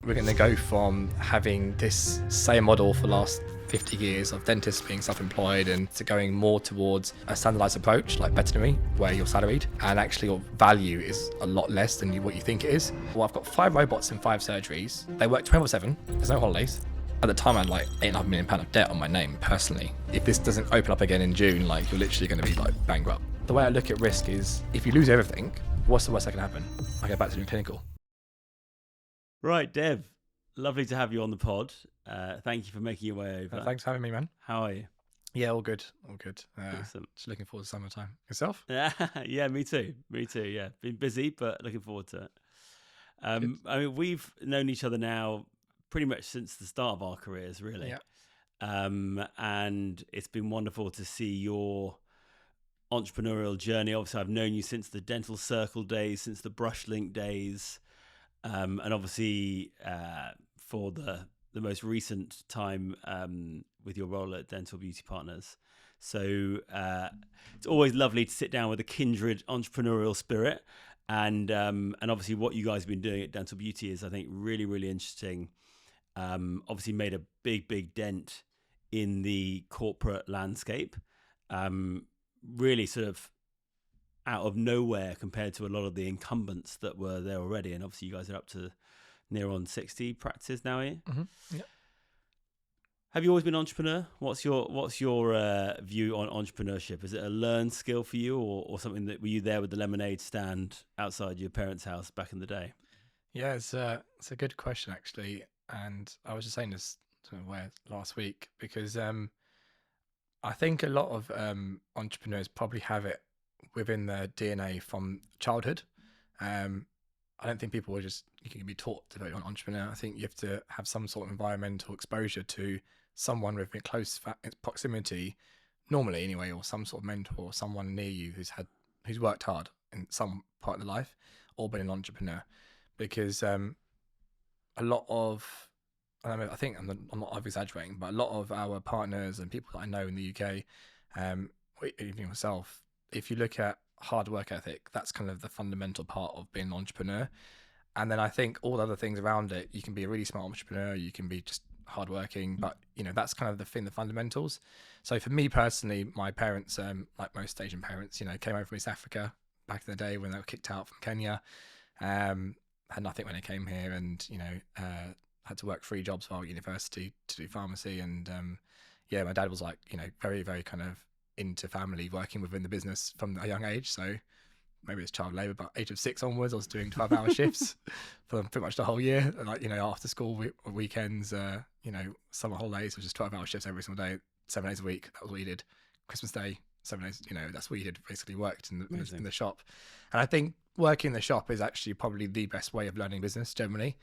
we're going to go from having this same model for the last 50 years of dentists being self-employed and to going more towards a standardized approach like veterinary, where you're salaried and actually your value is a lot less than what you think it is. Well, I've got 5 robots in 5 surgeries. They work 24/7. There's no holidays. At the time, I had like £8.5 million of debt on my name personally. If this doesn't open up again in June, like you're literally going to be like bankrupt. The way I look at risk is if you lose everything, what's the worst that can happen? I go back to doing clinical. Right, Dev, lovely to have you on the pod. Thank you for making your way over. Thanks for having me, man. How are you? Yeah, all good, all good. Awesome. Just looking forward to summertime. Yourself? Yeah, me too. Yeah, been busy, but looking forward to it. I mean, we've known each other now pretty much since the start of our careers, really. Yeah. And it's been wonderful to see your entrepreneurial journey. Obviously, I've known you since the Dental Circle days, since the Brushlink days. And obviously for the most recent time with your role at Dental Beauty Partners. So it's always lovely to sit down with a kindred entrepreneurial spirit. And obviously what you guys have been doing at Dental Beauty is, I think, really, really interesting. Obviously made a big dent in the corporate landscape. Really sort of out of nowhere compared to a lot of the incumbents that were there already. And obviously you guys are up to near on 60 practices now, are you? Mm-hmm. Yeah. Have you always been an entrepreneur? What's your view on entrepreneurship? Is it a learned skill for you or something that were you there with the lemonade stand outside your parents' house back in the day? Yeah, it's a good question actually. And I was just saying this last week because I think a lot of entrepreneurs probably have it within their DNA from childhood. I don't think people you can be taught to be an entrepreneur. I think you have to have some sort of environmental exposure to someone within close proximity, normally anyway, or some sort of mentor or someone near you who's worked hard in some part of their life or been an entrepreneur. Because a lot of, I think I'm not over-exaggerating, but a lot of our partners and people that I know in the UK, even myself, if you look at hard work ethic, that's kind of the fundamental part of being an entrepreneur. And then I think all the other things around it, you can be a really smart entrepreneur, you can be just hardworking, but that's kind of the fundamentals. So for me personally, my parents, like most Asian parents, came over from East Africa back in the day when they were kicked out from Kenya, had nothing when they came here, and had to work 3 jobs while at university to do pharmacy. And my dad was like very, very kind of into family, working within the business from a young age. So maybe it's child labour, but age of 6 onwards, I was doing 12-hour shifts for pretty much the whole year. And like, after school, weekends, summer holidays, it was just 12-hour shifts every single day, 7 days a week. That was what you did. Christmas Day, 7 days, that's what you did, basically worked in the shop. And I think working in the shop is actually probably the best way of learning business generally,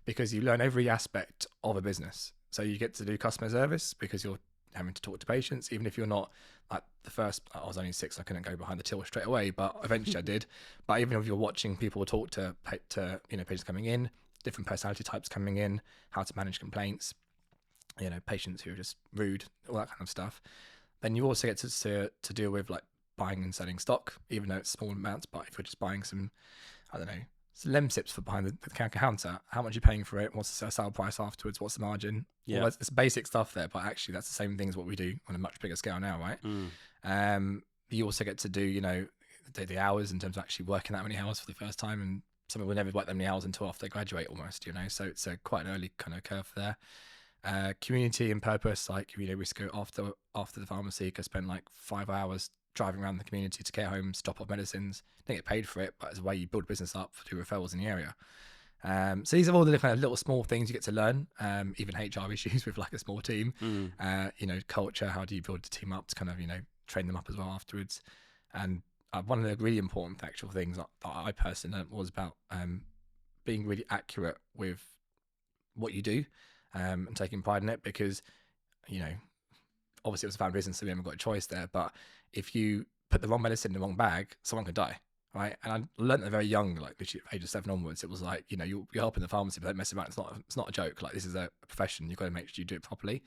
because you learn every aspect of a business. So you get to do customer service because you're having to talk to patients, even if you're not like the first. I was only 6, I couldn't go behind the till straight away, but eventually I did. But even if you're watching people talk to patients coming in, different personality types coming in, how to manage complaints, patients who are just rude, all that kind of stuff, then you also get to deal with like buying and selling stock, even though it's small amounts. But if you're just buying some, I don't know, some lemsips for behind the counter, how much are you paying for it? What's the sale price afterwards? What's the margin? Yeah, it's basic stuff there, but actually that's the same thing as what we do on a much bigger scale now, right? You also get to do the hours in terms of actually working that many hours for the first time, and some people never work that many hours until after they graduate almost, so it's quite an early kind of curve there. Community and purpose, like we used to go after the pharmacy, go spend like 5 hours driving around the community to care homes, drop off medicines. Didn't get paid for it, but as a way you build business up, do referrals in the area. So these are all the kind of little small things you get to learn. Even HR issues with like a small team. Culture. How do you build the team up to kind of train them up as well afterwards? And one of the really important factual things that I personally learned was about being really accurate with what you do, and taking pride in it, because obviously it was a family business, so we haven't got a choice there. But if you put the wrong medicine in the wrong bag, someone could die, right? And I learned at very young, like literally age of 7 onwards, it was like, you're helping the pharmacy, but don't mess about. It's not a joke. Like, this is a profession. You've got to make sure you do it properly,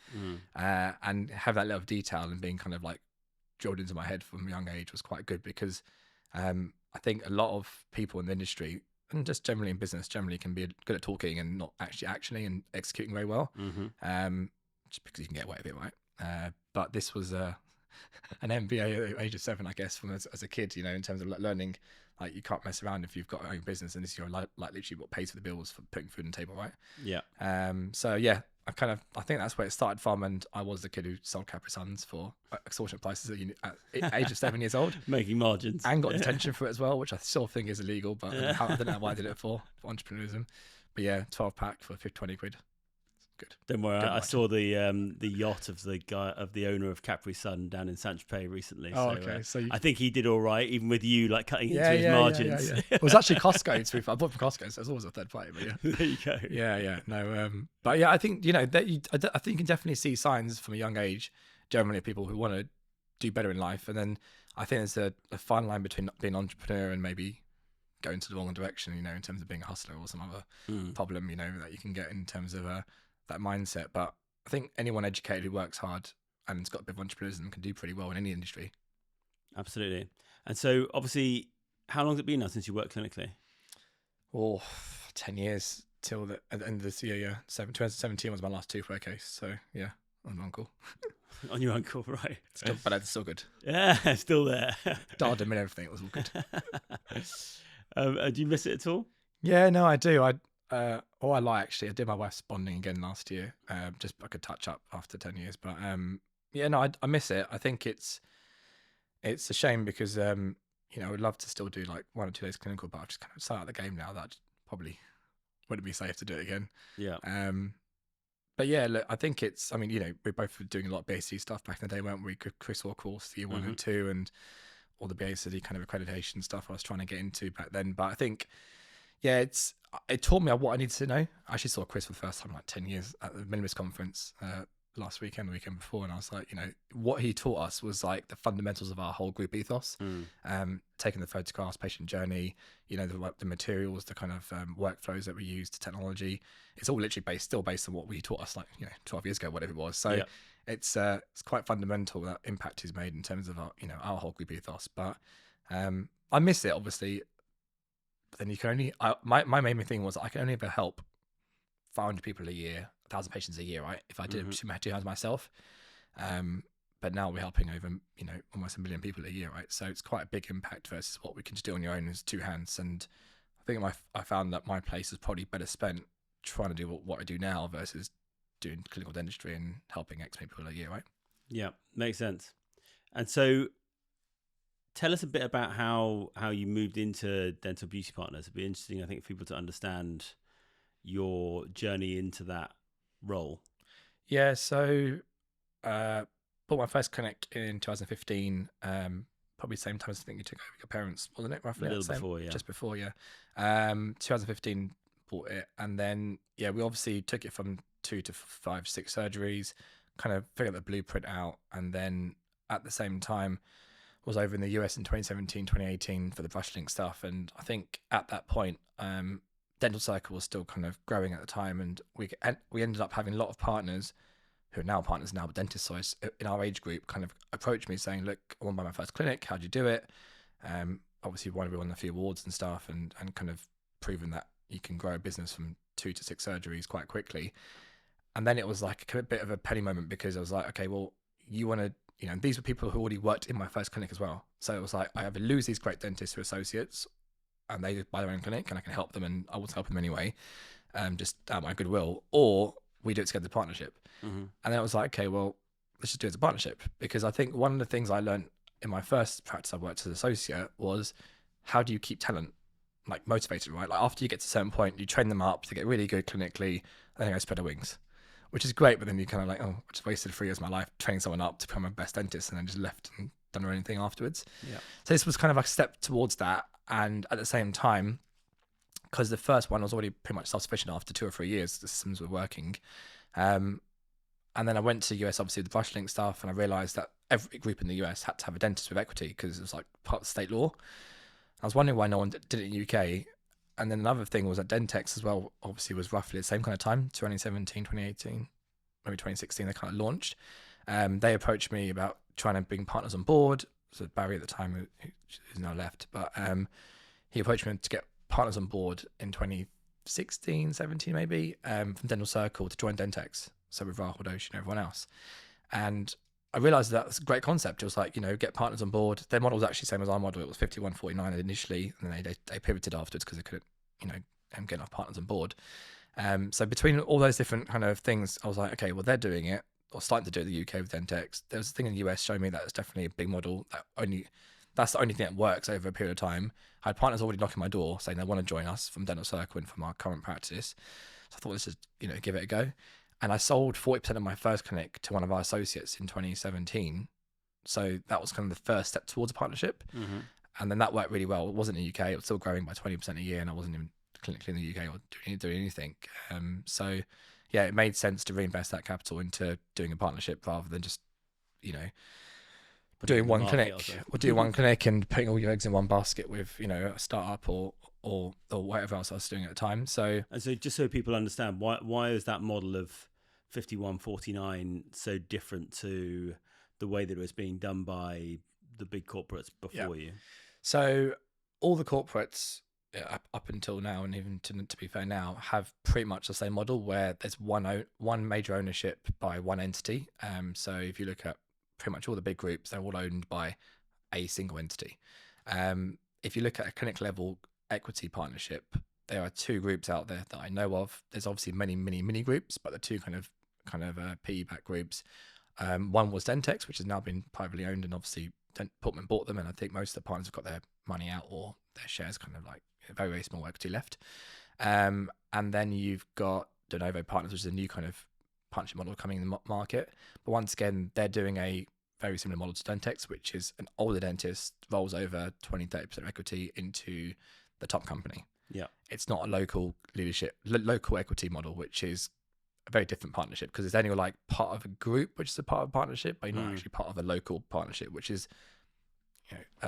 and have that level of detail and being kind of like drilled into my head from a young age was quite good, because I think a lot of people in the industry and just generally in business, generally can be good at talking and not actually actioning and executing very well. Just because you can get away with it, right? But this was an MBA at the age of 7, I guess, from as a kid, you know, in terms of like learning, like you can't mess around if you've got your own business, and this is your like literally what pays for the bills for putting food on the table, right? Yeah. So yeah, I think that's where it started from, and I was the kid who sold Capri Suns for extortionate prices at the age of 7 years old, Making margins, and got detention for it as well, which I still think is illegal, but I don't know why I did it for entrepreneurism. But yeah, 12-pack for 20 quid. Good. Don't worry, I saw the yacht of the owner of Capri Sun down in Saint-Tropez recently. Oh, okay. So I think he did all right, even with you like cutting into his margins. Yeah. It was actually Costco. To be fair, I bought from Costco, so it was always a third party. But yeah, there you go. Yeah. No, but yeah, I think I think you can definitely see signs from a young age, generally, of people who want to do better in life, and then I think there's a fine line between being an entrepreneur and maybe going to the wrong direction. You know, in terms of being a hustler or some other problem. You know, that you can get in terms of that mindset. But I think anyone educated who works hard and has got a bit of entrepreneurship can do pretty well in any industry. Absolutely. And so obviously, how long has it been now since you worked clinically? 10 years till at the end of this year, yeah. 2017 was my last tooth case. So yeah, I'm uncle. On your uncle, right. But it's still good. Yeah, still there. Dialed him and everything, it was all good. Do you miss it at all? Yeah, no, I do. I lie actually. I did my wife's bonding again last year. Just like a touch up after 10 years. But yeah, no, I miss it. I think it's a shame because you know, I would love to still do like 1 or 2 days clinical, but I've just kind of started the game now that I probably wouldn't be safe to do it again. Yeah. But yeah, look, I think I mean, you know, we're both doing a lot of BAC stuff back in the day, weren't we? Chris Orr course, year 1 and 2, and all the BAC kind of accreditation stuff I was trying to get into back then. But I think, yeah, it taught me what I needed to know. I actually saw Chris for the first time in like 10 years at the Minimalist conference last weekend, the weekend before, and I was like, you know, what he taught us was like the fundamentals of our whole group ethos. Taking the photographs, patient journey, you know, the materials, the kind of workflows that we use, the technology. It's all literally still based on what he taught us, like, you know, 12 years ago, whatever it was. So it's quite fundamental, that impact he's made in terms of our, you know, our whole group ethos. But I miss it, obviously. But then you can only my main thing was I can only ever help 500 people a year, 1,000 patients a year, right? If I did it 2 hands myself. But now we're helping over, you know, almost 1 million people a year, right? So it's quite a big impact versus what we can just do on your own as 2 hands. And I think I found that my place is probably better spent trying to do what I do now versus doing clinical dentistry and helping X many people a year, right? Yeah, makes sense. And so tell us a bit about how you moved into Dental Beauty Partners. It'd be interesting, I think, for people to understand your journey into that role. Yeah, so bought my first clinic in 2015, probably the same time as I think you took over your parents, wasn't it? Roughly a little before, yeah. Just before, yeah. 2015 bought it, and then yeah, we obviously took it from 2 to 5, 6 surgeries, kind of figured the blueprint out, and then at the same time was over in the US in 2017, 2018 for the Brushlink stuff. And I think at that point, Dental Circle was still kind of growing at the time, and we ended up having a lot of partners who are now partners now, but dentists, so in our age group, kind of approached me saying, look, I want to buy my first clinic. How'd you do it? Obviously, we won a few awards and stuff, and kind of proven that you can grow a business from 2 to 6 surgeries quite quickly. And then it was like a bit of a penny moment, because I was like, okay, well, you want to, you know, these were people who already worked in my first clinic as well. So it was like, I either lose these great dentists who are associates, and they buy their own clinic, and I can help them, and I want to help them anyway, just out of my goodwill, or we do it together as a partnership. And then it was like, okay, well, let's just do it as a partnership, because I think one of the things I learned in my first practice I worked as an associate was, how do you keep talent like motivated, right? Like after you get to a certain point, you train them up to get really good clinically, and then they go spread their wings, which is great. But then you kind of like, oh, I just wasted 3 years of my life training someone up to become a best dentist, and then just left and done their own thing afterwards. Yeah. So this was kind of like a step towards that. And at the same time, because the first one was already pretty much self-sufficient after 2 or 3 years, the systems were working. And then I went to the US, obviously, the Brushlink stuff, and I realized that every group in the US had to have a dentist with equity, because it was like part of the state law. I was wondering why no one did it in the UK. And then another thing was that Dentex as well, obviously, was roughly the same kind of time, 2017, 2018, maybe 2016, they kind of launched. They approached me about trying to bring partners on board. So Barry at the time, who's now left, but he approached me to get partners on board in 2016, 17 maybe, from Dental Circle to join Dentex. So with Rahul Doshi and everyone else. And I realized that's a great concept. It was like, get partners on board. Their model was actually the same as our model. It was 51-49 initially, and then they pivoted afterwards because they couldn't, get enough partners on board. So between all those different kind of things, I was like, okay, well, they're doing it, or starting to do it in the UK with Dentex. There was a thing in the US showing me that it's definitely a big model. That's the only thing that works over a period of time. I had partners already knocking my door saying they want to join us from Dental Circle and from our current practice. So I thought, let's just, give it a go. And I sold 40% of my first clinic to one of our associates in 2017. So that was kind of the first step towards a partnership. Mm-hmm. And then that worked really well. It wasn't in the UK. It was still growing by 20% a year, and I wasn't even clinically in the UK or doing anything. So yeah, it made sense to reinvest that capital into doing a partnership rather than just, doing one clinic or do one clinic and putting all your eggs in one basket with, a startup or whatever else I was doing at the time. So just so people understand, why is that model of 51-49 so different to the way that it was being done by the big corporates before you? So all the corporates up until now, and even to be fair now, have pretty much the same model where there's one major ownership by one entity. So if you look at pretty much all the big groups, they're all owned by a single entity. If you look at a clinic level equity partnership, there are two groups out there that I know of. There's obviously many mini groups, but the two kind of PE-backed groups. One was Dentex, which has now been privately owned, and obviously Portman bought them, and I think most of the partners have got their money out or their shares kind of like very, very small equity left. And then you've got De Novo Partners, which is a new kind of partnership model coming in the market. But once again, they're doing a very similar model to Dentex, which is an older dentist rolls over 20-30% equity into the top company. Yeah, it's not a local local equity model, which is a very different partnership because it's only like part of a group, which is a part of a partnership, but you're not actually part of a local partnership, which is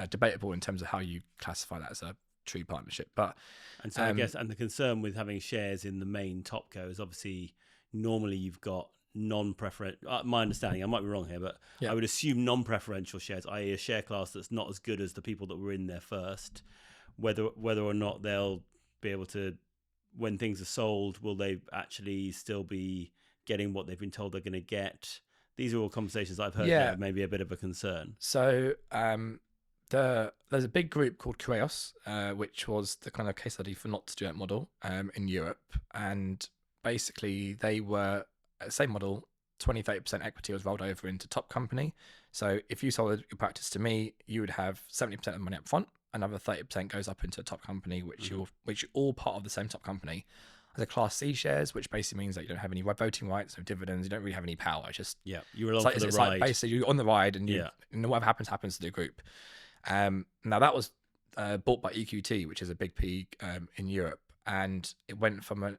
debatable in terms of how you classify that as a true partnership. But and so I guess, and the concern with having shares in the main topco is obviously normally you've got non-preferential. My understanding, I might be wrong here, but I would assume non-preferential shares, i.e., a share class that's not as good as the people that were in there first. Whether or not they'll be able to, when things are sold, will they actually still be getting what they've been told they're going to get? These are all conversations I've heard that may be a bit of a concern. So there's a big group called Kureos, which was the kind of case study for not to do that model in Europe. And basically they were the same model, 20-30% equity was rolled over into top company. So if you sold your practice to me, you would have 70% of the money up front. Another 30% goes up into a top company, which you're all part of the same top company. As a Class C shares, which basically means that you don't have any voting rights, no dividends, you don't really have any power. It's just you're along for the ride. Like basically you're on the ride, and and whatever happens to the group. Now that was bought by EQT, which is a big PE in Europe, and it went from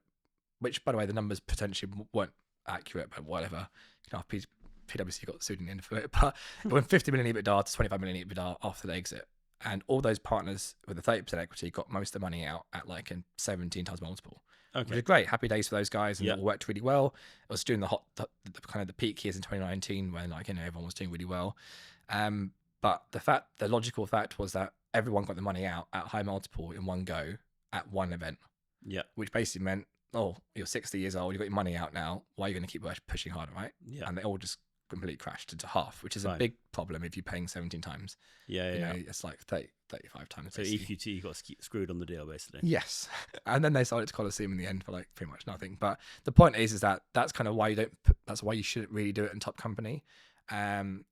which by the way the numbers potentially weren't accurate, but whatever. PwC got sued in the end for it, but it went 50 million EBITDA to 25 million EBITDA after the exit. And all those partners with the 30% equity got most of the money out at like a 17 times multiple. Okay, which is great. Happy days for those guys, and it all worked really well. It was during the kind of the peak years in 2019 when everyone was doing really well. But the logical fact was that everyone got the money out at high multiple in one go at one event. Yeah, which basically meant, you're 60 years old, you've got your money out now. Why are you going to keep pushing harder, right? Yeah, and they all just completely crashed into half, which is a big problem if you're paying 17 times. It's like 35 times. So basically. EQT got screwed on the deal, basically. Yes. And then they sold it to Coliseum in the end for like pretty much nothing. But the point is that that's kind of why that's why you shouldn't really do it in top company. And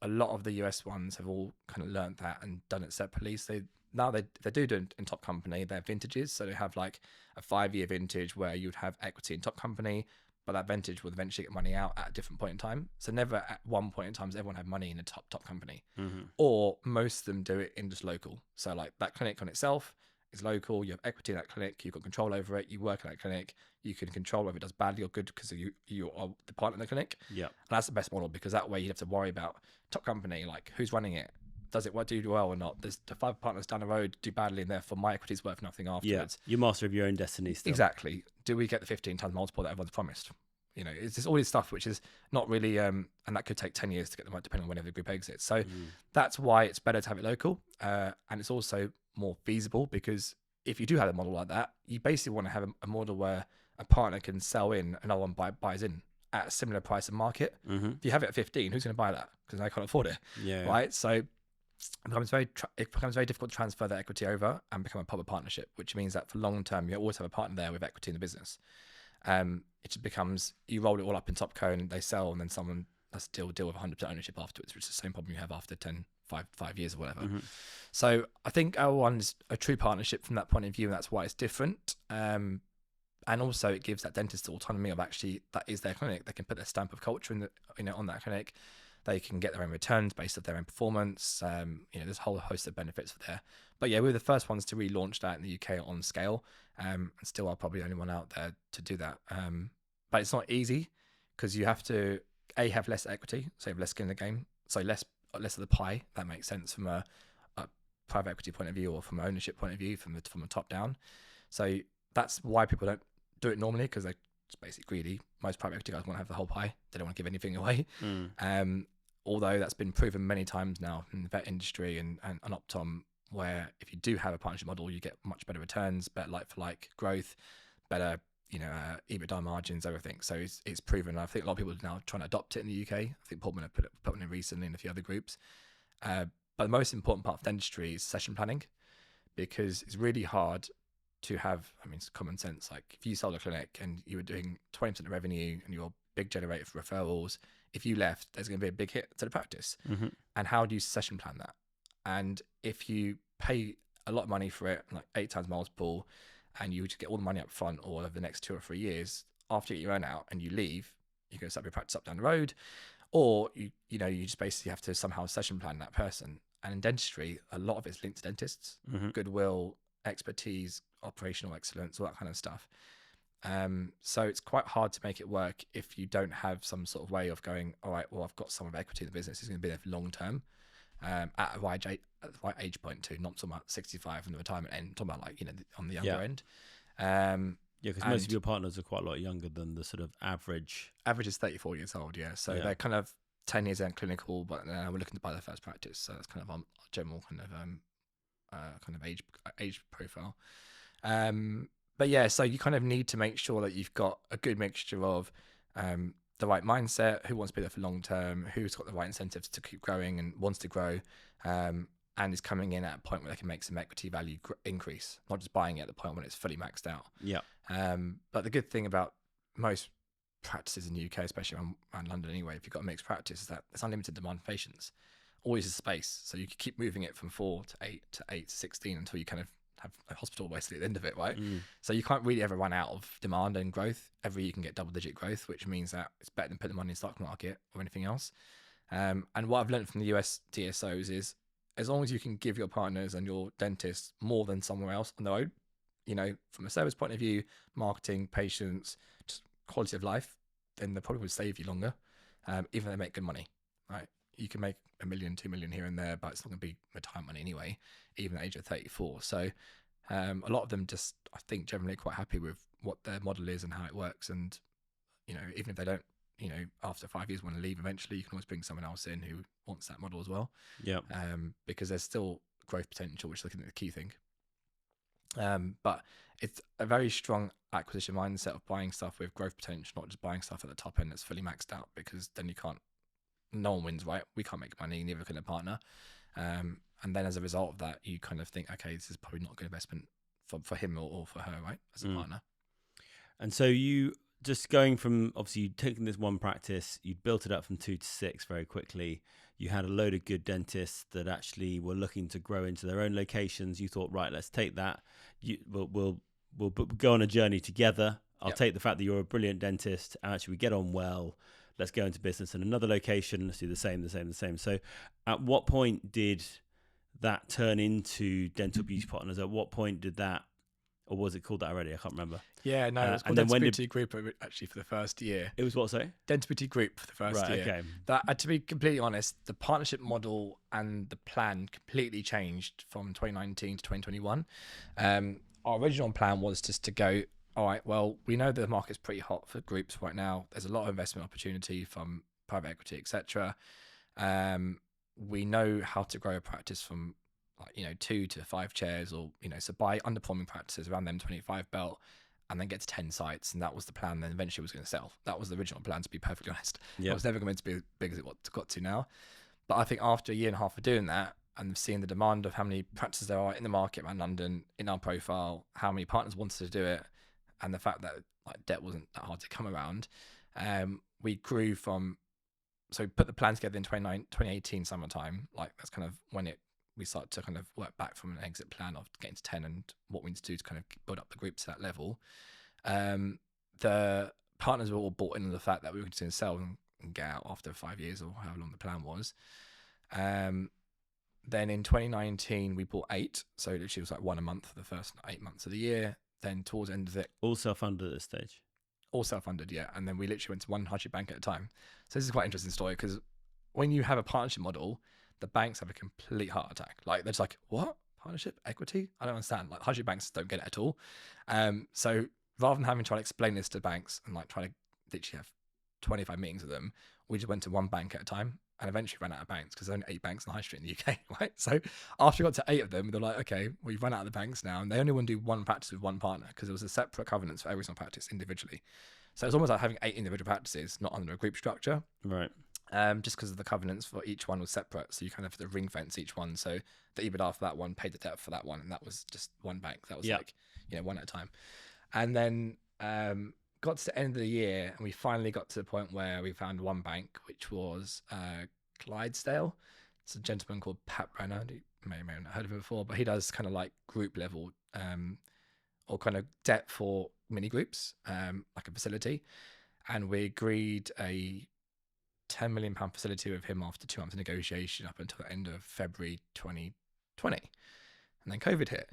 a lot of the US ones have all kind of learned that and done it separately. So now they do it in top company. They're vintages. So they have like a 5-year vintage where you'd have equity in top company, but that vintage will eventually get money out at a different point in time. So never at one point in time does everyone have money in a top company. Or most of them do it in just local. So like that clinic on itself is local. You have equity in that clinic. You've got control over it. You work in that clinic. You can control whether it does badly or good because you are the partner in the clinic. Yeah, and that's the best model because that way you have to worry about top company, like who's running it. Does it do well or not? There's the 5 partners down the road do badly, and therefore my equity is worth nothing afterwards. You're master of your own destiny still. Exactly. Do we get the 15 times multiple that everyone's promised? It's just all this stuff which is not really, and that could take 10 years to get them right, depending on whenever the group exits. So that's why it's better to have it local, and it's also more feasible because if you do have a model like that, you basically want to have a model where a partner can sell in, another one buys in at a similar price of market. Mm-hmm. If you have it at 15, who's going to buy that? Because they can't afford it, Yeah. right? So it becomes very difficult to transfer that equity over and become a proper partnership, which means that for long term, you always have a partner there with equity in the business. It just becomes, you roll it all up in top cone and they sell, and then someone has to deal with 100% ownership afterwards, which is the same problem you have after 5 years or whatever. Mm-hmm. So I think L1 is a true partnership from that point of view, and that's why it's different. And also it gives that dentist autonomy of actually, that is their clinic. They can put their stamp of culture on that clinic. They can get their own returns based on their own performance. There's a whole host of benefits for there. But yeah, we were the first ones to relaunch that in the UK on scale. And still are probably the only one out there to do that. But it's not easy, because you have to have less equity, so you have less skin in the game, so less of the pie. That makes sense from a private equity point of view, or from an ownership point of view, from the top down. So that's why people don't do it normally, because they're just basically greedy. Most private equity guys want to have the whole pie. They don't want to give anything away. Although that's been proven many times now in the vet industry and Optom, where if you do have a partnership model, you get much better returns, better like-for-like growth, better EBITDA margins, everything. So it's proven. I think a lot of people are now trying to adopt it in the UK. I think Portman have put it in recently in a few other groups. But the most important part of dentistry is session planning, because it's really hard to have, it's common sense. Like if you sold a clinic and you were doing 20% of revenue and you're a big generator for referrals, if you left, there's going to be a big hit to the practice. Mm-hmm. And how do you session plan that? And if you pay a lot of money for it, like 8 times multiple, and you just get all the money up front, or over the next 2 or 3 years, after you earn out and you leave, you go set up your practice up down the road, or you just basically have to somehow session plan that person. And in dentistry, a lot of it's linked to dentists, goodwill, expertise, operational excellence, all that kind of stuff. So it's quite hard to make it work if you don't have some sort of way of going, all right, well, I've got some of equity in the business, it's going to be there for long term, at the right age point too, not talking about 65 and the retirement end, talking about on the younger end. Because most of your partners are quite a lot younger than the sort of average. Average is 34 years old, yeah. So they're kind of 10 years in clinical, but we're looking to buy their first practice. So that's kind of our general kind of age profile. But yeah, so you kind of need to make sure that you've got a good mixture of the right mindset, who wants to be there for long term, who's got the right incentives to keep growing and wants to grow, and is coming in at a point where they can make some equity value increase, not just buying it at the point when it's fully maxed out. Yeah. But the good thing about most practices in the UK, especially around London anyway, if you've got a mixed practice, is that there's unlimited demand for patients. Always a space. So you can keep moving it from 4 to 8 to 8 to 16 until you kind of have a hospital basically at the end of it, right? So you can't really ever run out of demand and growth. Every year you can get double-digit growth, which means that it's better than putting money in the stock market or anything else. And what I've learned from the US DSOs is, as long as you can give your partners and your dentists more than somewhere else on their own, from a service point of view, marketing, patients, just quality of life, then they probably will stay with you longer, even if they make good money, right? You can make $1 million, $2 million here and there, but it's not going to be retirement money anyway, even at the age of 34. So a lot of them just, I think, generally quite happy with what their model is and how it works. And, even if they don't, after 5 years want to leave eventually, you can always bring someone else in who wants that model as well. Yeah. Because there's still growth potential, which is the key thing. But it's a very strong acquisition mindset of buying stuff with growth potential, not just buying stuff at the top end that's fully maxed out, because then no one wins, right? We can't make money, neither can a partner. And then as a result of that, you kind of think, okay, this is probably not a good investment for him or for her, right? As a partner. And so you just going from, obviously you'd taken this one practice, you'd built it up from 2 to 6 very quickly. You had a load of good dentists that actually were looking to grow into their own locations. You thought, right, let's take that. We'll go on a journey together. I'll take the fact that you're a brilliant dentist and actually we get on well. Let's go into business in another location. Let's do the same. So at what point did that turn into Dental Beauty Partners? At what point did that, or was it called that already? I can't remember. Yeah, no, it was called Dental Beauty Group actually for the first year. It was what, sorry? Dental Beauty Group for the first year. Okay. That, to be completely honest, the partnership model and the plan completely changed from 2019 to 2021. Our original plan was just to go, all right, well, we know the market's pretty hot for groups right now. There's a lot of investment opportunity from private equity, etc. We know how to grow a practice from like 2 to 5 chairs, or so buy underperforming practices around them 25 belt, and then get to 10 sites. And that was the plan. Then eventually it was going to sell. That was the original plan, to be perfectly honest. It was never going to be as big as it got to now. But I think after a year and a half of doing that, and seeing the demand of how many practices there are in the market around London, in our profile, how many partners wanted to do it, and the fact that like debt wasn't that hard to come around, we grew from. So we put the plan together in 2018 summertime. Like that's kind of when we started to kind of work back from an exit plan of getting to 10 and what we need to do to kind of build up the group to that level. The partners were all bought into the fact that we were going to sell and get out after 5 years, or however long the plan was. Then in 2019 we bought 8, so literally it was like 1 a month for the first 8 months of the year. Then towards the end of it, all self-funded at this stage. All self-funded, yeah. And then we literally went to one hardship bank at a time. So this is quite an interesting story, because when you have a partnership model, the banks have a complete heart attack. Like they're just like, what? Partnership? Equity? I don't understand. Like hardship banks don't get it at all. So rather than having to try to explain this to banks and like try to literally have 25 meetings with them, we just went to one bank at a time, and eventually ran out of banks, because there's only 8 banks in the high street in the UK, right? So after we got to 8 of them, they're like, okay, we've run out of the banks now, and they only want to do one practice with one partner, because it was a separate covenants for every single practice individually. So it's almost like having 8 individual practices, not under a group structure. Right. Just because of the covenants for each one was separate. So you kind of have to ring fence each one. So the EBITDA for that one paid the debt for that one, and that was just one bank. That was like, one at a time. And then got to the end of the year, and we finally got to the point where we found one bank, which was Clydesdale. It's a gentleman called Pat Brenner. You may or may not have heard of him before, but he does kind of like group level or kind of debt for mini groups, like a facility. And we agreed a £10 million facility with him after 2 months of negotiation up until the end of February 2020. And then COVID hit.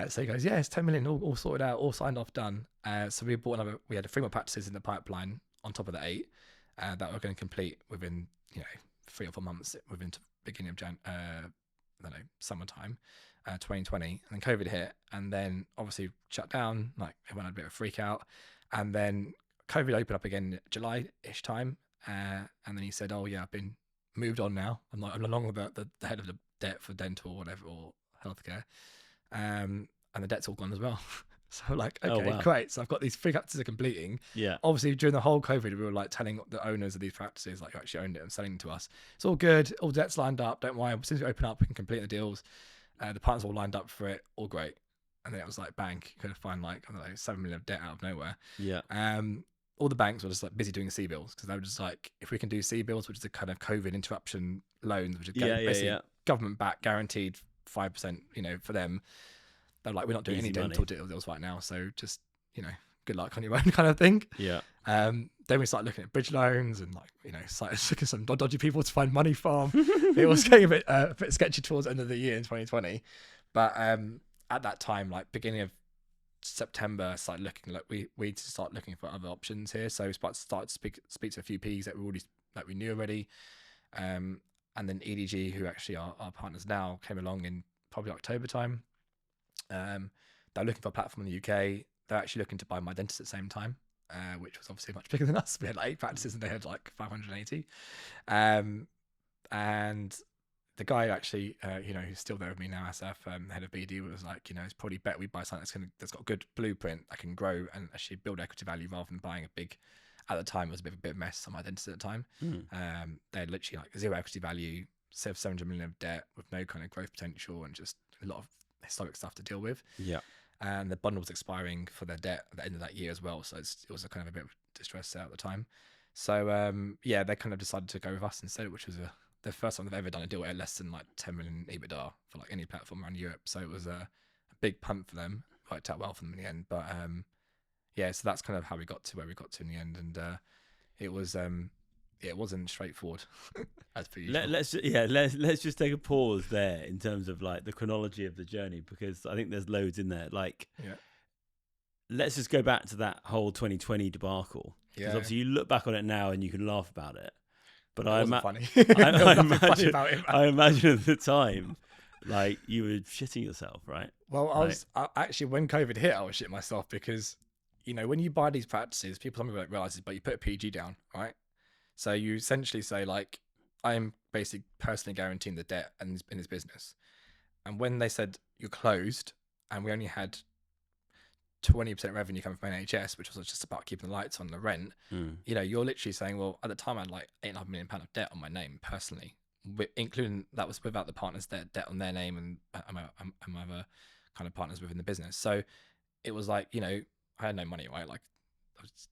So he goes, yeah, it's 10 million, all sorted out, all signed off, done. So we had 3 more practices in the pipeline on top of the 8 that were going to complete within 3 or 4 months, within the beginning of summertime 2020. And then COVID hit, and then obviously shut down, like everyone had a bit of a freak out. And then COVID opened up again July-ish time, and then he said, oh yeah, I've been moved on now. I'm no longer the head of the debt for dental or whatever, or healthcare. And the debt's all gone as well. So like, okay, great. So I've got these 3 practices completing. Yeah. Obviously during the whole COVID, we were like telling the owners of these practices, like who actually owned it and selling to us, it's all good, all debts lined up, don't worry. As soon as we open up, we can complete the deals. The partners all lined up for it, all great. And then it was like, bank, you could find like, I don't know, 7 million of debt out of nowhere. Yeah. All the banks were just like busy doing C-bills, because they were just like, if we can do C-bills, which is a kind of COVID interruption loans, which is basically government backed, guaranteed 5%, for them. They're like, we're not doing any dental deals right now, so just good luck on your own kind of thing. Yeah. Then we started looking at bridge loans and started looking at some dodgy people to find money from. It was getting a bit sketchy towards the end of the year in 2020, but at that time, like beginning of September, started looking like we need to start looking for other options here. So we started to speak to a few Ps that we knew already, and then EDG, who actually are our partners now, came along in probably October time. They're looking for a platform in the UK. They're actually looking to buy My Dentist at the same time, which was obviously much bigger than us. We had like 8 practices and they had like 580. And the guy actually, who's still there with me now, SF, head of BD, was like, it's probably better we buy something that's got a good blueprint that can grow and actually build equity value, rather than buying a big. At the time, it was a bit of a mess on My Dentist at the time. They had literally like 0 equity value, 700 million of debt with no kind of growth potential, and just a lot of historic stuff to deal with. Yeah. And the bundle was expiring for their debt at the end of that year as well. So it was a kind of a bit of distress at the time. So they kind of decided to go with us instead, which was the first time they've ever done a deal at less than like 10 million EBITDA for like any platform around Europe. So it was a big punt for them. Worked out well for them in the end. But so that's kind of how we got to where we got to in the end. And it wasn't straightforward as per usual. Let's just take a pause there in terms of like the chronology of the journey, because I think there's loads in there. Let's just go back to that whole 2020 debacle, because obviously you look back on it now and you can laugh about it, but I imagine at the time, like, you were shitting yourself, right? Well, I actually, when COVID hit, I was shitting myself, because when you buy these practices, some people don't realize it, but you put a PG down, right? So you essentially say like, I'm basically personally guaranteeing the debt in his business. And when they said you're closed and we only had 20% revenue coming from NHS, which was just about keeping the lights on, the rent, you're literally saying, well, at the time I had like £8.5 million of debt on my name personally, including that was without the partners' debt on their name and my other kind of partners within the business. So it was like, I had no money, right? Like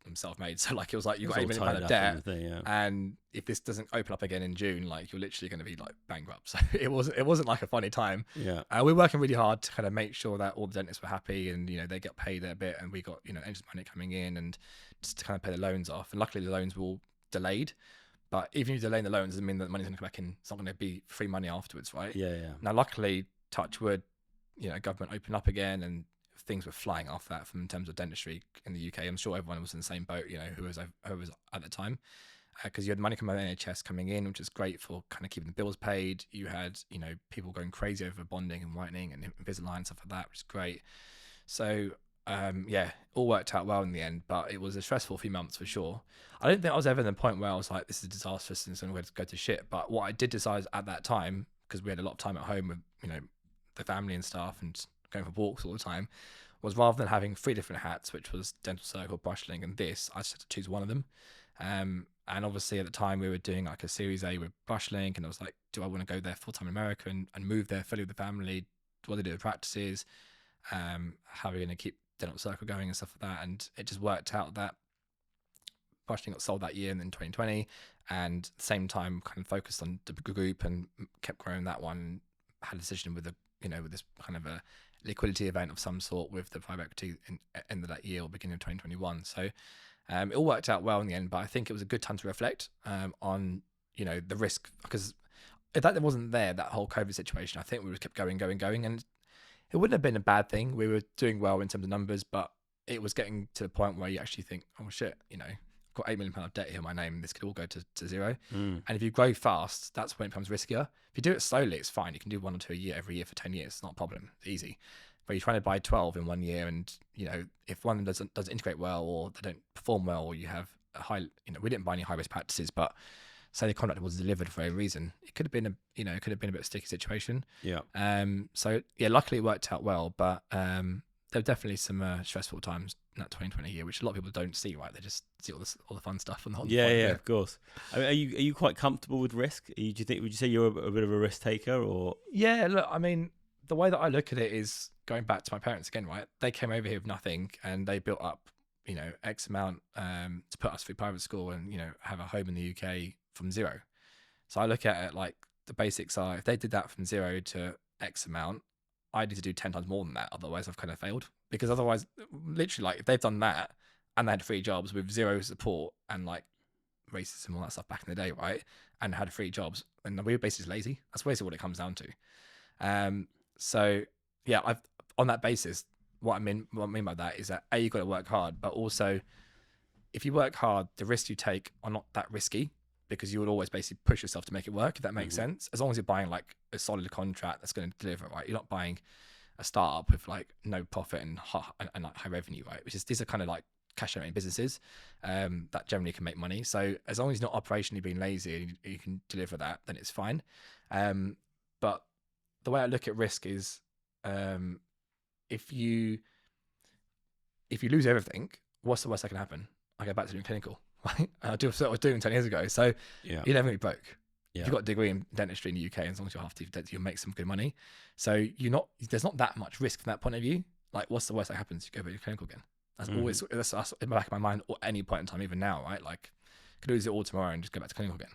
I'm self-made, so like it was like you It's got all £8 million tied of up in debt, the thing, yeah. and if this doesn't open up again in June, like you're literally going to be like bankrupt. So it wasn't like a funny time. Yeah. We're working really hard to kind of make sure that all the dentists were happy, and they got paid their bit, and we got extra money coming in, and just to kind of pay the loans off. And luckily the loans were all delayed. But even if you delay the loans, doesn't mean that the money's going to come back in. It's not going to be free money afterwards, right? Yeah. Now, luckily, touch wood, government opened up again, and things were flying off that from in terms of dentistry in the UK. I'm sure everyone was in the same boat, who was at the time, because you had money coming out of the NHS coming in, which is great for kind of keeping the bills paid. You had people going crazy over bonding and whitening and Invisalign and stuff like that, which is great. So all worked out well in the end, but it was a stressful few months for sure. I don't think I was ever in the point where I was like, this is disastrous and it's going to go to shit. But what I did decide at that time, because we had a lot of time at home with the family and stuff and going for walks all the time, was rather than having 3 different hats, which was dental circle, brushling, and this, I just had to choose one of them. And obviously at the time we were doing like a Series A with brushling, and I was like, do I want to go there full time in America and move there fully with the family? What do they do with practices? How are we going to keep dental circle going and stuff like that? And it just worked out that brushling got sold that year and then 2020, and at the same time kind of focused on the group and kept growing that one. Had a decision with with this kind of a liquidity event of some sort with the private equity in end of that year or beginning of 2021. So it all worked out well in the end, but I think it was a good time to reflect on the risk, because if that wasn't there, that whole COVID situation, I think we would have kept going, and it wouldn't have been a bad thing. We were doing well in terms of numbers, but it was getting to the point where you actually think, oh shit, I've got £8 million of debt here in my name. This could all go to zero. And if you grow fast, that's when it becomes riskier. If you do it slowly, it's fine. You can do 1 or 2 a year every year for 10 years. It's not a problem. It's easy. But you're trying to buy 12 in 1 year, and if one of them doesn't integrate well, or they don't perform well, or you have a high, we didn't buy any high risk practices, but say the contract was delivered for a reason, it could have been a bit of a sticky situation. Yeah. So yeah, luckily it worked out well, but there were definitely some stressful times in that 2020 year, which a lot of people don't see, right? They just see all the fun stuff on the Yeah, of course. I mean, are you quite comfortable with risk? Would you say you're a bit of a risk taker, or? Yeah, look, I mean, the way that I look at it is going back to my parents again, right? They came over here with nothing, and they built up, X amount to put us through private school and have a home in the UK from zero. So I look at it like the basics are, if they did that from zero to X amount, I need to do 10 times more than that. Otherwise, I've kind of failed. Because otherwise, literally, like if they've done that and they had 3 jobs with 0 support and like racism and all that stuff back in the day, right? And had 3 jobs, and we were basically lazy. That's basically what it comes down to. So yeah, on that basis, what I mean by that is that you've got to work hard, but also if you work hard, the risks you take are not that risky, because you would always basically push yourself to make it work, if that makes sense. As long as you're buying like a solid contract that's going to deliver, right? You're not buying a startup with like no profit and like high revenue, right? These are kind of like cash generating businesses that generally can make money. So as long as you're not operationally being lazy and you can deliver that, then it's fine. But the way I look at risk is if you lose everything, what's the worst that can happen? I go back to doing clinical, right? I do what I was doing 10 years ago. So you're never going to be broke. Yeah. If you've got a degree in dentistry in the UK, as long as you're half decent, you'll make some good money. So there's not that much risk from that point of view. Like, what's the worst that happens? You go back to clinical again. That's always that's in the back of my mind, or any point in time, even now, right? Like, I could lose it all tomorrow and just go back to clinical again.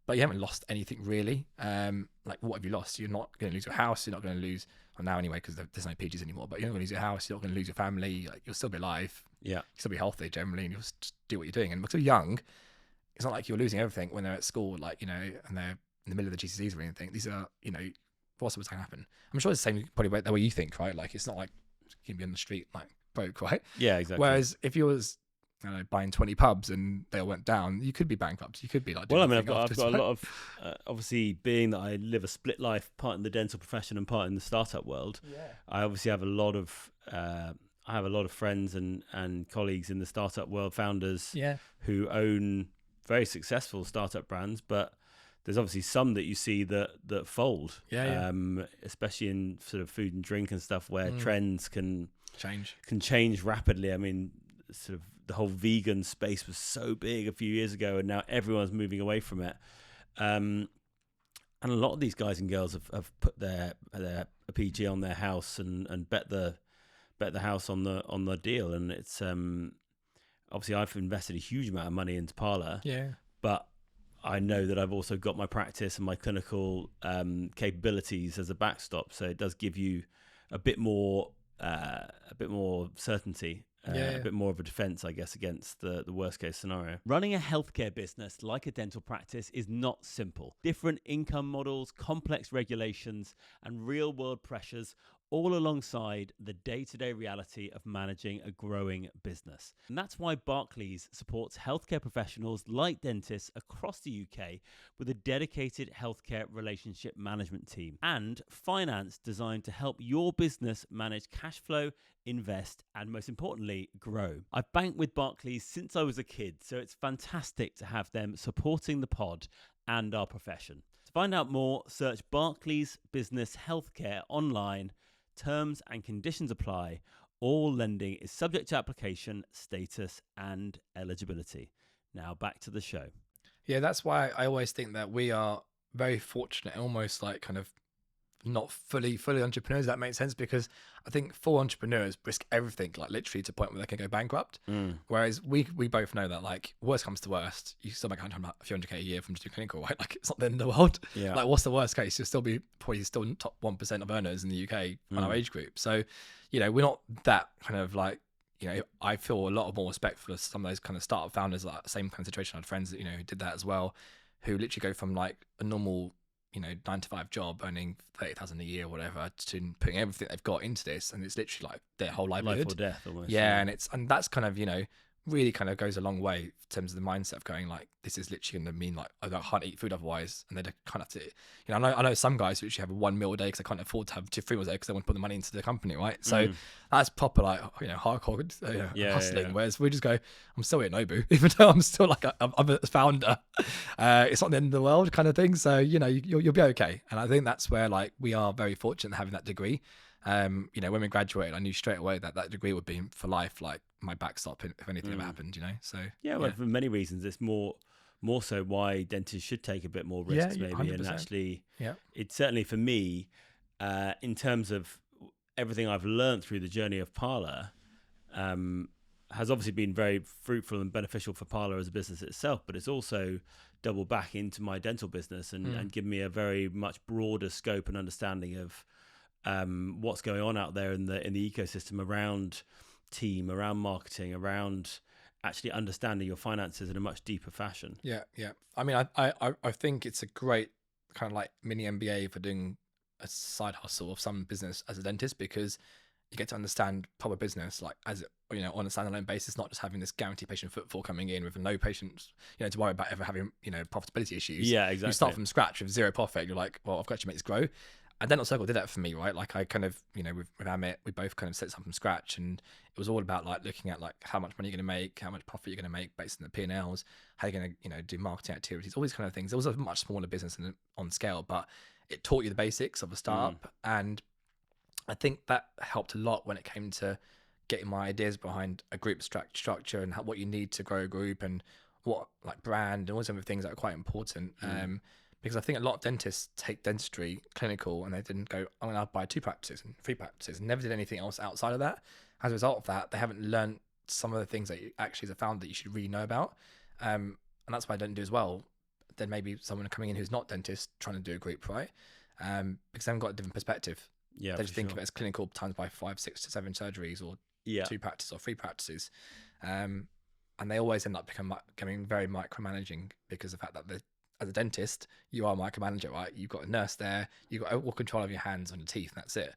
But you haven't lost anything really. Like, what have you lost? You're not going to lose your house. You're not going to lose, well, now anyway, because there's no PGs anymore. But you're not going to lose your house. You're not going to lose your family. Like, you'll still be alive. Yeah, you'll still be healthy generally, and you'll just do what you're doing. And because you're young, it's not like you're losing everything when they're at school, like, and they're in the middle of the GCSEs or anything. These are, what's going to happen? I'm sure it's the same probably the way you think, right? Like, it's not like you can be on the street like broke, right? Yeah, exactly. Whereas if you was buying 20 pubs and they all went down, you could be bankrupt. You could be like, well, I mean, I've got a lot of obviously, being that I live a split life, part in the dental profession and part in the startup world. Yeah, I obviously have a lot of friends and colleagues in the startup world, founders, who own very successful startup brands, but there's obviously some that you see that fold, Yeah. especially in sort of food and drink and stuff, where Mm. trends can Change. change rapidly. I mean, sort of the whole vegan space was so big a few years ago, and now everyone's moving away from it. And a lot of these guys and girls have put their PG on their house and bet the house on the deal. And it's obviously I've invested a huge amount of money into Parlour, Yeah. but I know that I've also got my practice and my clinical capabilities as a backstop. So it does give you a bit more certainty. A bit more of a defense, I guess, against the worst case scenario. Running a healthcare business like a dental practice is not simple. Different income models, complex regulations, and real world pressures all alongside the day-to-day reality of managing a growing business. And that's why Barclays supports healthcare professionals like dentists across the UK with a dedicated healthcare relationship management team and finance designed to help your business manage cash flow, invest, and most importantly, grow. I've banked with Barclays since I was a kid, so it's fantastic to have them supporting the pod and our profession. To find out more, search Barclays Business Healthcare online. Terms and conditions apply. All lending is subject to application, status, and eligibility. Now back to the show. Yeah, that's why I always think that we are very fortunate and almost like kind of not fully entrepreneurs, if that makes sense, because I think full entrepreneurs risk everything, like literally to the point where they can go bankrupt. Whereas we both know that, like, worst comes to worst, you still make a few hundred K a year from just doing clinical, right? Like, it's not the end of the world. Yeah. Like, what's the worst case? You'll still be probably still top 1% of earners in the UK on our age group. So, you know, we're not that kind of like, you know, I feel a lot more respect for some of those kind of startup founders, like the same kind of situation. I had friends that, you know, who did that as well, who literally go from like a normal, you know, 9-to-5 job earning 30,000 a year or whatever to putting everything they've got into this, and it's literally like their whole livelihood. Life or death almost. Yeah, and that's kind of, you know, really kind of goes a long way in terms of the mindset of going like, this is literally going to mean like I can't eat food otherwise, and they kind of have to, you know, I know some guys who actually have 1 meal a day because they can't afford to have 2-3 meals a day because they want to put the money into the company, right? So that's proper like, you know, hardcore hustling. Whereas we just go, I'm still at Nobu, even though I'm still like I'm a founder. It's not the end of the world kind of thing. So, you know, you'll be okay. And I think that's where like we are very fortunate in having that degree. You know, when we graduated, I knew straight away that degree would be for life, like my backstop if anything ever happened, you know. So well, for many reasons, it's more so why dentists should take a bit more risks, maybe. 100%. And actually, yeah, it's certainly for me, in terms of everything I've learned through the journey of Parlour, has obviously been very fruitful and beneficial for Parlour as a business itself, but it's also doubled back into my dental business and given me a very much broader scope and understanding of what's going on out there in the ecosystem around team, around marketing, around actually understanding your finances in a much deeper fashion. Yeah. I mean, I think it's a great kind of like mini MBA for doing a side hustle of some business as a dentist, because you get to understand proper business, like as it, you know, on a standalone basis, not just having this guaranteed patient footfall coming in with no patients, you know, to worry about ever having, you know, profitability issues. Yeah, exactly. You start from scratch with zero profit. You're like, well, I've got to make this grow. And Dental Circle did that for me, right? Like I kind of, you know, with Amit, we both kind of set something from scratch, and it was all about like looking at like how much money you're going to make, how much profit you're going to make based on the P&Ls, how you're going to, you know, do marketing activities, all these kind of things. It was a much smaller business on scale, but it taught you the basics of a startup. And I think that helped a lot when it came to getting my ideas behind a group structure and what you need to grow a group, and what like brand and all some of the things that are quite important. Because I think a lot of dentists take dentistry clinical and they didn't go, I'm going to buy 2 practices and 3 practices, and never did anything else outside of that. As a result of that, they haven't learned some of the things that you actually as a founder that you should really know about. And that's why I don't do as well than maybe someone coming in who's not dentist trying to do a group, right? Because they haven't got a different perspective. Yeah, they just think of it as clinical times by 5, 6 to 7 surgeries, or 2 practices or 3 practices. And they always end up becoming very micromanaging, because of the fact that as a dentist, you are a micromanager, right? You've got a nurse there, you've got all control of your hands on your teeth, and that's it.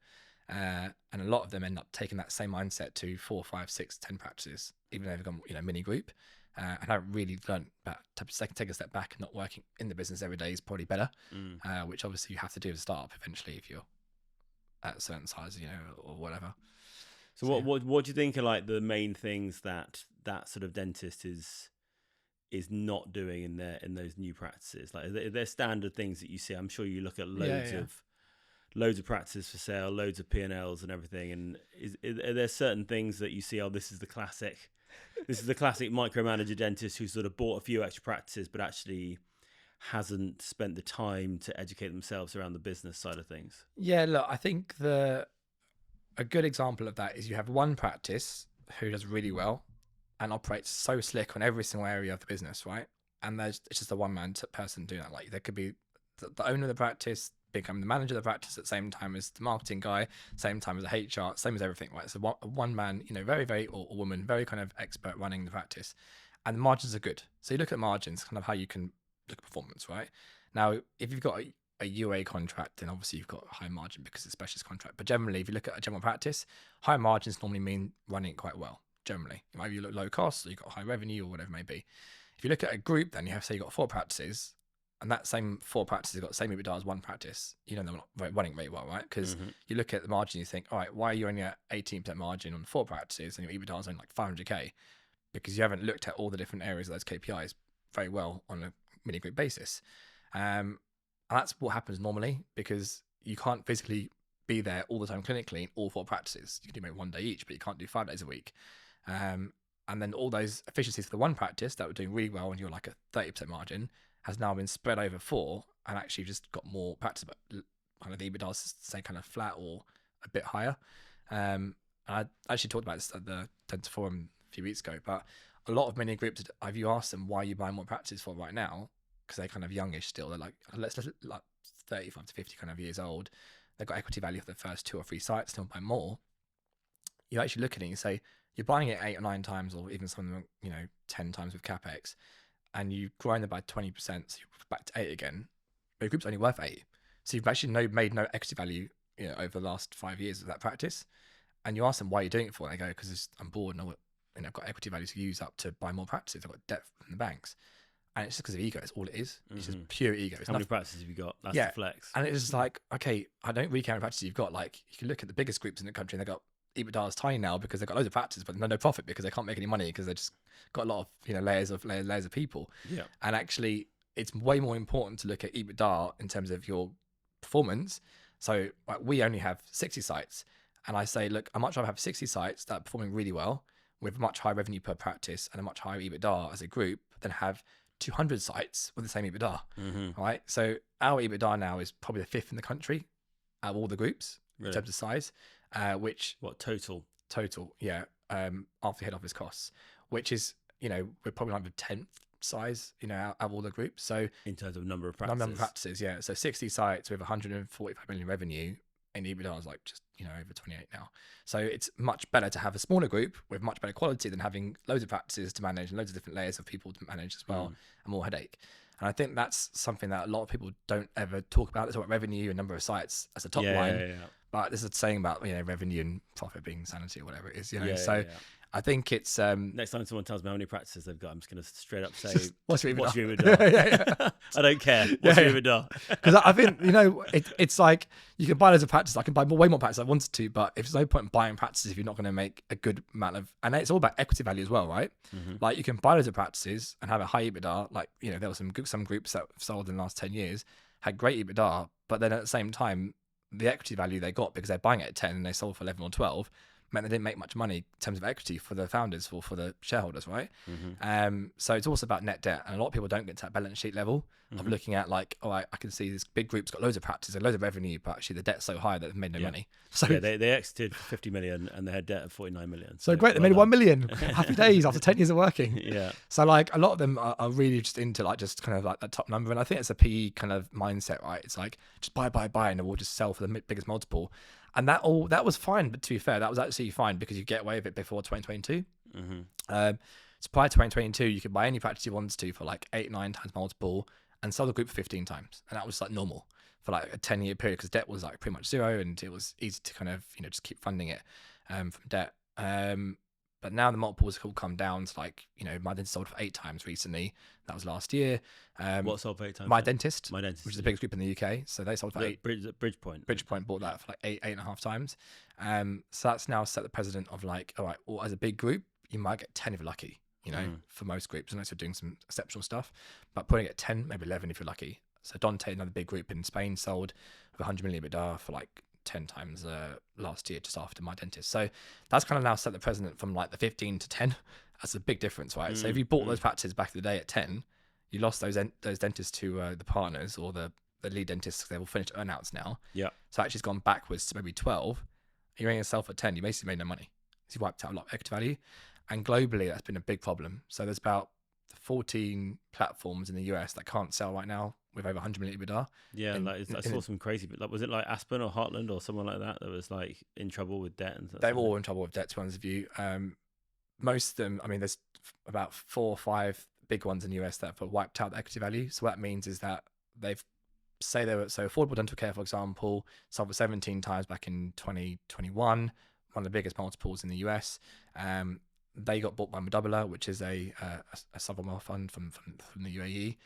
And a lot of them end up taking that same mindset to 4, 5, 6, 10 practices, even though they've gone, you know, mini group. And I really learned that to take a step back and not working in the business every day is probably better, which obviously you have to do as a startup eventually if you're at a certain size, you know, or whatever. So what do you think are like the main things that sort of dentist is is not doing in those new practices? Like, are there standard things that you see? I'm sure you look at loads of practices for sale, loads of P&Ls and everything. And are there certain things that you see? Oh, this is the classic micromanager dentist who sort of bought a few extra practices, but actually hasn't spent the time to educate themselves around the business side of things. Yeah, look, I think a good example of that is you have one practice who does really well and operates so slick on every single area of the business, right? And it's just a one-man person doing that. Like, there could be the owner of the practice become the manager of the practice at the same time as the marketing guy, same time as the HR, same as everything, right? So one man, very, very, or woman, very kind of expert running the practice, and the margins are good. So you look at margins, kind of how you can look at performance, right? Now, if you've got a UA contract, then obviously you've got a high margin because it's a specialist contract. But generally, if you look at a general practice, high margins normally mean running it quite well. Generally, maybe you look low cost, or you've got high revenue, or whatever it may be. If you look at a group, then you have, say, you've got 4 practices, and that same 4 practices have got the same EBITDA as one practice. They're not running very well, right? Because you look at the margin, you think, all right, why are you only at 18% margin on 4 practices and your EBITDA is only like 500k? Because you haven't looked at all the different areas of those KPIs very well on a mini group basis. And that's what happens normally, because you can't physically be there all the time clinically in all 4 practices. You can do maybe 1 day each, but you can't do 5 days a week. And then all those efficiencies for the one practice that were doing really well when you're like a 30% margin has now been spread over 4 and actually just got more practice, but kind of the EBITDA is say kind of flat or a bit higher. I actually talked about this at the Dental Forum a few weeks ago, but a lot of mini groups, if you ask them why you buy more practices for right now, because they're kind of youngish still, they're like 35 to 50 kind of years old, they've got equity value for the first 2 or 3 sites, they'll buy more. You actually look at it and you say, you're buying it 8 or 9 times, or even some of them, 10 times with capex, and you grind it by 20%, so you're back to 8 again. But your group's only worth 8, so you've actually made no equity value, over the last 5 years of that practice. And you ask them why you're doing it for, and they go, because I'm bored and I've got equity value to use up to buy more practices. I've got debt from the banks, and it's just because of ego. It's all it is. It's just pure ego. It's How many practices have you got? That's the flex. And it's just like, okay, I don't really care how many practices you've got. Like, you can look at the biggest groups in the country, and they've got EBITDA is tiny now because they've got loads of practices, but no profit because they can't make any money because they just got a lot of layers of people. Yeah. And actually, it's way more important to look at EBITDA in terms of your performance. So we only have 60 sites, and I say, look, I'd much rather have 60 sites that are performing really well with much higher revenue per practice and a much higher EBITDA as a group than have 200 sites with the same EBITDA. Right? So our EBITDA now is probably the 5th in the country out of all the groups in terms of size. Which total, yeah, after head office costs, which is we're probably like the 10th size out of all the groups. So in terms of number of practices, yeah. So 60 sites with 145 million revenue, and EBITDA is like just over 28 now. So it's much better to have a smaller group with much better quality than having loads of practices to manage and loads of different layers of people to manage as well, and more headache. And I think that's something that a lot of people don't ever talk about. They talk about revenue and number of sites as a top line. Yeah. But this is saying about revenue and profit being sanity or whatever it is. I think it's next time someone tells me how many practices they've got, I'm just going to straight up say, what's your EBITDA? I don't care. What's your EBITDA? Because I think it's like you can buy loads of practices. I can buy way more practices if I wanted to, but if there's no point in buying practices if you're not going to make a good amount of, and it's all about equity value as well, right? Like, you can buy loads of practices and have a high EBITDA. Like, there were some groups that sold in the last 10 years had great EBITDA, but then at the same time, the equity value they got because they're buying it at 10 and they sold for 11 or 12 meant they didn't make much money in terms of equity for the founders or for the shareholders, right? So it's also about net debt, and a lot of people don't get to that balance sheet level of looking at like, oh, I can see this big group's got loads of practice and loads of revenue, but actually the debt's so high that they've made no money. So they exited for 50 million and they had debt of 49 million. So great, they made 1 million. Happy days after 10 years of working. Yeah. So like a lot of them are really just into like just kind of like that top number, and I think it's a PE kind of mindset, right? It's like just buy, and we'll just sell for the biggest multiple. And that was fine, but to be fair, that was actually fine because you get away with it before 2022. So prior to 2022, you could buy any practice you wanted to for like 8-9 times multiple and sell the group for 15 times, and that was like normal for like a 10-year period because debt was like pretty much zero, and it was easy to kind of just keep funding it from debt. But now the multiples have all come down to like, my dentist sold for 8 times recently. That was last year. What sold for 8 times? My dentist, which is the biggest group in the UK. So they sold for 8. Bridgepoint. Bridgepoint bought that for like 8.5 times. So that's now set the precedent of like, all right, well, as a big group, you might get 10 if you're lucky. for most groups, unless you're doing some exceptional stuff. But putting it at 10, maybe 11 if you're lucky. So Dante, another big group in Spain, sold with 100 million EBITDA for like 10 times last year, just after my dentist. So that's kind of now set the precedent from like the 15 to 10. That's a big difference, right? So if you bought those practices back in the day at 10, you lost those dentists to the partners or the lead dentists, because they've all finished earnouts now. Yeah. So actually it's gone backwards to maybe 12. You're earning yourself at 10, you basically made no money. So you wiped out a lot of equity value. And globally, that's been a big problem. So there's about 14 platforms in the US that can't sell right now with over 100 million EBITDA. Yeah, I saw some crazy, but like, was it like Aspen or Heartland or someone like that was like in trouble with debt and stuff? They're all in trouble with debt, to be honest with you. Most of them, I mean, there's about 4 or 5 big ones in the US that have wiped out the equity value. So what that means is that they've say they were, so Affordable Dental Care, for example, sold for 17 times back in 2021, one of the biggest multiples in the US. They got bought by Medubula, which is a sovereign wealth fund from the UAE.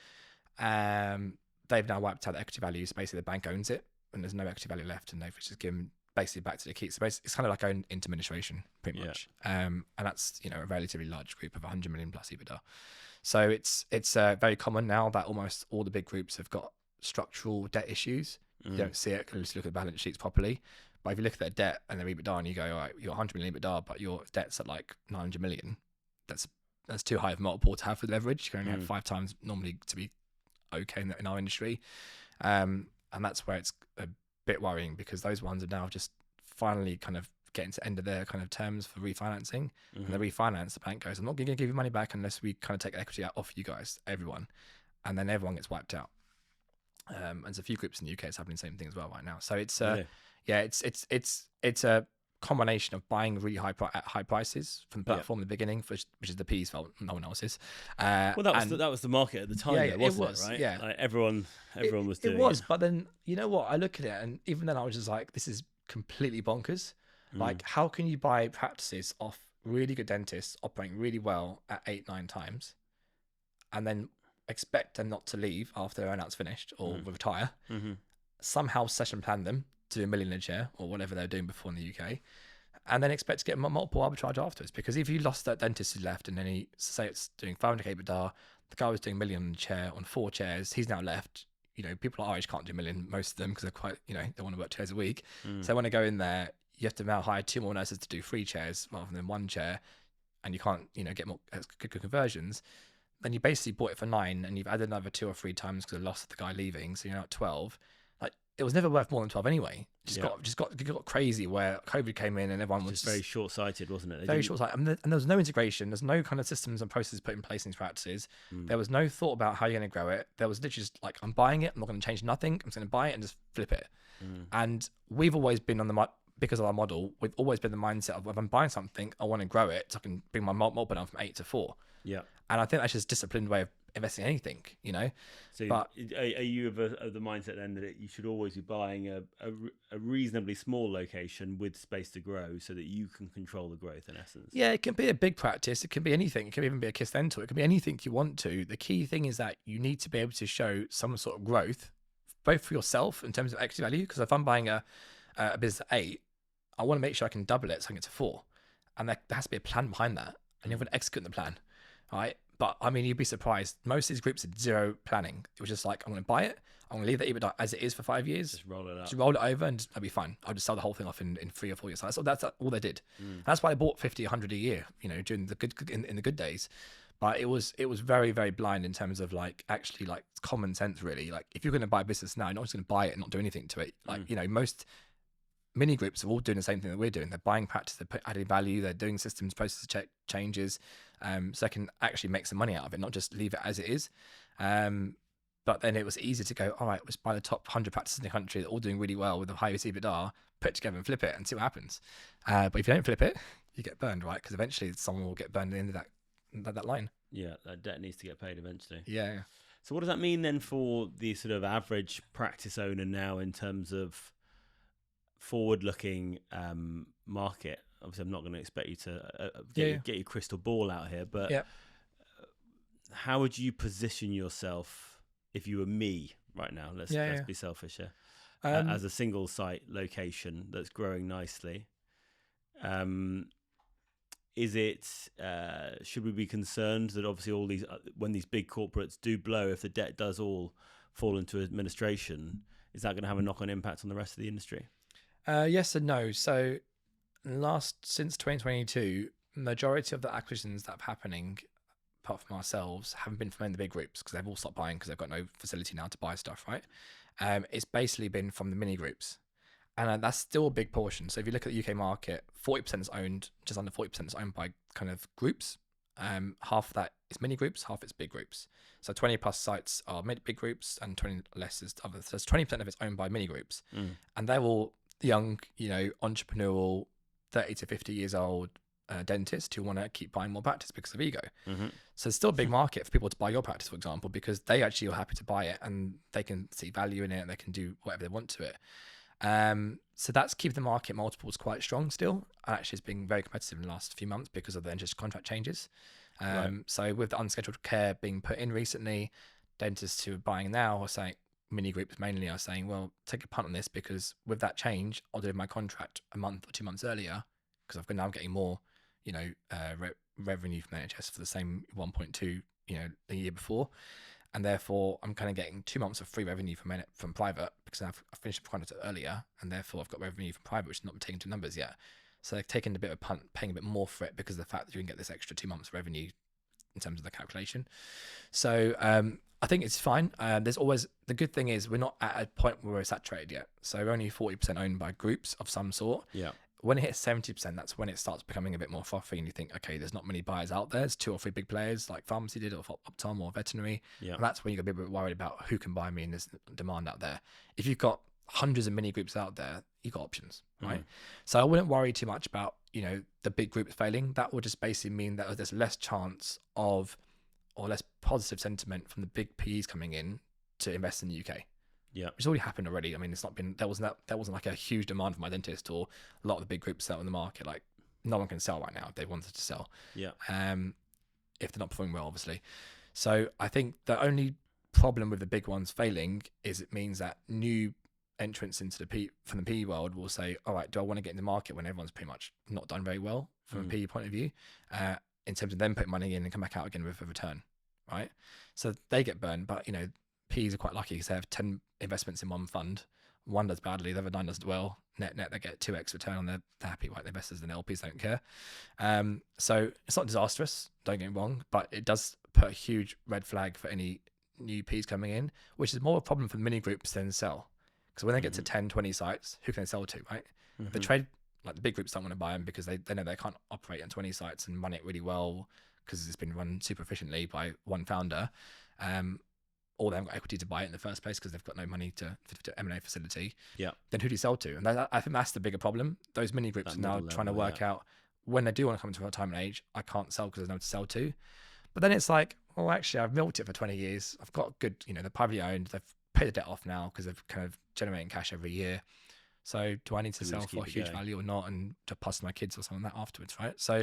They've now wiped out the equity value. So basically the bank owns it and there's no equity value left, and they've just given basically back to the key. So it's kind of like own into administration pretty much. And that's, a relatively large group of 100 million plus EBITDA. So it's very common now that almost all the big groups have got structural debt issues. You don't see it unless you look at the balance sheets properly. But if you look at their debt and their EBITDA and you go, all right, you're 100 million EBITDA, but your debt's at like 900 million, that's too high of a multiple to have for leverage. You can only have 5 times normally to be okay in our industry. And that's where it's a bit worrying, because those ones are now just finally kind of getting to the end of their kind of terms for refinancing. And they refinance, the bank goes, I'm not going to give you money back unless we kind of take equity out off you guys, everyone. And then everyone gets wiped out. And there's a few groups in the UK that's happening the same thing as well right now. So it's it's a combination of buying really high prices from the platform in the beginning, which is the P's fault, no one else's. Well, that was the market at the time, wasn't it? Right? Yeah, like everyone was doing it. It was, but then you know what? I look at it, and even then I was just like, this is completely bonkers. Like, how can you buy practices off really good dentists operating really well at 8-9 times, and then expect them not to leave after their earnout's finished or retire, somehow session plan them to do $1 million a chair or whatever they're doing before in the UK, and then expect to get multiple arbitrage afterwards? Because if you lost that dentist who left, and then he, say it's doing 500k EBITDA, the guy was doing $1 million a chair on 4 chairs, he's now left. People our age can't do $1 million, most of them, because they're quite, they want to work 2 days a week. So they want to go in there. You have to now hire 2 more nurses to do 3 chairs rather than 1 chair, and you can't, get more good conversions. Then you basically bought it for 9, and you've added another 2 or 3 times because of the loss of the guy leaving. So you're now at 12. Like, it was never worth more than 12 anyway. It got crazy where COVID came in and everyone was just very short-sighted, wasn't it? Very short-sighted. And there was no integration. There's no kind of systems and processes put in place in these practices. There was no thought about how you're going to grow it. There was literally just like, I'm buying it. I'm not going to change nothing. I'm just going to buy it and just flip it. And we've always been because of our model, we've always been the mindset of, if I'm buying something, I want to grow it so I can bring my multiple down from 8 to 4. Yeah. And I think that's just a disciplined way of investing in anything, So, but are you of the mindset then that you should always be buying a reasonably small location with space to grow so that you can control the growth, in essence? Yeah, it can be a big practice. It can be anything. It can even be a Kiss Dental. It can be anything you want to. The key thing is that you need to be able to show some sort of growth, both for yourself in terms of equity value. Because if I'm buying a business at 8, I want to make sure I can double it so I can get to 4. And there has to be a plan behind that. And you're going to execute the plan, right? But I mean, you'd be surprised. Most of these groups had 0 planning. It was just like, I'm going to buy it. I'm going to leave the EBITDA as it is for 5 years. Just roll it up. Just roll it over and I'll be fine. I'll just sell the whole thing off in 3 or 4 years. So that's all they did. That's why they bought 50, 100 a year, during the good in the good days. But it was very, very blind in terms of actually common sense, really. Like, if you're going to buy a business now, you're not just going to buy it and not do anything to it. Most mini groups are all doing the same thing that we're doing. They're buying practice, they're adding value, they're doing systems, process changes, so they can actually make some money out of it, not just leave it as it is. But then it was easy to go, all right, let's buy the top 100 practices in the country that are all doing really well with the highest EBITDA, put it together and flip it and see what happens. But if you don't flip it, you get burned, right? Because eventually someone will get burned into that line. Yeah, that debt needs to get paid eventually. Yeah. So what does that mean then for the sort of average practice owner now in terms of forward-looking market? Obviously, I'm not going to expect you to get your crystal ball out here, but how would you position yourself if you were me right now? Let's be selfish here. As a single site location that's growing nicely, is it should we be concerned that obviously all these when these big corporates do blow, if the debt does all fall into administration, is that going to have a knock-on impact on the rest of the industry? Yes and no. So since 2022, majority of the acquisitions that are happening, apart from ourselves, haven't been from the big groups because they've all stopped buying because they've got no facility now to buy stuff, right? It's basically been from the mini groups. And that's still a big portion. So if you look at the UK market, 40% is owned, just under 40% is owned by kind of groups. Half of that is mini groups, half is big groups. So 20 plus sites are big groups and 20 less is other. So 20% of it's owned by mini groups. And they're all young, entrepreneurial, 30 to 50 years old dentists who want to keep buying more practice because of ego. So it's still a big market for people to buy your practice, for example, because they actually are happy to buy it and they can see value in it and they can do whatever they want to it. So that's keeping the market multiples quite strong still. And actually, it's been very competitive in the last few months because of the dentist contract changes. Right. So with the unscheduled care being put in recently, dentists who are buying now are saying, mini groups mainly are saying, well, take a punt on this because with that change, I'll do my contract a month or 2 months earlier because I'm getting more, revenue from the NHS for the same 1.2, the year before. And therefore, I'm kind of getting 2 months of free revenue from private because I've finished the contract earlier, and therefore I've got revenue from private, which is not taken to numbers yet. So they're taking a bit of a punt, paying a bit more for it because of the fact that you can get this extra 2 months revenue in terms of the calculation. So I think it's fine. There's always, the good thing is we're not at a point where we're saturated yet. So we're only 40% owned by groups of some sort. Yeah. When it hits 70%, that's when it starts becoming a bit more frothy and you think, okay, there's not many buyers out there. There's 2 or 3 big players like pharmacy did or Optom or veterinary. Yeah. And that's when you got to be a bit worried about who can buy me and there's demand out there. If you've got hundreds of mini groups out there, you've got options, right? So I wouldn't worry too much about, the big groups failing. That would just basically mean that there's less chance of, or less positive sentiment from the big PEs coming in to invest in the UK. Yeah. Which has already happened already. I mean, it's not been, there wasn't like a huge demand for my dentist or a lot of the big groups that are in the market. Like no one can sell right now if they wanted to sell. Yeah. If they're not performing well, obviously. So I think the only problem with the big ones failing is it means that new entrants into from the PE world will say, all right, do I want to get in the market when everyone's pretty much not done very well from a PE point of view, in terms of them putting money in and come back out again with a return, right? So they get burned, but PEs are quite lucky because they have 10 investments in one fund. One does badly, the other 9 does well. Net, they get 2x return on they're happy, right? The investors and LPs don't care. So it's not disastrous, don't get me wrong, but it does put a huge red flag for any new PEs coming in, which is more a problem for the mini groups than sell. Because when they get to 10, 20 sites, who can they sell to, right? The trade, like the big groups don't want to buy them because they know they can't operate on 20 sites and run it really well because it's been run super efficiently by one founder. Or they haven't got equity to buy it in the first place because they've got no money to M&A facility. Yeah. Then who do you sell to? And I think that's the bigger problem. Those mini groups are now trying to work out when they do want to come into retirement age, I can't sell because there's no one to sell to. But then it's like, well, actually, I've milked it for 20 years. I've got good, they're privately owned. They've paid the debt off now because they're kind of generating cash every year. So do I need to sell for a huge value or not and to pass to my kids or something like that afterwards, right? So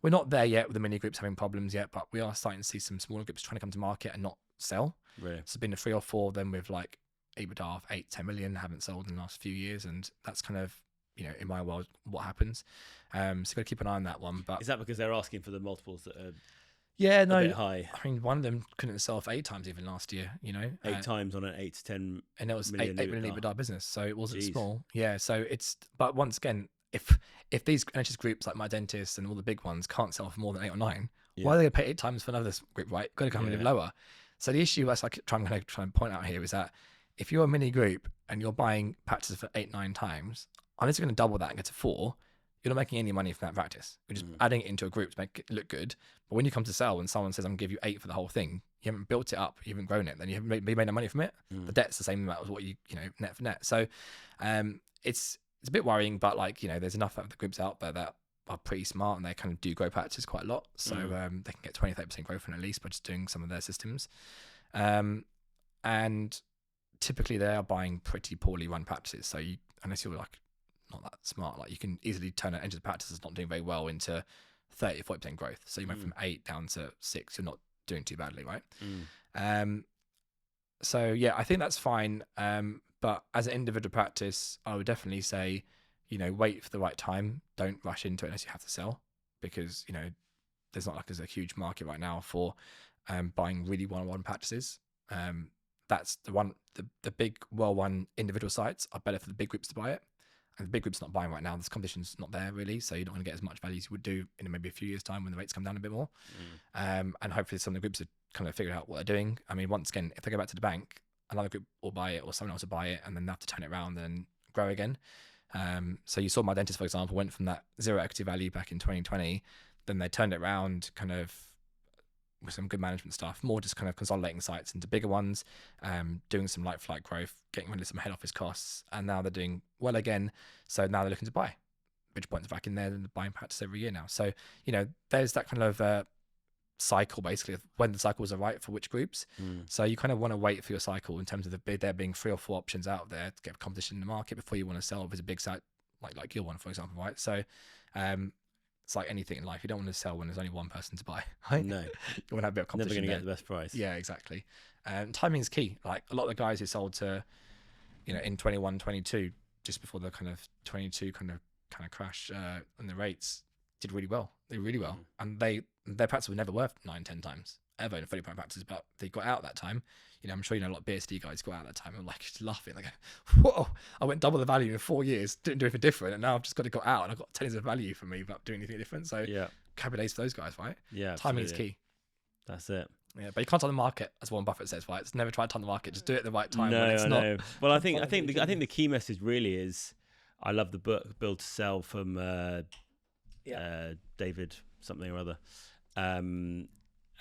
we're not there yet with the mini groups having problems yet, but we are starting to see some smaller groups trying to come to market and not sell. Really? So there's been 3 or 4 of them with like EBITDA of 8-10 million haven't sold in the last few years, and that's kind of in my world what happens. So you've got to keep an eye on that one. But is that because they're asking for the multiples that are a bit high? I mean, one of them couldn't sell for 8 times even last year. 8 times on an 8 to 10, and it was 8 million EBITDA business, so it wasn't small. Yeah, so it's, but once again, if these NHS groups like my dentist and all the big ones can't sell for more than 8 or 9, why are they going to pay 8 times for another group? Right, got to come in lower. So the issue that's I'm going to try and point out here is that if you're a mini group and you're buying practices for 8-9 times, unless you're going to double that and get to 4, you're not making any money from that practice. You're just adding it into a group to make it look good. But when you come to sell and someone says, I'm going to give you 8 for the whole thing, you haven't built it up, you haven't grown it, then you haven't made no money from it. The debt's the same amount as what you net for net. So it's a bit worrying, but there's enough of the groups out there that are pretty smart and they kind of do grow practices quite a lot. So they can get 20-30% growth in at least by just doing some of their systems. And typically they are buying pretty poorly run practices. So unless you're not that smart, you can easily turn it into the practice that's not doing very well into 30-40% growth. So you went from 8 down to 6, you're not doing too badly, right? So yeah, I think that's fine. But as an individual practice, I would definitely say, wait for the right time. Don't rush into it unless you have to sell. because, you know, there's not like there's a huge market right now for buying really one-on-one practices. That's the big well-run individual sites are better for the big groups to buy it. And the big group's not buying right now. This competition's not there really, so you're not going to get as much value as you would do in maybe a few years' time when the rates come down a bit more. And hopefully some of the groups have kind of figured out what they're doing. I mean, once again, if they go back to the bank, another group will buy it or someone else will buy it, and then they have to turn it around and grow again. So you saw my dentist, for example, went from that zero equity value back in 2020, then they turned it around kind of with some good management stuff, more just kind of consolidating sites into bigger ones, doing some like-for-like growth, getting rid of some head office costs, and now they're doing well again. So now they're looking to buy. Bridgepoint's back in there and they're buying practice every year now. So, you know, there's that kind of cycle basically of when the cycles are right for which groups. So you kind of want to wait for your cycle in terms of there being 3 or 4 options out there to get competition in the market before you want to sell if it's a big site like your one, for example, right? So it's like anything in life. You don't want to sell when there's only one person to buy. Right? No. You want to have a bit of competition. Never going to get the best price. Yeah, exactly. Timing is key. Like a lot of the guys who sold to, you know, in 21, 22, just before the kind of 22 kind of crash and the rates did really well. They did really well. And their practice was never worth 9-10 times ever in a 30-point practice, but they got out that time. You know, I'm sure you know a lot of BSD guys got out that time and like just laughing. They go, whoa, I went double the value in 4 years, didn't do anything different, and now I've just got out and I've got 10 years of value for me without doing anything different. So happy days for those guys, right? Yeah, timing is key. That's it. Yeah, but you can't time the market, as Warren Buffett says, right? It's never try to time the market. Just do it at the right time. No, when it's no. Not, well, I think the key message really is, I love the book Build to Sell from David something or other,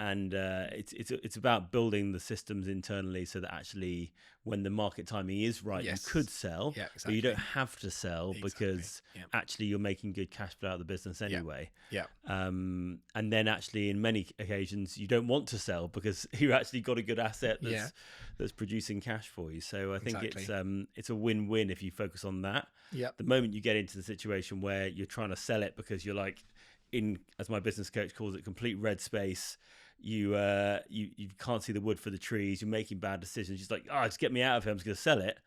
and it's about building the systems internally so that actually when the market timing is right, you could sell, but you don't have to sell because actually you're making good cash flow out of the business anyway. And then actually in many occasions you don't want to sell because you actually got a good asset that's producing cash for you. So I think it's a win-win if you focus on that. The moment you get into the situation where you're trying to sell it because you're like in, as my business coach calls it, complete red space. You can't see the wood for the trees. You're making bad decisions. Just like, just get me out of here. I'm just going to sell it.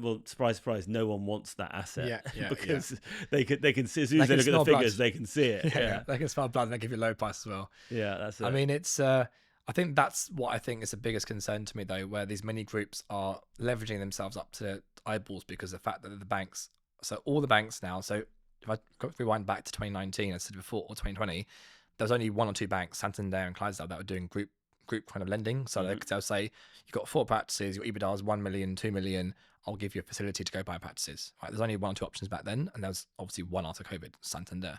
Well, surprise, surprise. No one wants that asset because they can see as soon as they look at the figures, they can see it. They can smell blood and they give you a low price as well. That's it. I mean, it's. I think that's what I think is the biggest concern to me though, where these mini groups are leveraging themselves up to their eyeballs because of the fact that the banks. So all the banks now. So if I rewind back to 2019, as I said before, or 2020. There was only 1 or 2 banks, Santander and Clydesdale, that were doing group kind of lending. So they'll say, you've got 4 practices, your EBITDA is 1 million, 2 million, I'll give you a facility to go buy practices. Right? There's only 1 or 2 options back then, and there was obviously one after COVID, Santander.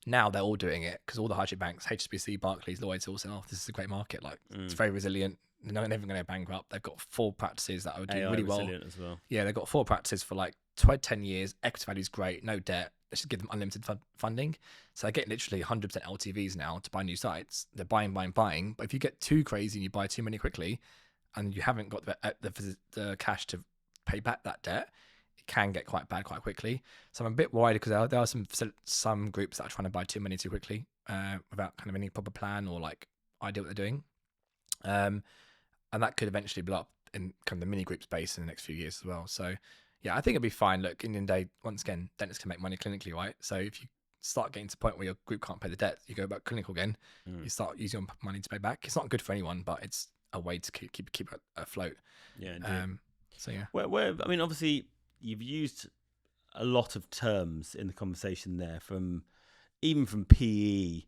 Now they're all doing it because all the high street banks, HSBC, Barclays, Lloyds, all saying, this is a great market. Like it's very resilient. They're never going to go bankrupt. They've got 4 practices that are doing really well. As well. Yeah, they've got 4 practices for like 10 years. Equity value is great, no debt. They should give them unlimited funding. So they get literally 100% LTVs now to buy new sites. They're buying. But if you get too crazy and you buy too many quickly and you haven't got the cash to pay back that debt, it can get quite bad quite quickly. So I'm a bit worried because there are some groups that are trying to buy too many too quickly without kind of any proper plan or like idea what they're doing. And that could eventually blow up in kind of the mini group space in the next few years as well. So yeah, I think it'll be fine. Look, in the end of the day, once again, dentists can make money clinically, right? So if you start getting to the point where your group can't pay the debt, you go back clinical again, you start using your money to pay back. It's not good for anyone, but it's a way to keep it afloat. Yeah, indeed. So yeah. Where I mean, obviously, you've used a lot of terms in the conversation there, even from PE.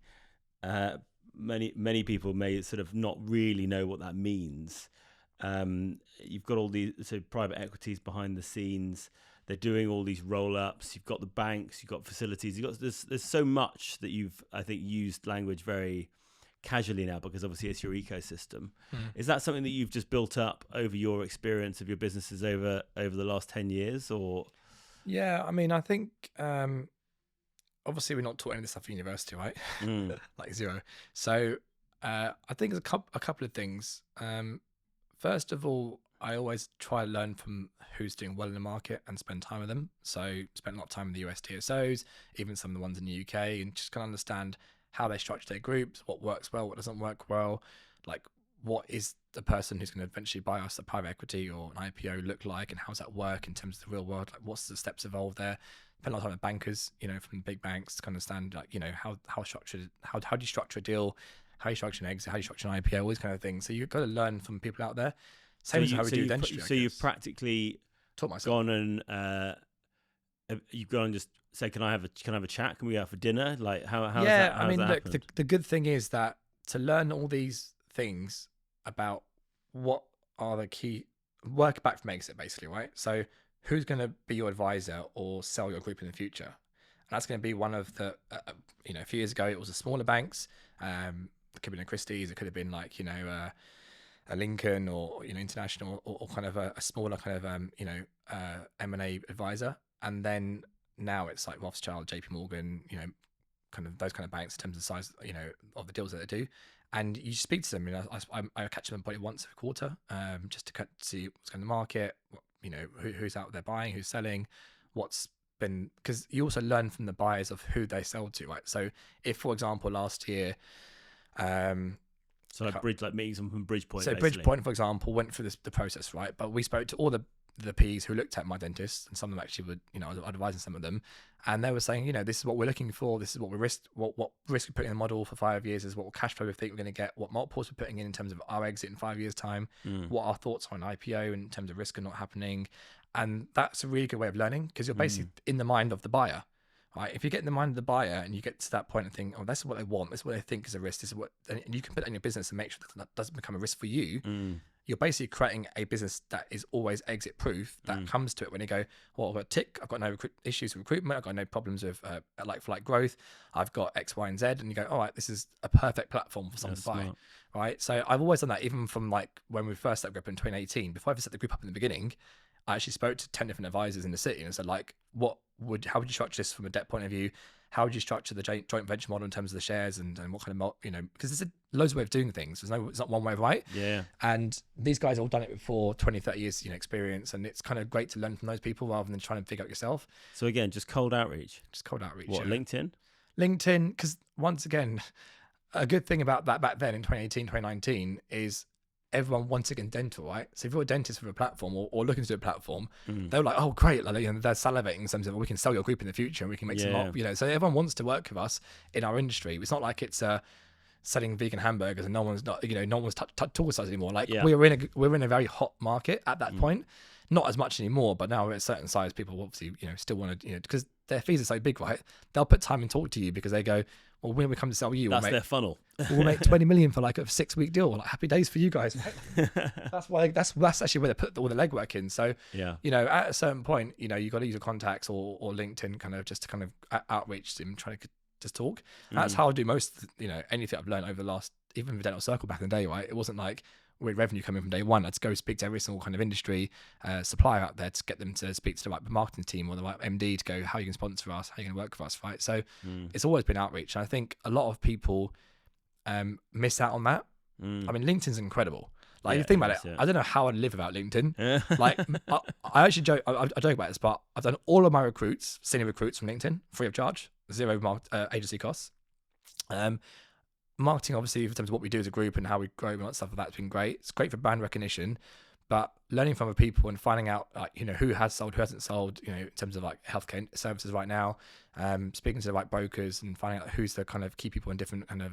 Many people may sort of not really know what that means. You've got all these private equities behind the scenes. They're doing all these roll-ups. You've got the banks. You've got facilities. There's so much that you've, I think, used language very casually now because obviously it's your ecosystem. Is that something that you've just built up over your experience of your businesses over the last 10 years, or? Yeah, I mean, I think obviously we're not taught any of this stuff at university, right? Like zero. So I think there's a couple of things. First of all, I always try to learn from who's doing well in the market and spend time with them. So spend a lot of time with the US TSOs, even some of the ones in the UK, and just kind of understand how they structure their groups, what works well, what doesn't work well, like what is the person who's going to eventually buy us a private equity or an IPO look like, and how's that work in terms of the real world? Like, what's the steps involved there? Spend a lot of time with bankers, from the big banks to understand, like, how structured, how do you structure a deal, how you structure an exit, how you structure an IPO, all these kind of things. So you've got to learn from people out there. Same as how we do dentistry. So you've practically taught myself. gone and you've gone and just say, can I have a chat? Can we go out for dinner? Like how yeah, I mean, look, the good thing is that to learn all these things about what are the key, work back from exit, basically, right? So who's going to be your advisor or sell your group in the future? And that's going to be one of the, a few years ago, it was the smaller banks. It could have been a Christie's, it could have been like, a Lincoln or, international or kind of a smaller kind of, M&A advisor. And then now it's like Rothschild, JP Morgan, kind of those kind of banks in terms of the size, of the deals that they do. And you speak to them, I catch them probably once a quarter, just to see what's going on in the market, who's out there buying, who's selling, what's been, because you also learn from the buyers of who they sell to, right? So if, for example, last year, so like meeting someone from Bridgepoint. So basically. Bridgepoint, for example, went through the process, right? But we spoke to all the Ps who looked at my dentist, and some of them actually would, I was advising some of them, and they were saying, this is what we're looking for, this is what we risk, what risk we put in the model for 5 years, is what cash flow we think we're going to get, what multiples we're putting in terms of our exit in 5 years' time, what our thoughts are on IPO in terms of risk and not happening. And that's a really good way of learning, because you're basically in the mind of the buyer. Right, if you get in the mind of the buyer and you get to that point and think, oh, this is what they want, this is what they think is a risk, this is what, and you can put that in your business and make sure that doesn't become a risk for you. You're basically creating a business that is always exit proof, that comes to it when you go, well, I've got a tick, I've got no issues with recruitment, I've got no problems with like growth, I've got X, Y, and Z, and you go, all right, this is a perfect platform for someone to buy. Smart. Right, so I've always done that, even from like when we first set the group in 2018. Before I ever set the group up in the beginning, I actually spoke to 10 different advisors in the city and said, like, how would you structure this from a debt point of view? How would you structure the joint venture model in terms of the shares and what kind of, because there's loads of ways of doing things. It's not one way, right? Yeah. And these guys have all done it before, 20, 30 years, experience. And it's kind of great to learn from those people rather than trying to figure out yourself. So again, just cold outreach. What, Yeah. LinkedIn? LinkedIn, because once again, a good thing about that back then in 2018, 2019 is everyone wants to get dental, right? So if you're a dentist with a platform or looking to do a platform, they're like, oh, great. Like, they're salivating in terms of, we can sell your group in the future and we can make some up, So everyone wants to work with us in our industry. It's not like it's selling vegan hamburgers and no one's talking to us anymore. Like we're in a very hot market at that point. Not as much anymore, but now we're at a certain size, people obviously, still want to, because their fees are so big, right? They'll put time and talk to you because they go, well, when we come to sell you, their funnel. We'll make 20 million for like a 6-week deal. Like, happy days for you guys. Right? that's actually where they put all the legwork in. So, at a certain point, you got to use your contacts or LinkedIn kind of just to kind of outreach them, trying to just talk. That's how I do most, anything I've learned over the last, even with Dental Circle back in the day, right? It wasn't like with revenue coming from day one. I'd go speak to every single kind of industry supplier out there to get them to speak to the right marketing team or the right MD to go, how you can sponsor us, how you can work with us, right? So it's always been outreach. And I think a lot of people miss out on that. I mean, LinkedIn's incredible. Like, you think about it, I don't know how I'd live without LinkedIn. Like, I actually joke, I joke about this, but I've done all of my senior recruits from LinkedIn, free of charge, zero agency costs. Marketing, obviously, in terms of what we do as a group and how we grow and stuff like that's been great. It's great for brand recognition, but learning from other people and finding out, like, who has sold, who hasn't sold, in terms of like healthcare services right now, speaking to the right brokers and finding out who's the kind of key people in different kind of,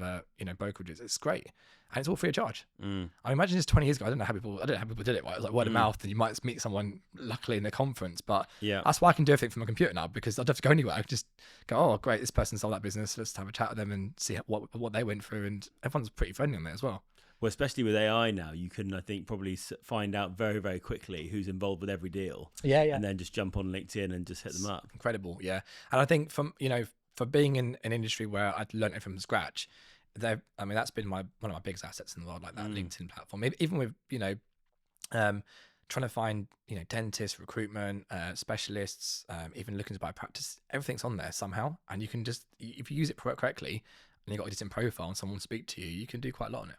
brokerages. It's great. And it's all free of charge. I imagine this 20 years ago, I don't know how people did it, right? It was like word of mouth, and you might meet someone luckily in the conference, but that's why I can do everything from a computer now, because I don't have to go anywhere. I can just go, oh, great, this person sold that business. Let's have a chat with them and see what they went through. And everyone's pretty friendly on there as well. Well, especially with AI now, you can, I think, probably find out very, very quickly who's involved with every deal. Yeah. And then just jump on LinkedIn and just hit them up. Incredible, yeah. And I think for being in an industry where I'd learned it from scratch, that's been one of my biggest assets in the world, like that LinkedIn platform. Even with, trying to find, dentists, recruitment, specialists, even looking to buy practice, everything's on there somehow. And you can just, if you use it correctly and you've got a decent profile and someone speak to you, you can do quite a lot on it.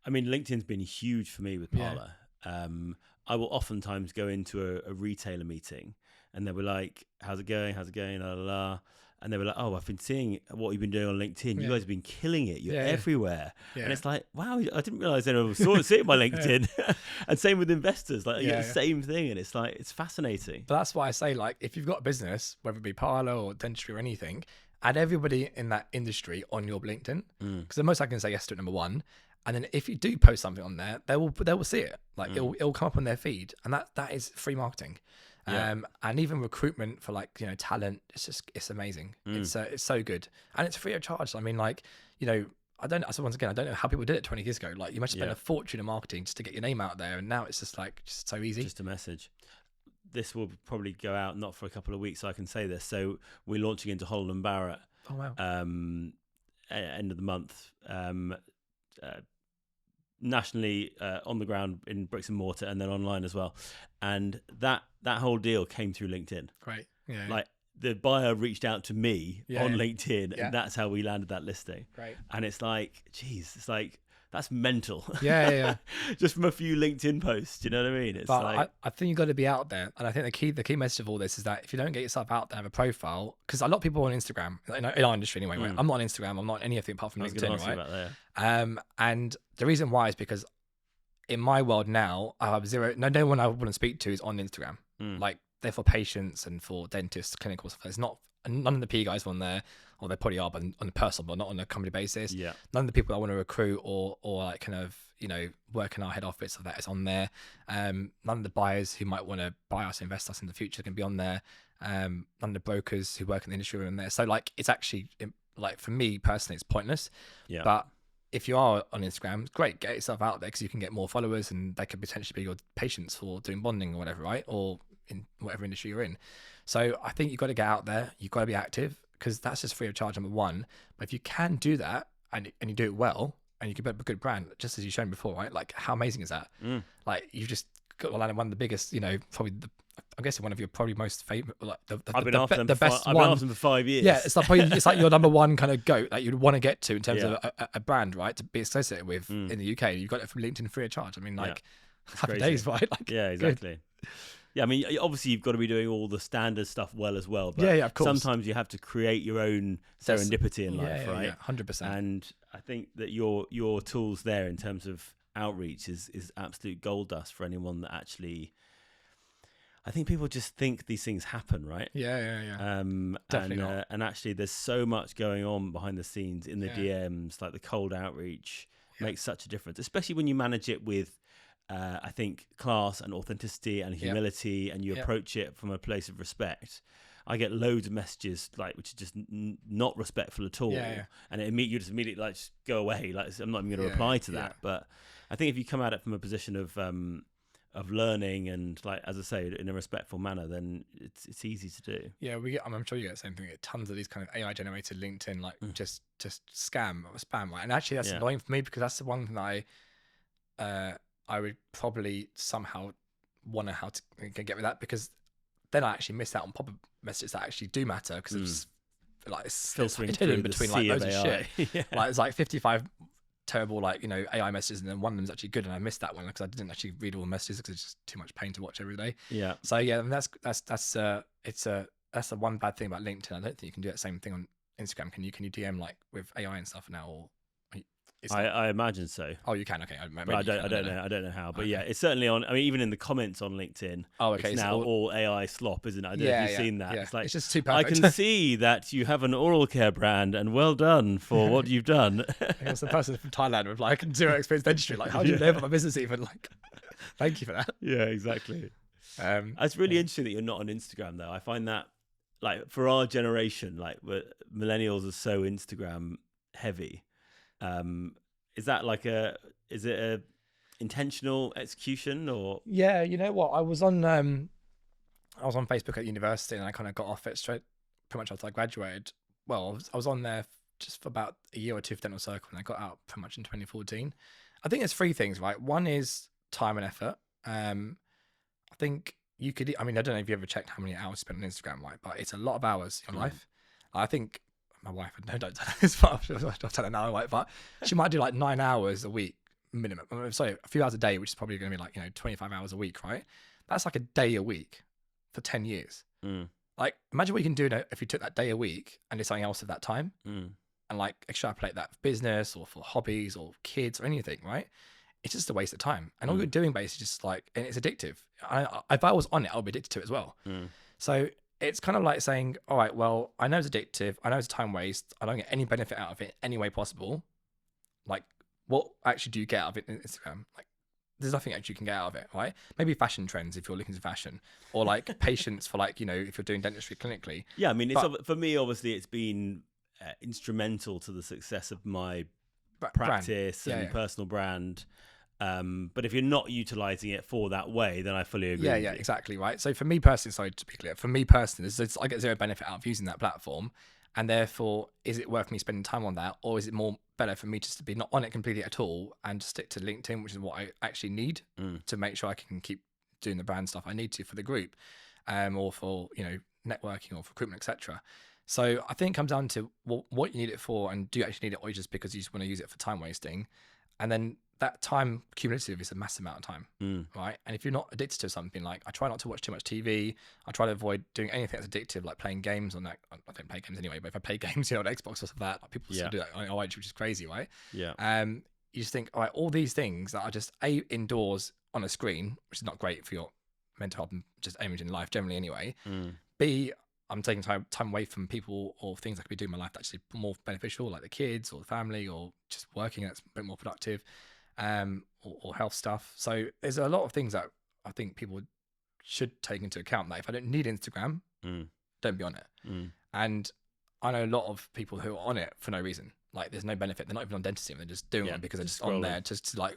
I mean, LinkedIn's been huge for me with Parlour. I will oftentimes go into a retailer meeting and they'll be like, how's it going? La, la, la. and they were like, "Oh, I've been seeing what you've been doing on LinkedIn. You Yeah. guys have been killing it. You're Yeah, yeah. everywhere." Yeah. And it's like, wow, I didn't realize anyone saw it my LinkedIn. And same with investors, like you get the same thing, and it's like it's fascinating. But that's why I say, like, if you've got a business, whether it be parlor or dentistry or anything, add everybody in that industry on your LinkedIn, because the most I can say yes to it, number one. And then if you do post something on there, they will see it. Like it'll come up on their feed, and that is free marketing. Yeah. And even recruitment for, like, you know, talent, it's amazing. It's so good, and it's free of charge. I mean, like, you know, I don't know how people did it 20 years ago. Like, you must spend a fortune in marketing just to get your name out there, and now it's just so easy. Just a message. This will probably go out not for a couple of weeks, so I can say this. So we're launching into Holland and Barrett. Oh wow. End of the month. Nationally, on the ground in bricks and mortar, and then online as well. And that whole deal came through LinkedIn. Great. Yeah. Like, the buyer reached out to me on LinkedIn, and that's how we landed that listing. Great. And it's like, geez, it's like, that's mental. Yeah. Just from a few LinkedIn posts, you know what I mean? It's but I think you've got to be out there, and I think the key message of all this is that if you don't get yourself out there, have a profile, because a lot of people on Instagram, in our industry anyway, right? I'm not on Instagram, I'm not anything apart from LinkedIn, right? About that. And the reason why is because in my world now, I have no one I wouldn't speak to is on Instagram. Like, they're for patients and for dentists, clinical stuff. There's not none of the P guys on there, or they probably are, but on a personal, but not on a company basis. Yeah. None of the people I want to recruit or like kind of, you know, work in our head office of that is on there. None of the buyers who might want to buy us, invest us in the future can be on there. None of the brokers who work in the industry are on there. So, like, it's actually, like, for me personally, it's pointless. Yeah. But if you are on Instagram, great, get yourself out there, because you can get more followers, and they could potentially be your patients for doing bonding or whatever, right? Or in whatever industry you're in. So I think you've got to get out there. You've got to be active, because that's just free of charge, number one. But if you can do that, and you do it well, and you can build a good brand, just as you've shown before, right? Like, how amazing is that? Like, you've just got one of the biggest, you know, probably I'm guessing one of your probably most famous, like I've been after them for 5 years. Yeah, it's like your number one kind of goat that you'd want to get to in terms of a brand, right? To be associated with in the UK. You've got it from LinkedIn free of charge. I mean, like, happy days, right? Like, yeah, exactly. Good. Yeah, I mean, obviously you've got to be doing all the standard stuff well as well. But of course. Sometimes you have to create your own serendipity in life, right? Yeah, 100%. And I think that your tools there in terms of outreach is absolute gold dust for anyone that actually. I think people just think these things happen, right? Yeah. Definitely not. And actually, there's so much going on behind the scenes in the DMs, like the cold outreach makes such a difference, especially when you manage it with. I think class and authenticity and humility, and you approach it from a place of respect. I get loads of messages which are just not respectful at all, and you just immediately just go away. Like, I'm not even going to reply to that. But I think if you come at it from a position of learning and, like, as I say, in a respectful manner, then it's easy to do. Yeah, I'm sure you get the same thing. We get tons of these kind of AI generated LinkedIn, like just scam or spam, right? And actually, that's annoying for me, because that's the one thing that I would probably somehow want to how to get with that, because then I actually miss out on pop-up messages that actually do matter, because it's like it's filtering hidden between like loads of shit. Like, it's like 55 terrible, like, you know, AI messages, and then one of them's actually good, and I missed that one because I didn't actually read all the messages because it's just too much pain to watch every day. Yeah. So yeah, and that's the one bad thing about LinkedIn. I don't think you can do that same thing on Instagram. Can you DM like with AI and stuff now, or? I imagine so. Oh, you can. Okay, but I don't know how. But yeah, it's certainly on. I mean, even in the comments on LinkedIn, it's now all AI slop, isn't it? I don't know if you've seen that. Yeah. It's like, it's just too perfect. I can see that you have an oral care brand, and well done for what you've done. It's the person from Thailand with like zero experience dentistry. Like, how do you know about my business even? Like, thank you for that. Yeah, exactly. It's really interesting that you're not on Instagram, though. I find that, like, for our generation, like, millennials are so Instagram heavy. Is that is it a intentional execution, or? Yeah, you know what? I was on Facebook at university, and I kind of got off it straight pretty much after I graduated. Well, I was on there just for about a year or two for Dental Circle, and I got out pretty much in 2014. I think there's three things, right? One is time and effort. I think you could, I mean, I don't know if you ever checked how many hours you spent on Instagram, right? But it's a lot of hours in your life. I think my wife, don't tell her this, but I'll tell her now, right? But she might do like 9 hours a week minimum. Sorry, a few hours a day, which is probably going to be like, 25 hours a week, right? That's like a day a week for 10 years. like imagine what you can do if you took that day a week and did something else at that time, Mm. and like extrapolate that for business or for hobbies or kids or anything, right? It's just a waste of time. And all you're doing basically just like, and it's addictive. If I was on it, I would be addicted to it as well. Mm. So it's kind of like saying, all right, well, I know it's addictive. I know it's a time waste. I don't get any benefit out of it any way possible. Like, what actually do you get out of it in Instagram? Like, there's nothing actually you can get out of it, right? Maybe fashion trends if you're looking to fashion, or like patients for like, if you're doing dentistry clinically. Yeah, I mean, for me, obviously, it's been instrumental to the success of my practice and personal brand. But if you're not utilizing it for that way, then I fully agree. Yeah, exactly, right. So for me personally, sorry to be clear, for me personally, I get zero benefit out of using that platform, and therefore, is it worth me spending time on that, or is it more better for me just to be not on it completely at all and just stick to LinkedIn, which is what I actually need to make sure I can keep doing the brand stuff I need to for the group, or for networking or for recruitment, etc. So I think it comes down to what you need it for, and do you actually need it, or just because you just want to use it for time wasting? And then that time cumulative is a massive amount of time, right? And if you're not addicted to something, like I try not to watch too much TV. I try to avoid doing anything that's addictive, like playing games on that. I don't play games anyway, but if I play games, on Xbox or something like that, like people still do that on OH, which is crazy, right? Yeah. You just think, all right, all these things that are just indoors on a screen, which is not great for your mental health and just image in life generally anyway. B, I'm taking time away from people or things I could be doing in my life that's actually more beneficial, like the kids or the family or just working that's a bit more productive, or health stuff. So there's a lot of things that I think people should take into account. That if I don't need Instagram, don't be on it. And I know a lot of people who are on it for no reason. Like there's no benefit. They're not even on dentistry. They're just doing it because they're just on there just to like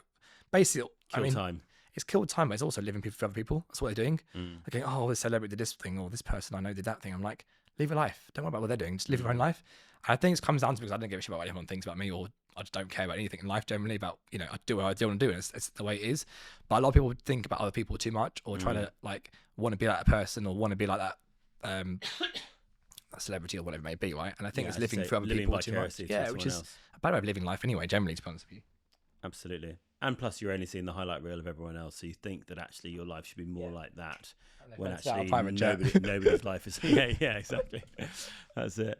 basically kill time. It's killed time, but it's also living for other people. That's what they're doing. They're going, oh, this celebrity did this thing, or this person I know did that thing. I'm like, live your life. Don't worry about what they're doing. Just live your own life. And I think it comes down to because I don't give a shit about what everyone thinks about me, or I just don't care about anything in life generally. About I do what I do want to do, and it's the way it is. But a lot of people think about other people too much, or try to like want to be like that person, or want to be like that a celebrity or whatever it may be, right? And I think it's living for other people too much. Yeah, which is a bad way of living life anyway, generally, to be honest with you. Absolutely. And plus, you're only seeing the highlight reel of everyone else, so you think that actually your life should be more like that, when actually nobody's life is. Yeah, exactly. That's it.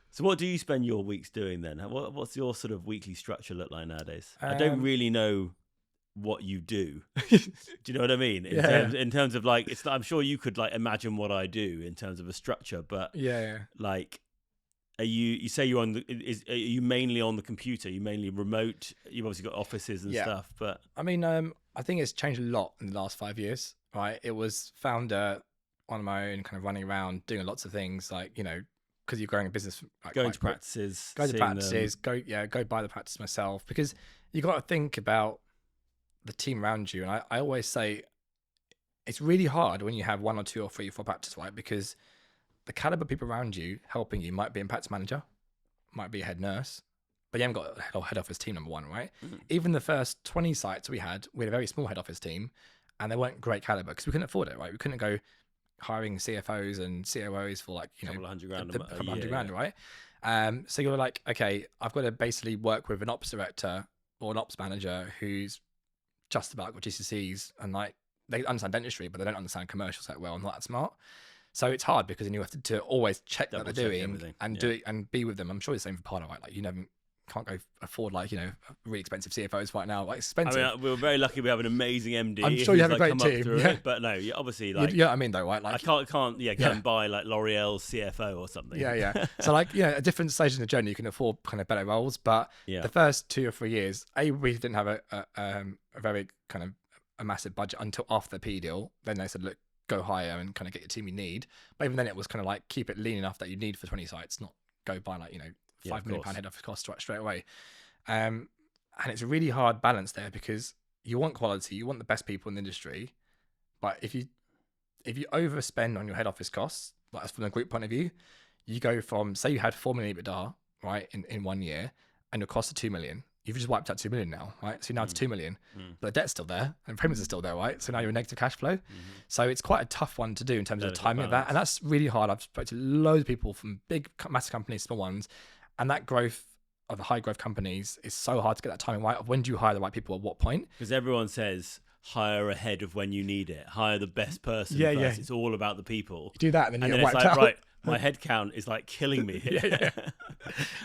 So, what do you spend your weeks doing then? What's your sort of weekly structure look like nowadays? I don't really know what you do. Do you know what I mean? In terms of like, I'm sure you could like imagine what I do in terms of a structure, but like. You say you're on are you mainly on the computer? Are you mainly remote? You've obviously got offices and stuff, but I mean, I think it's changed a lot in the last 5 years, right? It was founder on my own, kind of running around doing lots of things, like because you're growing a business, like, going to practices, go buy the practice myself, because you got to think about the team around you. And I always say it's really hard when you have 1 or 2 or 3 or 4 practices, right? Because the caliber of people around you helping you might be a practice manager, might be a head nurse, but you haven't got a head office team, number one, right? Even the first 20 sites we had a very small head office team, and they weren't great caliber because we couldn't afford it, right? We couldn't go hiring CFOs and COOs for like, a couple hundred grand, $100,000, right? So you're like, okay, I've got to basically work with an ops director or an ops manager who's just about got GCSEs, and like they understand dentistry, but they don't understand commercials that well and not that smart. So it's hard because then you have to always check that they're doing everything. And do it and be with them. I'm sure it's the same for Patel, right? Like can't go afford like really expensive CFOs right now. Like expensive. I mean, we're very lucky we have an amazing MD. I'm sure you have a great team. But no, obviously like what I mean though, right? Like I can't go and buy like L'Oreal's CFO or something. Yeah. So like at different stages in the journey, you can afford kind of better roles. But the first 2 or 3 years, we didn't have a very kind of a massive budget until after the P deal. Then they said, look, go higher and kind of get your team you need. But even then it was kind of like keep it lean enough that you need for 20 sites, not go buy like £5 million head office cost straight away. And it's a really hard balance there because you want quality, you want the best people in the industry, but if you overspend on your head office costs, like from a group point of view, you go from, say you had 4 million EBITDA, right, in 1 year, and your cost of 2 million. You've just wiped out 2 million now, right? So now it's 2 million, but the debt's still there and payments are still there, right? So now you're in negative cash flow. So it's quite a tough one to do in terms of the timing of that. And that's really hard. I've spoken to loads of people from big, massive companies, small ones. And that growth of the high growth companies is so hard to get that timing right of when do you hire the right people at what point? Because everyone says hire ahead of when you need it, hire the best person Yeah, yeah. first. It's all about the people. You do that, and then And you then get it's wiped like, out. right, my head count is like killing me here. Yeah,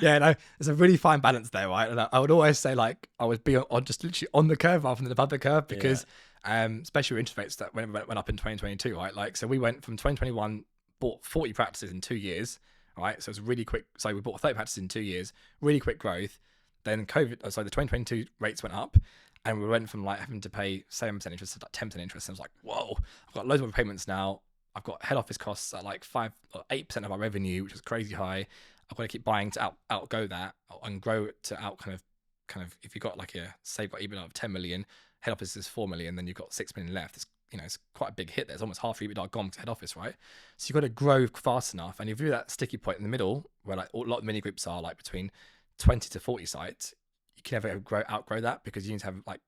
yeah. No, there's a really fine balance there, right? And I would always say, like, I would be on just literally on the curve rather than above the curve, because especially with interest rates that went up in 2022, right? Like, so we went from 2021, bought 40 practices in 2 years, right? So it's really quick. So we bought 30 practices in 2 years, really quick growth. Then COVID, so the 2022 rates went up, and we went from like having to pay 7% interest to like 10% interest. And I was like, whoa, I've got loads of payments now. I've got head office costs at like 5 or 8% of our revenue, which is crazy high. I've got to keep buying to outgo that and grow it to out kind of if you've got like say you've got EBITDA of 10 million, head office is 4 million, then you've got 6 million left. It's, it's quite a big hit. There's almost half your EBITDA gone to head office, right? So you've got to grow fast enough. And if you're that sticky point in the middle where like a lot of mini groups are like between 20 to 40 sites, you can never outgrow that, because you need to have like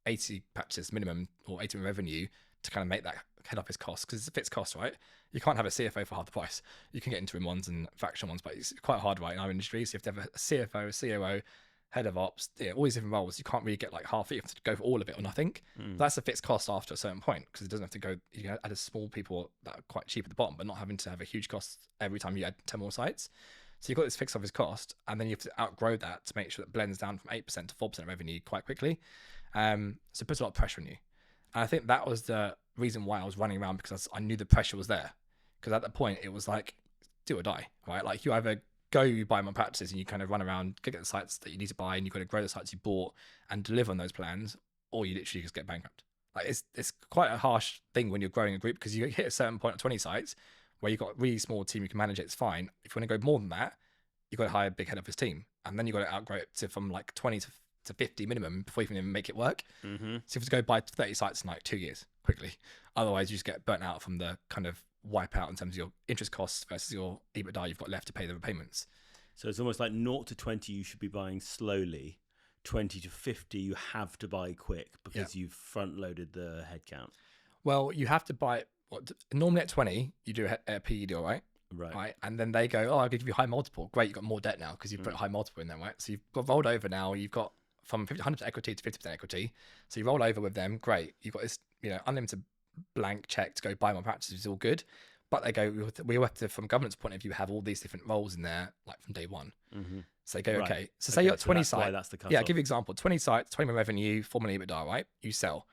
80 practices minimum or 80 revenue to kind of make that head office cost, because it's a fixed cost, right? You can't have a CFO for half the price. You can get interim ones and fractional ones, but it's quite hard, right, in our industry. So you have to have a CFO, a COO, head of ops, all these different roles. You can't really get like half it. You have to go for all of it or nothing. That's a fixed cost after a certain point, because it doesn't have to go. You can add a small people that are quite cheap at the bottom, but not having to have a huge cost every time you add 10 more sites. So you've got this fixed office cost, and then you have to outgrow that to make sure that blends down from 8% to 4% revenue quite quickly. So it puts a lot of pressure on you. And I think that was the reason why I was running around, because I knew the pressure was there. Because at that point, it was like, do or die, right? Like, you either go, you buy my practices, and you kind of run around, get the sites that you need to buy, and you've got to grow the sites you bought and deliver on those plans, or you literally just get bankrupt. Like, it's quite a harsh thing when you're growing a group, because you hit a certain point at 20 sites where you've got a really small team, you can manage it, it's fine. If you want to go more than that, you've got to hire a big head office team, and then you've got to outgrow it from like 20 to 50 minimum before you can even make it work. So you have to go buy 30 sites in like 2 years quickly. Otherwise, you just get burnt out from the kind of wipe out in terms of your interest costs versus your EBITDA you've got left to pay the repayments. So it's almost like 0 to 20 you should be buying slowly. 20 to 50 you have to buy quick, because you've front loaded the headcount. Well, you have to buy it. Normally at 20 you do a PE deal, right? Right. And then they go, oh, I'll give you high multiple. Great, you've got more debt now because you've put high multiple in there, right? So you've got rolled over now. You've got from 100% equity to 50% equity. So you roll over with them. Great. You've got this, unlimited blank check to go buy more practices. It's all good. But they go, we have to, from governance point of view, have all these different roles in there, like from day one. So they go, okay. So say you're at 20 sites. That's the Yeah, I'll give you an example. 20 sites, 20 million revenue, 4 million EBITDA, right? You sell.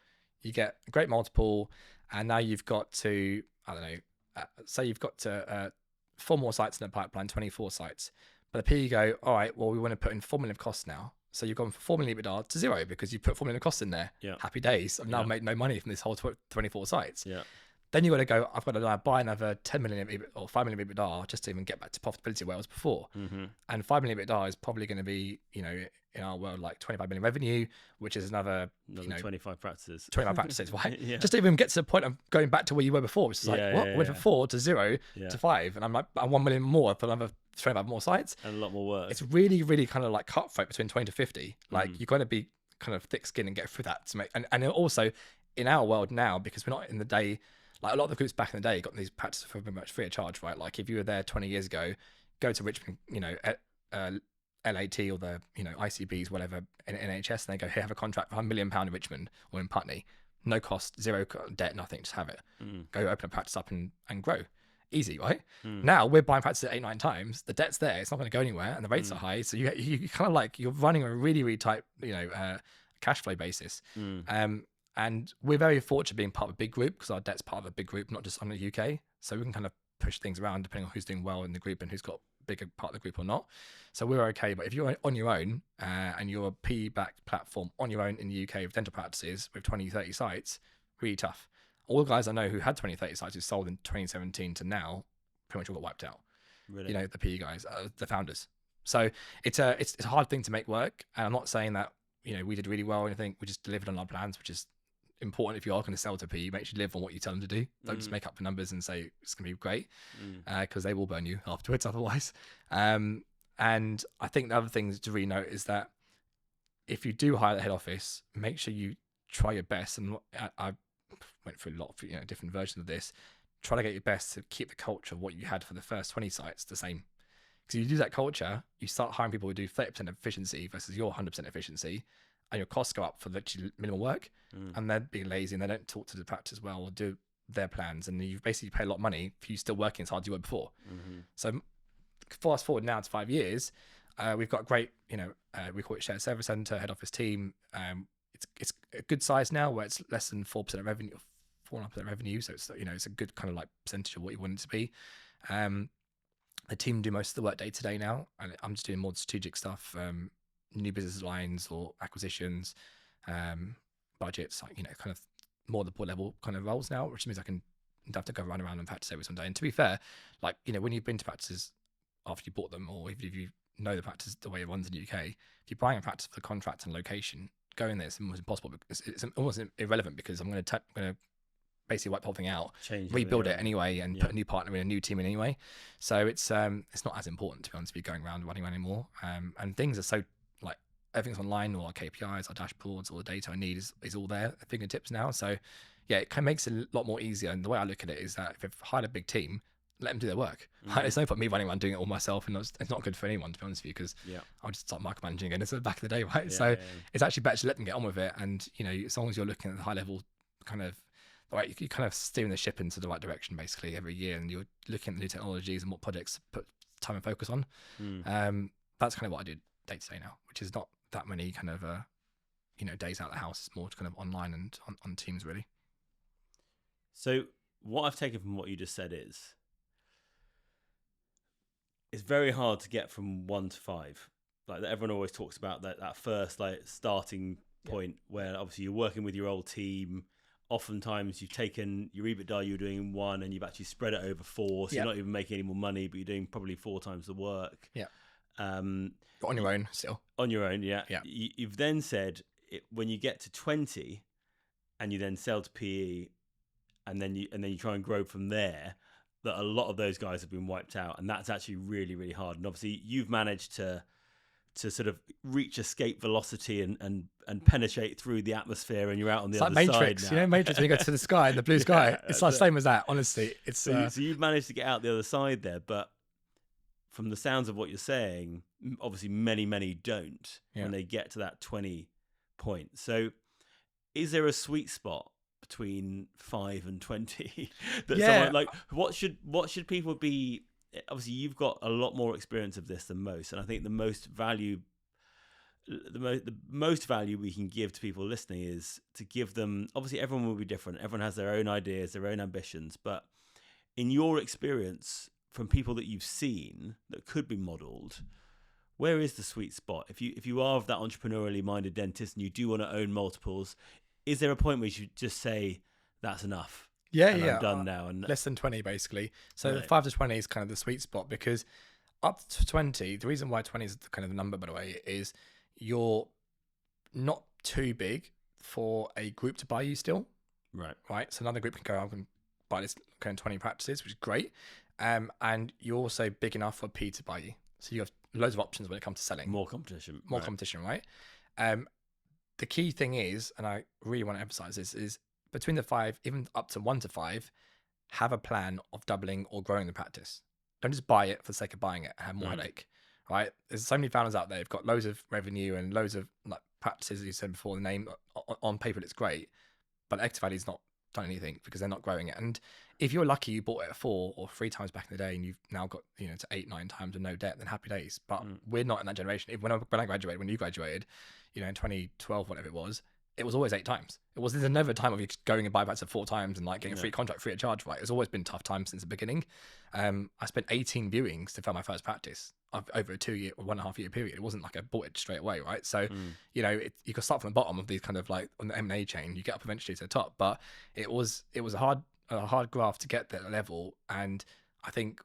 You get a great multiple. And now you've got to, I don't know, say you've got to 4 more sites in the pipeline, 24 sites. But the PE go, all right, well, we want to put in 4 million of costs now. So you've gone from 4 million EBITDA to 0 because you put 4 million of costs in there. Yeah. Happy days. I've now made no money from this whole 24 sites. Yeah. Then you've got to go, I've got to buy another 10 million EBITDA or 5 million EBITDA just to even get back to profitability where I was before. And 5 million EBITDA is probably going to be, in our world, like 25 million revenue, which is another 25 practices. 25 practices, right? Just to even get to the point of going back to where you were before, which is like, went from 4 to 0 to 5. And I'm like, I'm 1 million more for another 25 more sites. And a lot more work. It's really, really kind of like cutthroat between 20 to 50. Like, you've got to be kind of thick skin and get through that to make, and also in our world now, because we're not in the day, like a lot of the groups back in the day got these practices for pretty much free of charge, right? Like if you were there 20 years ago, go to Richmond, LAT or the, ICBs, whatever, in NHS, and they go, hey, have a contract for £1 million in Richmond or in Putney. No cost, zero debt, nothing, just have it. Go open a practice up and grow. Easy, right? Now we're buying practices 8-9 times. The debt's there. It's not going to go anywhere, and the rates are high. So you kind of like, you're running a really, really tight, cash flow basis. And we're very fortunate being part of a big group, because our debt's part of a big group, not just on the UK. So we can kind of push things around depending on who's doing well in the group and who's got a bigger part of the group or not. So we're okay. But if you're on your own and you're a PE-backed platform on your own in the UK with dental practices with 20, 30 sites, really tough. All the guys I know who had 20, 30 sites who sold in 2017 to now pretty much all got wiped out. Really? The PE guys, the founders. So it's a hard thing to make work. And I'm not saying that, we did really well or anything. We just delivered on our plans, which is important. If you are going to sell to PE, make sure you live on what you tell them to do. Don't just make up the numbers and say it's going to be great, because they will burn you afterwards otherwise. And I think the other thing to really note is that if you do hire the head office, make sure you try your best. And I went through a lot of different versions of this. Try to get your best to keep the culture of what you had for the first 20 sites the same. Because if you do that culture, you start hiring people who do 30% efficiency versus your 100% efficiency, and your costs go up for literally minimal work, and they're being lazy and they don't talk to the practice well or do their plans, and you basically pay a lot of money for you still working as hard as you were before. So fast forward now to 5 years, we've got a great, we call it shared service center, head office team. It's a good size now where it's less than 4% of revenue, 4.5% revenue. So it's, it's a good kind of like percentage of what you want it to be. The team do most of the work day to day now, and I'm just doing more strategic stuff, new business lines or acquisitions, budgets, like, kind of more the board level kind of roles now, which means I don't have to go run around and practice every Sunday. And to be fair, like, when you've been to practices after you bought them, or if you know the practice the way it runs in the UK, if you're buying a practice for the contract and location, going there is almost impossible, because it's almost irrelevant, because I'm going to basically wipe the whole thing out, rebuild it anyway, and put a new partner in, a new team in anyway. So it's not as important, to be honest, to be going around running around anymore. And things are so, like, everything's online, all our KPIs, our dashboards, all the data I need is all there at fingertips now. So yeah, it kind of makes it a lot more easier. And the way I look at it is that if I've hired a big team, let them do their work. It's no point me running around doing it all myself, and it's not good for anyone, to be honest with you, because I'll just start micromanaging again. It's the back of the day, right? It's actually better to let them get on with it. And as long as you're looking at the high level kind of, right, you're kind of steering the ship into the right direction basically every year, and you're looking at the new technologies and what projects to put time and focus on. That's kind of what I do day to day now, which is not that many kind of days out of the house. It's more kind of online and on Teams, really. So what I've taken from what you just said is, it's very hard to get from 1 to 5. Like, everyone always talks about that first, like, starting point where obviously you're working with your old team. Oftentimes you've taken your EBITDA you were doing in 1 and you've actually spread it over 4, so you're not even making any more money, but you're doing probably 4 times the work. But on your own still. On your own, You've then said when you get to 20 and you then sell to PE, and then you try and grow from there, that a lot of those guys have been wiped out, and that's actually really, really hard. And obviously you've managed to sort of reach escape velocity and penetrate through the atmosphere, and you're out on the other like side Matrix, now. Matrix, when you go to the sky, the blue sky. It's like the same as that, honestly. It's so you've managed to get out the other side there, but from the sounds of what you're saying, obviously many don't when they get to that 20 point. So is there a sweet spot between 5 and 20 that someone, like, what should people be? Obviously you've got a lot more experience of this than most, and I think the most value we can give to people listening is to give them, obviously everyone will be different, everyone has their own ideas, their own ambitions, but in your experience, from people that you've seen that could be modeled, where is the sweet spot? If you are of that entrepreneurially minded dentist and you do want to own multiples, is there a point where you should just say that's enough? I'm done now. And less than 20 basically. So 5 to 20 is kind of the sweet spot, because up to 20, the reason why 20 is kind of the number, by the way, is you're not too big for a group to buy you still. Right. So another group can go, I can buy this kind of 20 practices, which is great. And you're also big enough for P to buy you. So you have loads of options when it comes to selling. More competition, right? The key thing is, and I really want to emphasize this, is between the 5, even up to 1 to 5, have a plan of doubling or growing the practice. Don't just buy it for the sake of buying it and have more headache, right? There's so many founders out there who've got loads of revenue and loads of, like, practices, as you said before, the name on paper it's great, but active value is not done anything because they're not growing it. And if you're lucky you bought it at 4 or 3 times back in the day, and you've now got to 8, 9 times with no debt, then happy days. But we're not in that generation. When I graduated, when you graduated, in 2012, whatever it was always 8 times. There's never a time of you going and buy backs at 4 times and, like, getting a free contract free of charge, right? It's always been tough times since the beginning. I spent 18 viewings to fill my first practice over a 2-year or 1.5 year period. It wasn't like I bought it straight away, right? So you can start from the bottom of these kind of, like, on the M&A chain, you get up eventually to the top, but it was a hard graft to get that level. And I think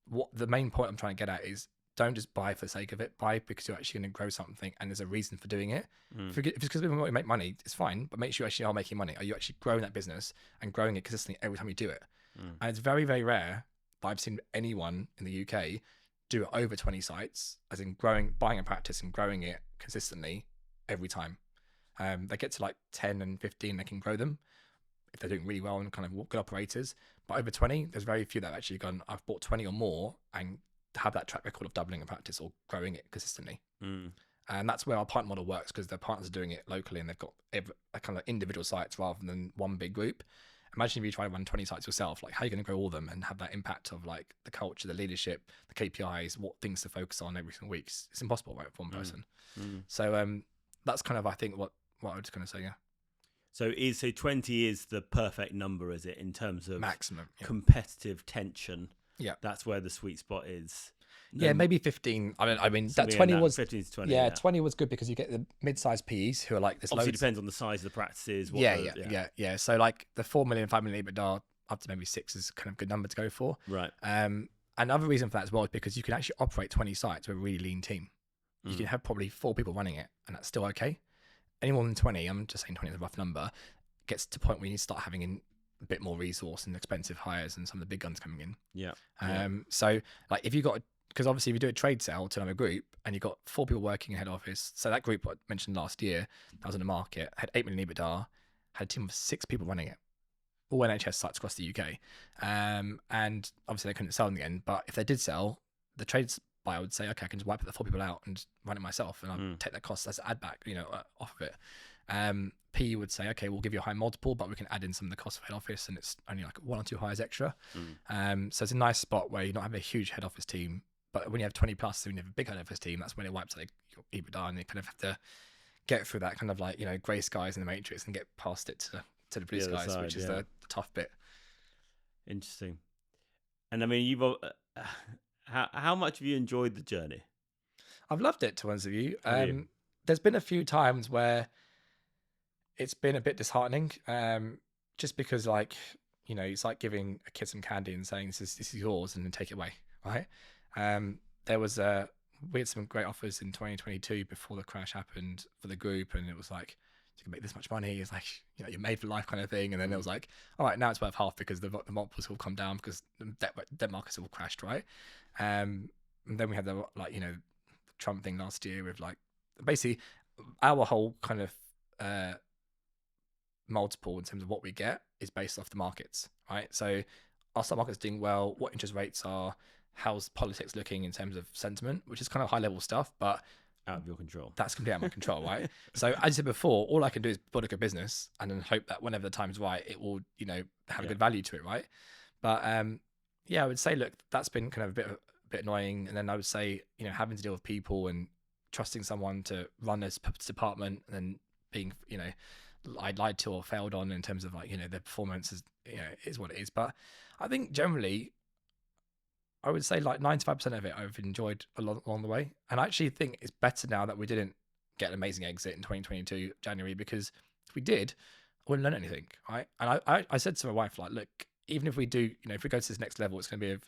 what the main point I'm trying to get at is, don't just buy for the sake of it. Buy because you're actually going to grow something and there's a reason for doing it. If it's because we want to make money, it's fine, but make sure you actually are making money. Are you actually growing that business and growing it consistently every time you do it? And it's very, very rare that I've seen anyone in the UK do it over 20 sites, as in buying a practice and growing it consistently every time. They get to like 10 and 15, they can grow them if they're doing really well and kind of good operators. But over 20, there's very few that have actually gone, I've bought 20 or more and have that track record of doubling a practice or growing it consistently. And that's where our partner model works, because their partners are doing it locally and they've got a kind of individual sites rather than one big group. Imagine if you try to run 20 sites yourself, like how are you going to grow all of them and have that impact of like the culture, the leadership, the KPIs, what things to focus on every single week? It's impossible, right, for one person. So that's kind of, I think, what I was going to say. Yeah. So 20 is the perfect number, is it, in terms of maximum competitive tension? Yeah, that's where the sweet spot is. Yeah, maybe 15. I mean that 20 was 15 to 20. Yeah, 20 was good because you get the mid-sized PEs who are like this. Obviously, depends on the size of the practices. Yeah. So like the 4 million, 5 million EBITDA up to maybe 6 is kind of a good number to go for. Right. Another reason for that as well is because you can actually operate 20 sites with a really lean team. You can have probably 4 people running it, and that's still okay. Any more than 20, I'm just saying 20 is a rough number, gets to the point where you need to start having in a bit more resource and expensive hires and some of the big guns coming in. Yeah. So like if you got, because obviously if you do a trade sale to another group and you've got 4 people working in head office, so that group I mentioned last year that was in the market had 8 million EBITDA, had a team of 6 people running it, all NHS sites across the UK, and obviously they couldn't sell in the end. But if they did sell, the trades buyer would say, okay, I can just wipe the 4 people out and run it myself, and I'll take that cost as add back, off of it. PE would say, okay, we'll give you a high multiple, but we can add in some of the cost of head office, and it's only like 1 or 2 hires extra. So it's a nice spot where you're not having a huge head office team, but when you have 20 plus, when you have a big head office team, that's when it wipes out your EBITDA, and you kind of have to get through that kind of like, grey skies in the matrix and get past it to the blue skies, side, which is the tough bit. Interesting. And I mean, you've how much have you enjoyed the journey? I've loved it, to be honest with you. There's been a few times where it's been a bit disheartening, just because it's like giving a kid some candy and saying this is yours and then take it away, right? We had some great offers in 2022 before the crash happened for the group, and it was like, you can make this much money. It's like, you're made for life kind of thing. And then it was like, all right, now it's worth half because the multiples will come down because the debt markets have all crashed, right? And then we had the Trump thing last year with basically our whole kind of multiple in terms of what we get is based off the markets, right? So our stock market's doing well, what interest rates are, how's politics looking in terms of sentiment, which is kind of high level stuff, but out of your control. That's completely out of my control, right? So as I said before, all I can do is build a good business and then hope that whenever the time's right, it will, have a good value to it, right? But I would say, look, that's been kind of a bit annoying. And then I would say, having to deal with people and trusting someone to run this department and then being, I lied to or failed on in terms of their performance is what it is. But I think generally, I would say 95% of it I've enjoyed along the way. And I actually think it's better now that we didn't get an amazing exit in 2022 January, because if we did, I wouldn't learn anything, right? And I said to my wife, look, even if we do, if we go to this next level, it's going to be a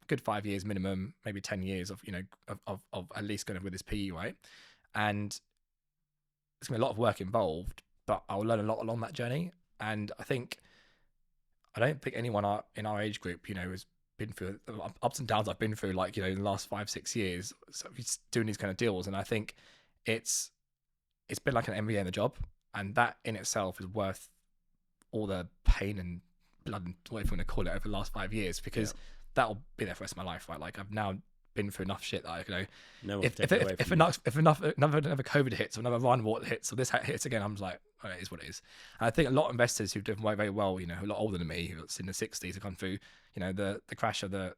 good 5 years minimum, maybe 10 years of at least going with this PE, right? And it's going to be a lot of work involved, but I'll learn a lot along that journey. And I don't think anyone in our age group, has been through ups and downs I've been through in the last 5-6 years, so he's doing these kind of deals. And I think it's been like an MBA in the job, and that in itself is worth all the pain and blood and whatever you want to call it over the last 5 years, because that'll be there for the rest of my life, right? I've now been through enough shit that if another COVID hits or another Ryan water hits or this hits again, I'm just like, oh, it is what it is. And I think a lot of investors who've done very well, who are a lot older than me, who's in the 60s, have gone through the crash of the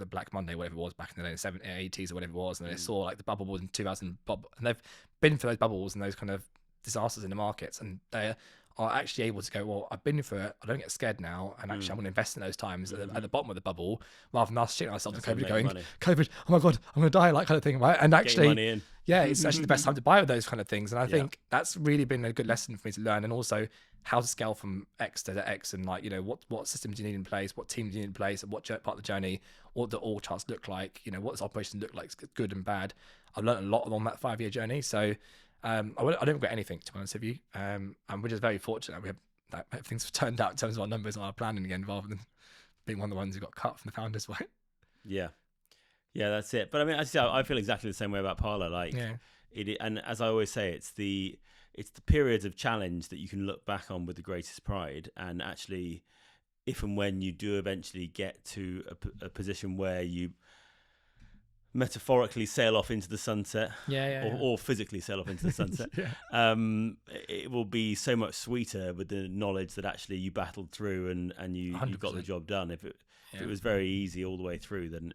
Black Monday, whatever it was back in the 70s, 80s or whatever it was, and they saw the bubble was in 2000, and they've been through those bubbles and those kind of disasters in the markets, and they are actually able to go, well, I've been through it, I don't get scared now, and actually I'm going to invest in those times at the bottom of the bubble, rather than us shitting ourselves in COVID, going, COVID, oh my God, I'm going to die, kind of thing, right? And actually, it's actually the best time to buy with those kind of things. And I think that's really been a good lesson for me to learn, and also how to scale from X to X, and what systems you need in place, what teams you need in place, and what part of the journey, what the org charts look like, what does operations look like, good and bad. I've learned a lot along that 5-year journey. So I don't regret anything, to be honest with you. And we're just very fortunate that things have turned out in terms of our numbers and our planning again, rather than being one of the ones who got cut from the founders, right? Yeah, that's it. But I mean, I feel exactly the same way about Parlour. And as I always say, it's the periods of challenge that you can look back on with the greatest pride. And actually, if and when you do eventually get to a position where you metaphorically sail off into the sunset, Yeah. or physically sail off into the sunset, Yeah. it will be so much sweeter with the knowledge that actually you battled through and you got the 100%. job done. If it was very easy all the way through, then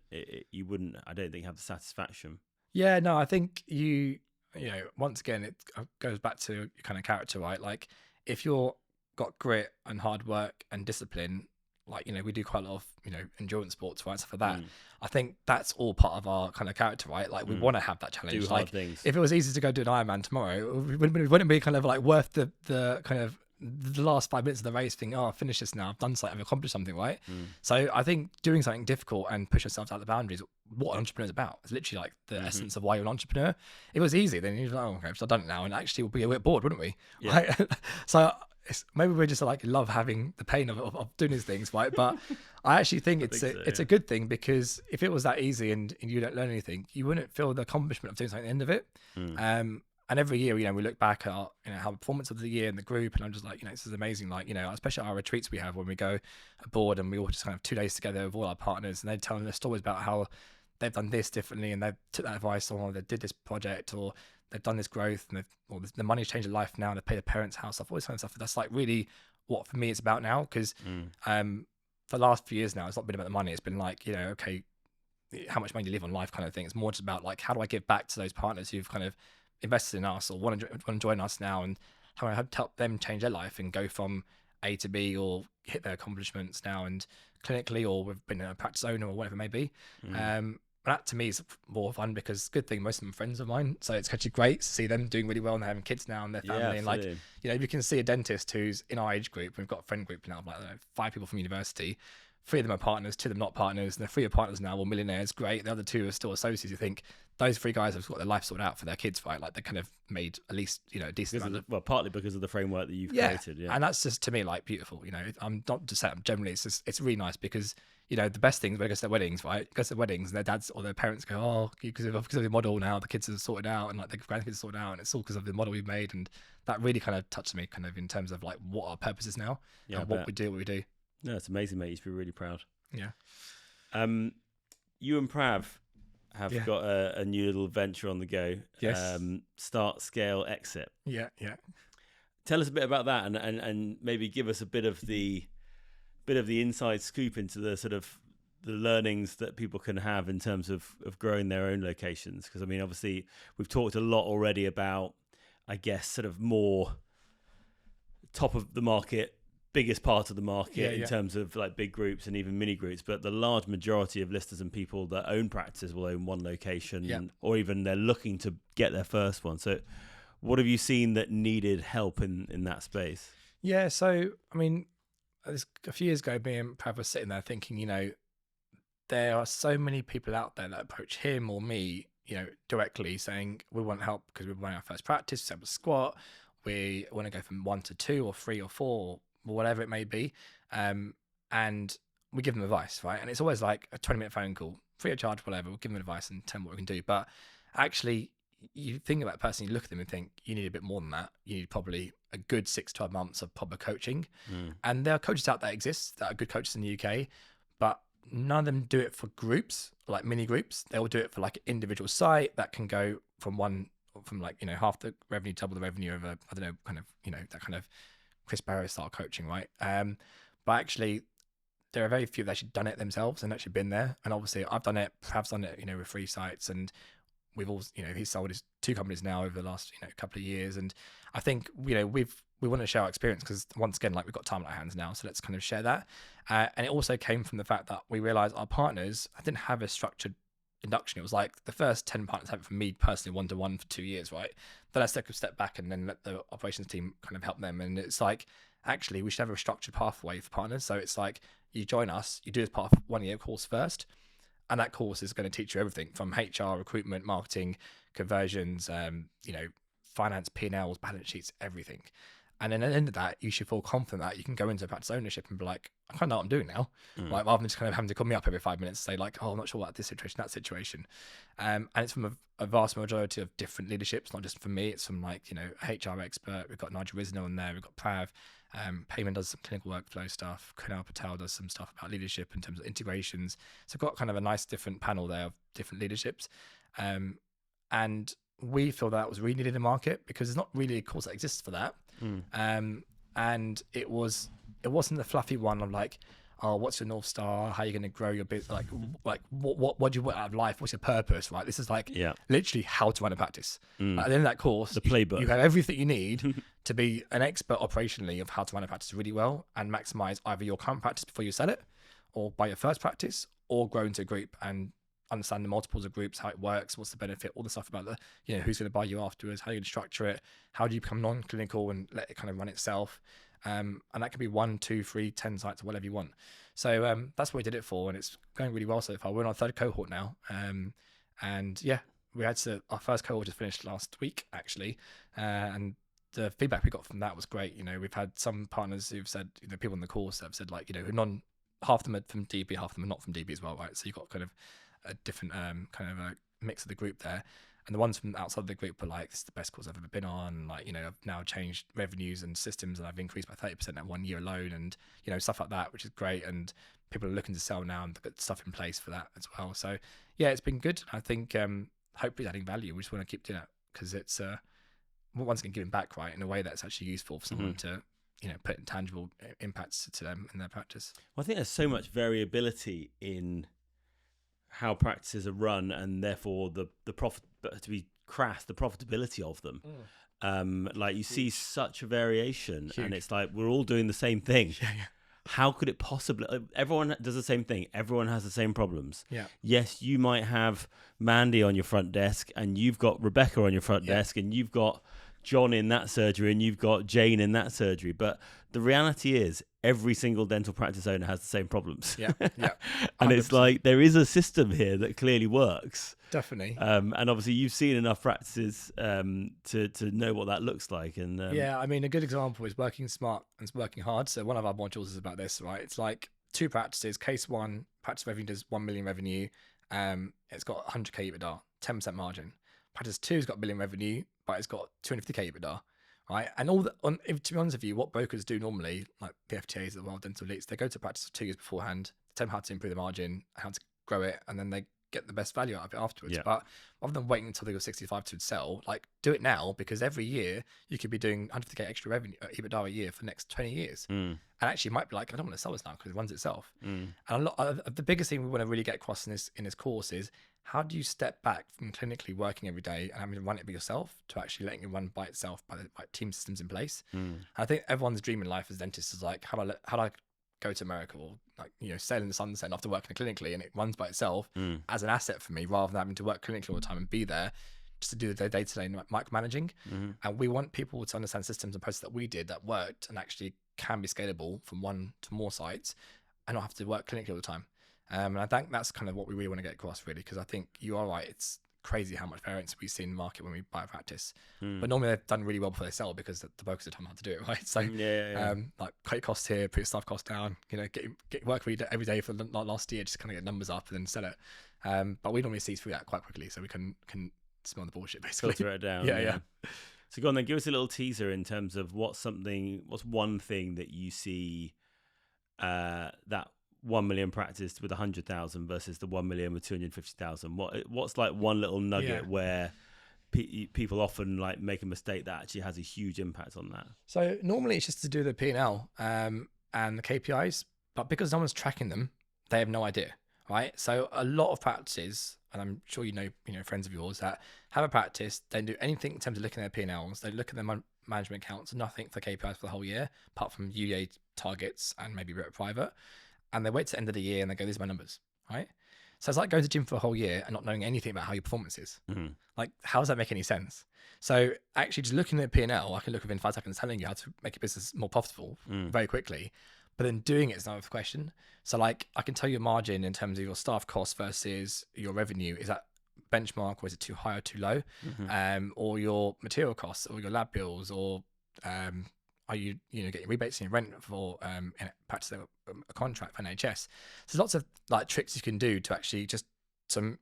you wouldn't, I don't think, have the satisfaction. Yeah, no, I think you know, once again, it goes back to your kind of character, right? Like, if you're got grit and hard work and discipline, like, you know, we do quite a lot of, you know, endurance sports, right? Stuff like that. I think that's all part of our kind of character, right? Like, we want to have that challenge. Do Like, hard things. if it was easy to go do an Ironman tomorrow, it wouldn't be kind of like worth the kind of the last 5 minutes of the race thing. Oh, I've finished this now. I've done something. I've accomplished something, right? So I think doing something difficult and push yourself out the boundaries, what an entrepreneur is about. It's literally like the essence of why you're an entrepreneur. If it was easy, then you'd be like, oh, okay, so I've done it now, and actually we'll be a bit bored, wouldn't we? Yeah. Right? So maybe we're just like love having the pain of doing these things, right? But I actually think it's a good thing, because if it was that easy and you don't learn anything, you wouldn't feel the accomplishment of doing something at the end of it. And every year, you know, we look back at our, you know, how performance of the year in the group, and I'm just like, you know, this is amazing. Like, you know, especially our retreats we have when we go abroad, and we all just kind of 2 days together with all our partners, and they're telling us stories about how they've done this differently, and they've took that advice, or they did this project, or they've done this growth, and the money's changed their life now, and they pay their parents' house off, all this kind of stuff. That's like really what for me it's about now, because for the last few years now, it's not been about the money. It's been like, you know, okay, how much money do you live on life kind of thing. It's more just about like, how do I give back to those partners who've kind of invested in us or want to join us now, and how I help them change their life and go from A to B, or hit their accomplishments now, and clinically, or we've been a practice owner or whatever it may be. That to me is more fun, because good thing most of them are friends of mine, so it's actually great to see them doing really well, and they're having kids now and their family. And like, you know, you can see a dentist who's in our age group. We've got a friend group now of like 5 people from university. 3 of them are partners, 2 of them not partners, and the 3 are partners now, or millionaires. Great. The other 2 are still associates. You think those 3 guys have got their life sorted out for their kids, right? Like, they kind of made at least, you know, a decent amount well, partly because of the framework that you've created. Yeah, and that's just, to me, like, beautiful. You know, I'm not just saying, generally, it's just, it's really nice, because, you know, the best things when it goes to their weddings, right? It goes to their weddings, and their dads or their parents go, oh, because of the model now, the kids are sorted out, and like the grandkids are sorted out, and it's all because of the model we've made. And that really kind of touched me, kind of in terms of like what our purpose is now, and what we do. No, it's amazing, mate. You should be really proud. Yeah. You and Prav have got a new little venture on the go. Yes. Start, Scale, Exit. Yeah. Tell us a bit about that, and maybe give us a bit of the inside scoop into the sort of the learnings that people can have in terms of growing their own locations. Because I mean, obviously, we've talked a lot already about, I guess, sort of more top of the market, biggest part of the market in terms of like big groups and even mini groups, but the large majority of listers and people that own practices will own one location, or even they're looking to get their first one. So what have you seen that needed help in that space? Yeah, so I mean, a few years ago, me and Prav was sitting there thinking, you know, there are so many people out there that approach him or me, you know, directly saying, we want help because we're running our first practice, we have a squat, we want to go from 1 to 2 or 3 or 4, or whatever it may be, and we give them advice, right? And it's always like a 20-minute phone call, free of charge, whatever. We'll give them advice and tell them what we can do. But actually, you think about that person, you look at them and think, you need a bit more than that. You need probably a good 6 to 12 months of proper coaching. And there are coaches out there exist that are good coaches in the UK, but none of them do it for groups, like mini groups. They'll do it for like an individual site that can go from like, you know, half the revenue, double the revenue over, I don't know, kind of, you know, that kind of Chris Barrow style coaching, right? But actually, there are very few that actually done it themselves and actually been there. And obviously, I've done it, Prav's done it, you know, with 3 sites, and we've all, you know, he's sold his 2 companies now over the last, you know, couple of years. And I think, you know, we want to share our experience, because once again, like, we've got time on our hands now, so let's kind of share that. And it also came from the fact that we realized our partners didn't have a structured induction. It was like the first 10 partners have it from me personally, 1-to-1 for 2 years, right? Then I take a step back and then let the operations team kind of help them. And it's like, actually, we should have a structured pathway for partners. So it's like, you join us, you do this part of 1-year course first, and that course is going to teach you everything from HR, recruitment, marketing, conversions, you know, finance, P&Ls, balance sheets, everything. And then at the end of that, you should feel confident that you can go into practice ownership and be like, I kind of know what I'm doing now. Like, rather than just kind of having to call me up every 5 minutes and say like, oh, I'm not sure about this situation, that situation. And it's from a vast majority of different leaderships, not just from me. It's from, like, you know, HR expert. We've got Nigel Risner on there. We've got Prav. Payment does some clinical workflow stuff. Patel does some stuff about leadership in terms of integrations. So I've got kind of a nice different panel there of different leaderships. And we feel that was really needed in the market because there's not really a course that exists for that. And it wasn't the fluffy one of like, oh, what's your North Star? How are you going to grow your business? Like what do you want out of life? What's your purpose? Right. This is like literally how to run a practice. At the end of that course, the playbook. You have everything you need to be an expert operationally of how to run a practice really well and maximize either your current practice before you sell it, or buy your first practice, or grow into a group and understand the multiples of groups, how it works, what's the benefit, all the stuff about the, who's going to buy you afterwards, how you structure it, how do you become non-clinical and let it kind of run itself. And that can be 1, 2, 3, 10 sites or whatever you want. So that's what we did it for, and it's going really well so far. We're on our 3rd cohort now. And yeah, our first cohort just finished last week actually. And the feedback we got from that was great. We've had some partners who've said, people in the course that have said like, who half of them are from DB, half of them are not from DB as well, right? So you've got kind of a different kind of a mix of the group there. And the ones from outside the group were like, this is the best course I've ever been on. Like, I've now changed revenues and systems and I've increased by 30% in 1 year alone, and, stuff like that, which is great. And people are looking to sell now and got stuff in place for that as well. So yeah, it's been good. I think hopefully adding value. We just want to keep doing it because it's once again giving back, right, in a way that's actually useful for someone to, put in tangible impacts to them in their practice. Well, I think there's so much variability in how practices are run, and therefore the profit, to be crass, the profitability of them. Like you see such a variation. Huge. And it's like we're all doing the same thing. Yeah. How could it possibly? Everyone does the same thing. Everyone has the same problems. Yeah. Yes, you might have Mandy on your front desk, and you've got Rebecca on your front desk, and you've got John in that surgery, and you've got Jane in that surgery. But the reality is, every single dental practice owner has the same problems. Yeah. And it's like there is a system here that clearly works. Definitely. And obviously you've seen enough practices to know what that looks like. And yeah, I mean, a good example is working smart and working hard. So one of our modules is about this, right? It's like 2 practices. Case 1, practice revenue does 1 million revenue. It's got 100k EBITDA, 10% margin. Practice 2 has got 1 million revenue, but it's got 250k EBITDA. Right, and to be honest with you, what brokers do normally, like the FTAs, the World Dental Elites, they go to practice for 2 years beforehand, tell them how to improve the margin, how to grow it, and then they get the best value out of it afterwards. Yeah. But rather than waiting until they were 65 to sell, like do it now, because every year you could be doing 150k extra revenue, EBITDA a year for the next 20 years. And actually, you might be like, I don't want to sell this now because it runs itself. And a lot of the biggest thing we want to really get across in this course is, how do you step back from clinically working every day and having to run it by yourself to actually letting it run by itself by team systems in place? And I think everyone's dream in life as dentists is like, how do I go to America or like, sail in the sunset after working clinically and it runs by itself as an asset for me, rather than having to work clinically all the time and be there just to do the day-to-day micromanaging. And we want people to understand systems and processes that we did that worked and actually can be scalable from 1 to more sites and not have to work clinically all the time. And I think that's kind of what we really want to get across, really, because I think you are right. It's crazy how much variance we see in the market when we buy a practice. But normally they've done really well before they sell because the brokers have told them how to do it, right? So, like, cut your costs here, put your staff costs down, get work every day for the last year, just kind of get numbers up and then sell it. But we normally see through that quite quickly, so we can smell the bullshit, basically. Filter it down. Yeah. So go on then, give us a little teaser in terms of what's one thing that you see that 1 million practice with 100,000 versus the 1 million with 250,000. What's like one little nugget where people often like make a mistake that actually has a huge impact on that? So normally it's just to do the P&L and the KPIs, but because no one's tracking them, they have no idea, right? So a lot of practices, and I'm sure you know friends of yours that have a practice, they don't do anything in terms of looking at their P&Ls. They look at their management accounts, nothing for KPIs for the whole year, apart from UA targets and maybe a bit of private. And they wait to the end of the year and they go, these are my numbers, right? So it's like going to the gym for a whole year and not knowing anything about how your performance is. Like, how does that make any sense? So actually just looking at P&L, I can look within 5 seconds telling you how to make your business more profitable very quickly, but then doing it is another question. So like, I can tell you margin in terms of your staff cost versus your revenue. Is that benchmark, or is it too high or too low? Or your material costs or your lab bills, or are you getting rebates in your rent for practice a contract for NHS? So there's lots of like tricks you can do to actually just some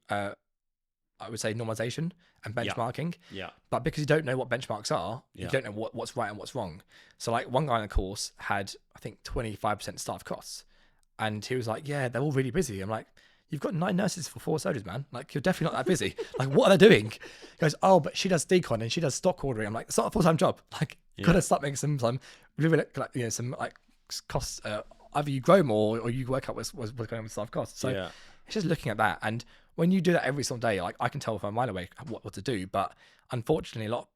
I would say, normalization and Yeah. benchmarking. Yeah. But because you don't know what benchmarks are, Yeah. you don't know what's right and what's wrong. So like one guy on the course had, I think, 25% staff costs. And he was like, yeah, they're all really busy. I'm like, you've got 9 nurses for 4 surgeries, man. Like, you're definitely not that busy. Like, what are they doing? He goes, oh, but she does decon and she does stock ordering. I'm like, it's not a full-time job. Like, you got to start making some really, like, you know, some like costs. Either you grow more or you work out what's going on with staff costs. So it's just looking at that. And when you do that every single day, like, I can tell from a mile away what to do. But unfortunately, a lot of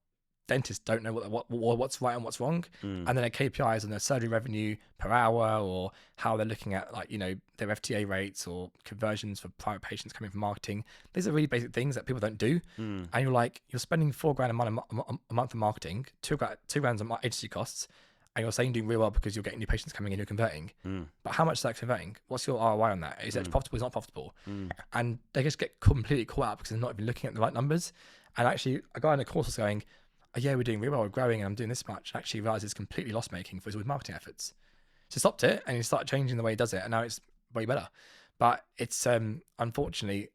dentists don't know what's right and what's wrong. And then their KPIs on their surgery revenue per hour, or how they're looking at, like, you know, their FTA rates or conversions for private patients coming from marketing. These are really basic things that people don't do. And you're like, you're spending $4,000 a month on marketing, $2,000 on agency costs, and you're saying you're doing really well because you're getting new patients coming in who are converting. But how much is that converting? What's your ROI on that? Is it profitable? Is it not profitable? And they just get completely caught out because they're not even looking at the right numbers. And actually, a guy in the course was going, oh, yeah, we're doing really well, we're growing, and I'm doing this much. And actually realized it's completely loss making for his marketing efforts. So stopped it, and he started changing the way he does it, and now it's way better. But it's unfortunately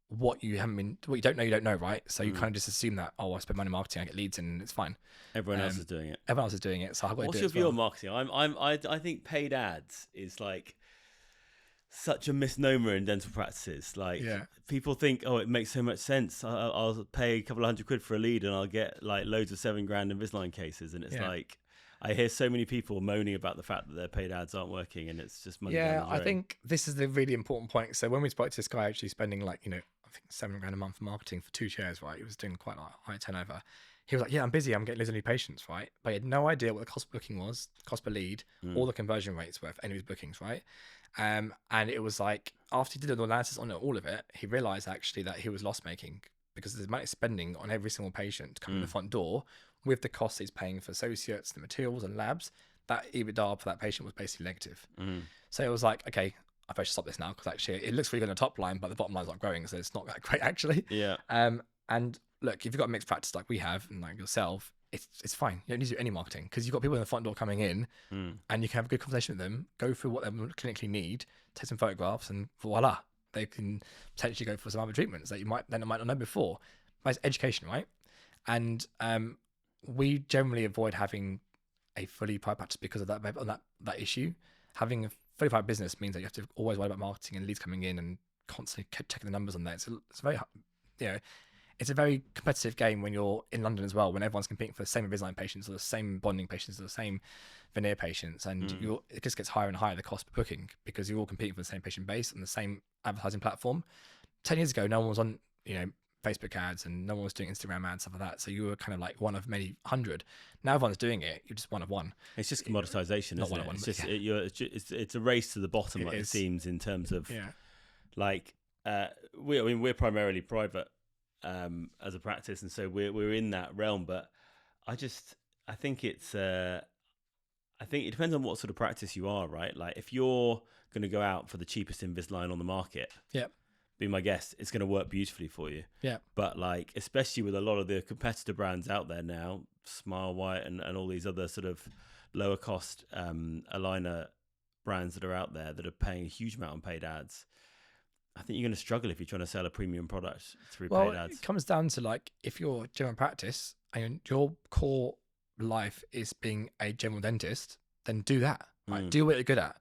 what you don't know, you don't know, right? So you kind of just assume that, oh, I spend money on marketing, I get leads, and it's fine. Everyone else is doing it. Everyone else is doing it. So I've got to do it. What's your view on marketing? I think paid ads is like such a misnomer in dental practices. Like, people think, oh, it makes so much sense. I'll pay a couple of $100 for a lead and I'll get like loads of $7,000 Invisalign cases. And it's like, I hear so many people moaning about the fact that their paid ads aren't working, and it's just money. Yeah, I think this is the really important point. So when we spoke to this guy actually spending, like, you know, I think $7,000 a month for marketing for 2 chairs, right? He was doing quite a high turnover. He was like, yeah, I'm busy, I'm getting loads of new patients, right? But he had no idea what the cost per booking was, cost per lead, or the conversion rates were for any of his bookings, right? And it was like, after he did an analysis on all of it, he realized actually that he was loss making because the amount of spending on every single patient coming in the front door, with the costs he's paying for associates, the materials and labs, that EBITDA for that patient was basically negative. So it was like, okay, I better stop this now, because actually it looks really good on the top line, but the bottom line's not growing, so it's not that great actually. And look, if you've got a mixed practice like we have, and like yourself, it's fine. You don't need to do any marketing, because you've got people in the front door coming in, and you can have a good conversation with them, go through what they clinically need, take some photographs, and voila, they can potentially go for some other treatments that you might not know before. But it's education, right? And we generally avoid having a fully private practice because of that issue. Having a fully private business means that you have to always worry about marketing and leads coming in and constantly checking the numbers on that. It's very, you know, it's a very competitive game when you're in London as well, when everyone's competing for the same Invisalign patients or the same bonding patients or the same veneer patients, and it just gets higher and higher, the cost per booking, because you're all competing for the same patient base on the same advertising platform. 10 years ago, no one was on, you know, Facebook ads, and no one was doing Instagram ads, stuff like that. So you were kind of like one of many hundred. Now everyone's doing it. You're just one of one. It's just commoditization, isn't it? It's just it's a race to the bottom, like it seems, in terms of like we're primarily private as a practice, and so we're in that realm. But I think it depends on what sort of practice you are, right? Like, if you're going to go out for the cheapest Invisalign on the market, be my guest, it's going to work beautifully for you. But like, especially with a lot of the competitor brands out there now, Smile White and all these other sort of lower cost aligner brands that are out there that are paying a huge amount on paid ads, I think you're going to struggle if you're trying to sell a premium product through paid ads. It comes down to, like, if you're general practice and your core life is being a general dentist, then do that. Right? Do what you're good at.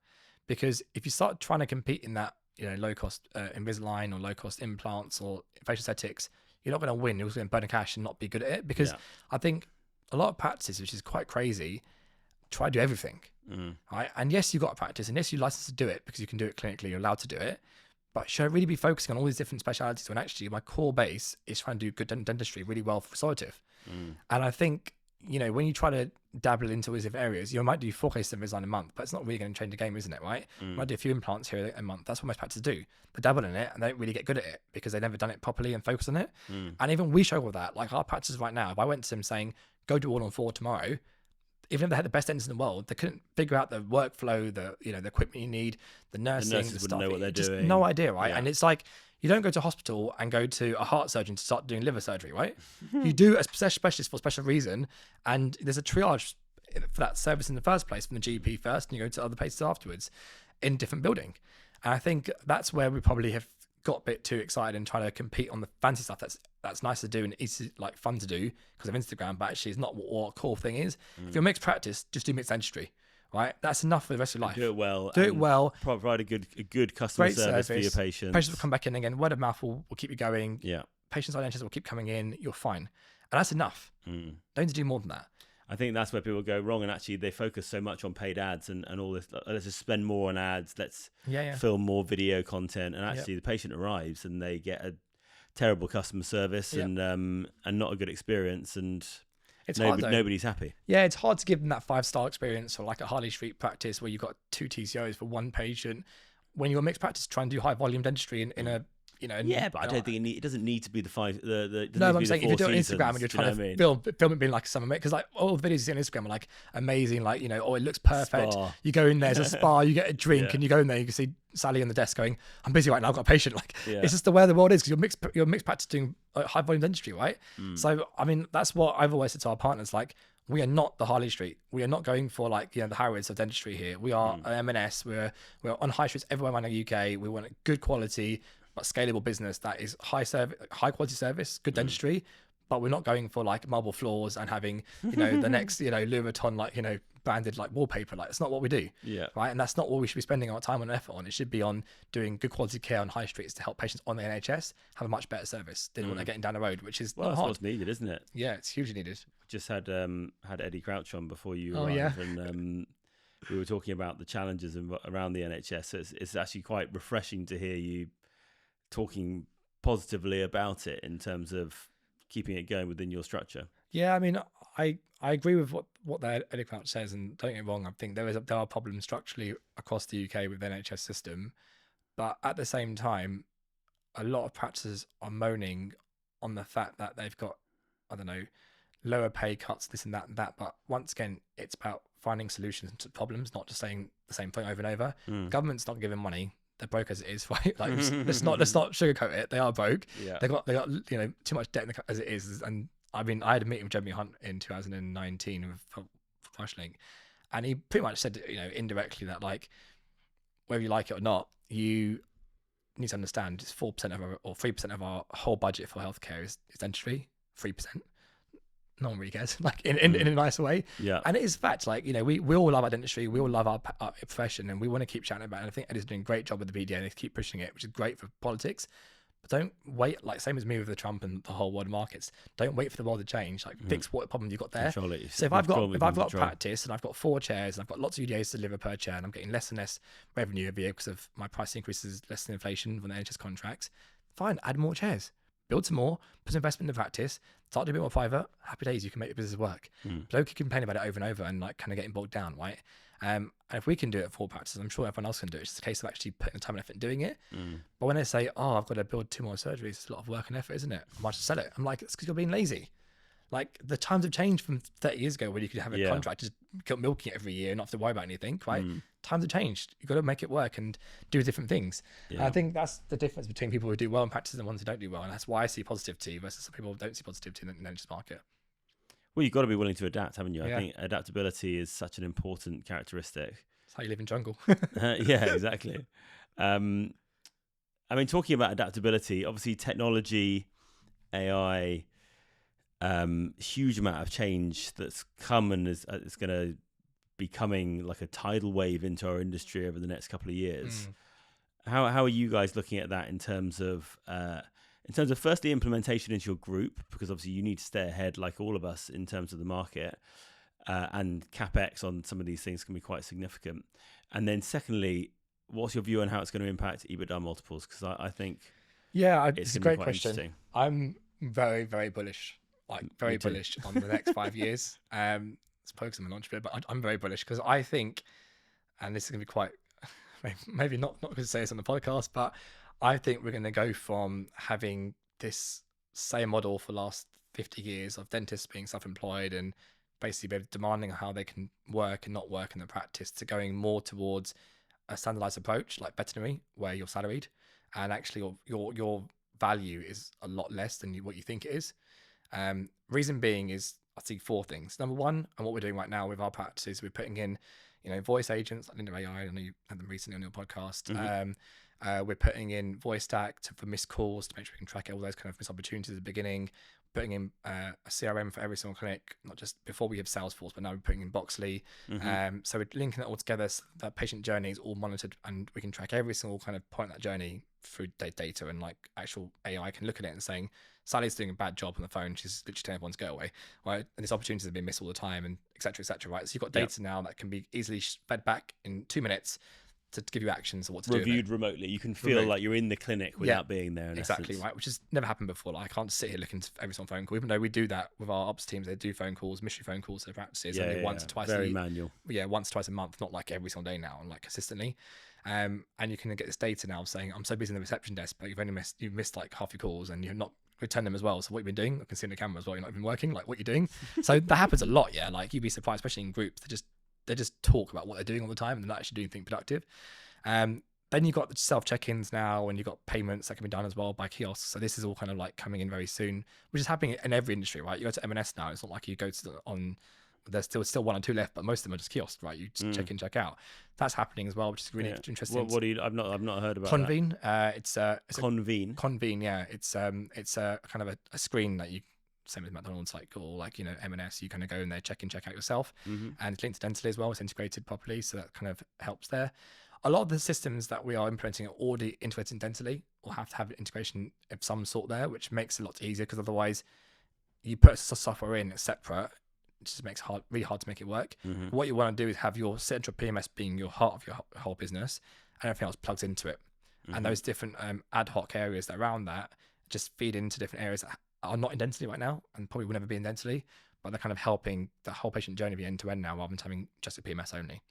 Because if you start trying to compete in that, you know, low cost Invisalign or low cost implants or facial aesthetics, you're not going to win. You're also going to burn cash and not be good at it. Because I think a lot of practices, which is quite crazy, try to do everything. Right? And yes, you've got a practice, and yes, you're licensed to do it because you can do it clinically, you're allowed to do it. But should I really be focusing on all these different specialities when actually my core base is trying to do good dentistry really well for restorative? And I think, you know, when you try to dabble into all these different areas, you might do 4 cases of Invisalign a month, but it's not really going to change the game, isn't it? Right? You might do a few implants here a month. That's what most practices do. They dabble in it and they don't really get good at it because they've never done it properly and focus on it. And even we struggle with that. Like, our practices right now, if I went to them saying, go do all on 4 tomorrow, even if they had the best dentists in the world, they couldn't figure out the workflow, the equipment you need, the nursing, the nurses stuff. Wouldn't know what they're doing. No idea, right? And it's like, you don't go to hospital and go to a heart surgeon to start doing liver surgery, right? You do a specialist for a special reason, and there's a triage for that service in the first place, from the GP first, and you go to other places afterwards in different building. And I think that's where we probably have got a bit too excited and trying to compete on the fancy stuff that's nice to do and easy, like fun to do because of Instagram, but actually it's not what our core thing is. If you're mixed practice, just do mixed dentistry, right? That's enough for the rest of your life. Do it well. Do it well. Provide a good customer service for your patients. Patients will come back in again. Word of mouth will keep you going. Yeah. Patients on dentists will keep coming in. You're fine. And that's enough. Don't need to do more than that. I think that's where people go wrong, and actually they focus so much on paid ads and all this. Let's just spend more on ads. Let's film more video content, and actually the patient arrives and they get a terrible customer service and not a good experience, and it's hard, nobody's happy. Yeah, it's hard to give them that 5-star experience, or like a Harley Street practice where you've got 2 TCOs for one patient. When you're a mixed practice, try and do high volume dentistry in a but I don't think it doesn't need to be the 5. No, I'm saying if you do it on Instagram and you're trying to film it being like a summer mate, because like all the videos you see on Instagram are like amazing, like it looks perfect. Spa. You go in there, there's a spa, you get a drink, and you go in there, you can see Sally on the desk going, "I'm busy right now, I've got a patient." Like it's just the way the world is, because you're mixed practice doing high volume dentistry, right? So I mean, that's what I've always said to our partners, like, we are not the Harley Street. We are not going for the Harrods of dentistry here. We are an M&S. We're on high streets everywhere around the UK. We want a good quality but scalable business that is high quality service, good dentistry, but we're not going for like marble floors and having the next Louis Vuitton branded like wallpaper. Like, it's not what we do, right? And that's not what we should be spending our time and effort on. It should be on doing good quality care on high streets to help patients on the NHS have a much better service than what they're getting down the road, which is that's hard. what's needed, isn't it? Yeah, it's hugely needed. Just had Eddie Crouch on before you arrived, and we were talking about the challenges around the NHS. So it's actually quite refreshing to hear you talking positively about it in terms of keeping it going within your structure. Yeah, I mean, I agree with what the Eddie Crouch says, and don't get me wrong, I think there are problems structurally across the UK with the NHS system, but at the same time, a lot of practices are moaning on the fact that they've got, I don't know, lower pay cuts, this and that and that. But once again, it's about finding solutions to problems, not just saying the same thing over and over. Government's not giving money. They're broke as it is, right? Like, let's not sugarcoat it. They are broke. Yeah. They got too much debt as it is. And I mean, I had a meeting with Jeremy Hunt in 2019 for Rushlink, and he pretty much said, indirectly that, like, whether you like it or not, you need to understand it's 4% of our, or 3% of our whole budget for healthcare is dentistry. 3%. No one really cares, like in a nice way. Yeah. And it is fact, like, we all love our dentistry, we all love our profession, and we want to keep chatting about it. And I think Eddie's doing a great job with the BDA, and they keep pushing it, which is great for politics. But don't wait, like, same as me with the Trump and the whole world markets. Don't wait for the world to change. Like, fix what problem you've got there. Control it. So if I've got practice and I've got 4 chairs and I've got lots of UDAs to deliver per chair, and I'm getting less and less revenue every year because of my price increases less than inflation from the NHS contracts, fine, add more chairs. Build some more, put some investment in the practice, start doing a bit more private. Happy days, you can make your business work. But don't keep complaining about it over and over and like kind of getting bogged down, right? And if we can do it at 4 practices, I'm sure everyone else can do it. It's just a case of actually putting the time and effort in doing it. But when they say, "Oh, I've got to build 2 more surgeries," it's a lot of work and effort, isn't it? I might just sell it. I'm like, it's because you're being lazy. Like, the times have changed from 30 years ago when you could have a contract, just keep milking it every year and not have to worry about anything, right? Times have changed. You've got to make it work and do different things. And I think that's the difference between people who do well in practice and the ones who don't do well. And that's why I see positivity versus some people who don't see positivity in the NHS market. Well, you've got to be willing to adapt, haven't you? I think adaptability is such an important characteristic. It's how you live in jungle. Yeah, exactly. I mean, talking about adaptability, obviously technology, AI, huge amount of change that's come and is going to be coming like a tidal wave into our industry over the next couple of years. How are you guys looking at that in terms of firstly implementation into your group, because obviously you need to stay ahead like all of us in terms of the market, and capex on some of these things can be quite significant. And then secondly, what's your view on how it's going to impact EBITDA multiples? Because I think it's a great question. I'm very, very bullish. Like, very bullish on the next 5 years. It's focused on the launch bit, but I'm very bullish because I think, and this is going to be quite, maybe not going to say this on the podcast, but I think we're going to go from having this same model for the last 50 years of dentists being self-employed and basically demanding how they can work and not work in the practice, to going more towards a standardized approach like veterinary, where you're salaried and actually your value is a lot less than what you think it is. Reason being is, I see 4 things. Number one, and what we're doing right now with our practices, we're putting in, voice agents like Linda AI. I know you had them recently on your podcast. Mm-hmm. We're putting in voice stack for missed calls to make sure we can track all those kind of missed opportunities at the beginning. Putting in a CRM for every single clinic, not just before we have Salesforce, but now we're putting in Boxley. Mm-hmm. So we're linking it all together so that patient journey is all monitored, and we can track every single kind of point of that journey through data, and like actual AI can look at it and saying, Sally's doing a bad job on the phone. She's literally telling everyone to go away, right? And these opportunities have been missed all the time, and et cetera, right? So you've got data now that can be easily fed back in 2 minutes to give you actions of what to do. Reviewed remotely. You can feel like you're in the clinic without being there. Exactly, right? Which has never happened before. Like, I can't sit here looking at every single phone call, even though we do that with our ops teams. They do phone calls, mystery phone calls to their practices, only once or twice. Very manual. Yeah, once or twice a month, not like every single day now, and like consistently. And you can get this data now saying, I'm so busy in the reception desk, but you've missed like half your calls and you've not returned them as well. So what you've been doing, I can see in the camera as well, you're not even working, like what you're doing. So that happens a lot, yeah. Like, you'd be surprised, especially in groups. They just talk about what they're doing all the time and they're not actually doing anything productive. Then you've got the self check-ins now, and you've got payments that can be done as well by kiosks. So this is all kind of like coming in very soon, which is happening in every industry, right? You go to M&S now, it's not like you go to there's still 1 or 2 left, but most of them are just kiosks, right? You just check in, check out. That's happening as well, which is really interesting. What do you? I've not heard about Convene. That. It's Convene. Convene, yeah. It's a kind of a screen that you, same as McDonald's, like, or like M&S, you kind of go in there, check in, check out yourself, and it's linked to Dentally as well. It's integrated properly, so that kind of helps there. A lot of the systems that we are implementing are already integrated in Dentally, or have to have integration of some sort there, which makes it a lot easier, because otherwise you put software in, it's separate. It just makes it really hard to make it work. What you want to do is have your central PMS being your heart of your whole business, and everything else plugs into it. And those different ad hoc areas that are around that just feed into different areas that are not in Dentally right now, and probably will never be in Dentally, but they're kind of helping the whole patient journey be end to end now, rather than having just a PMS only.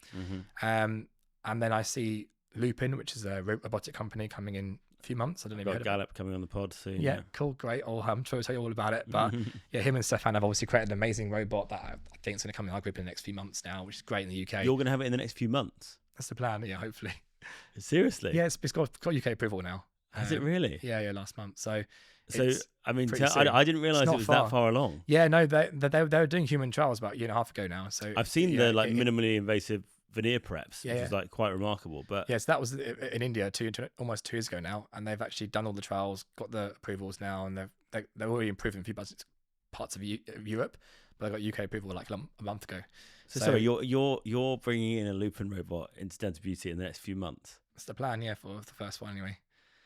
And then I see Lupin, which is a robotic company, coming in a few months. I don't know if you heard Gallup coming on the pod soon. Yeah, cool, great. I'm sure I'll tell you all about it. But yeah, him and Stefan have obviously created an amazing robot that I think is going to come in our group in the next few months now, which is great in the UK. You're going to have it in the next few months? That's the plan, yeah, hopefully. Seriously? Yeah, it's got UK approval now. Has it really? Yeah, last month. So I mean, I didn't realise it was that far along. Yeah, no, they were doing human trials about a year and a half ago now. So I've seen the minimally invasive veneer preps, which is like quite remarkable. But yes, that was in India almost 2 years ago now, and they've actually done all the trials, got the approvals now, and they're already improving a few parts of Europe, but they got UK approval like a month ago. So sorry, you're bringing in a Lupin robot into Dental Beauty in the next few months. That's the plan, yeah, for the first one anyway.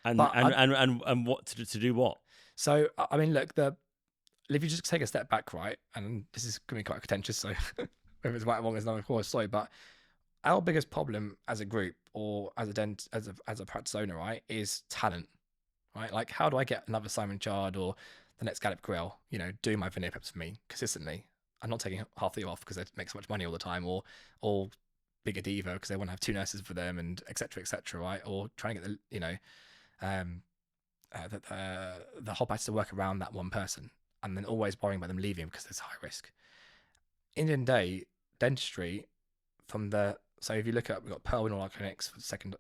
And what to do what? So I mean, look, if you just take a step back, right, and this is going to be quite contentious, so whether it's right or wrong is another course. Sorry, but our biggest problem as a group, or as a practice owner, right, is talent, right? Like, how do I get another Simon Chard or the next Gallup Grill, doing my veneer preps for me consistently? I'm not taking half the year off because they make so much money all the time, or bigger diva because they want to have 2 nurses for them, and et cetera, right? Or trying to get the whole practice to work around that one person, and then always worrying about them leaving because there's high risk. Indian day dentistry, so if you look at, we've got Pearl in all our clinics for second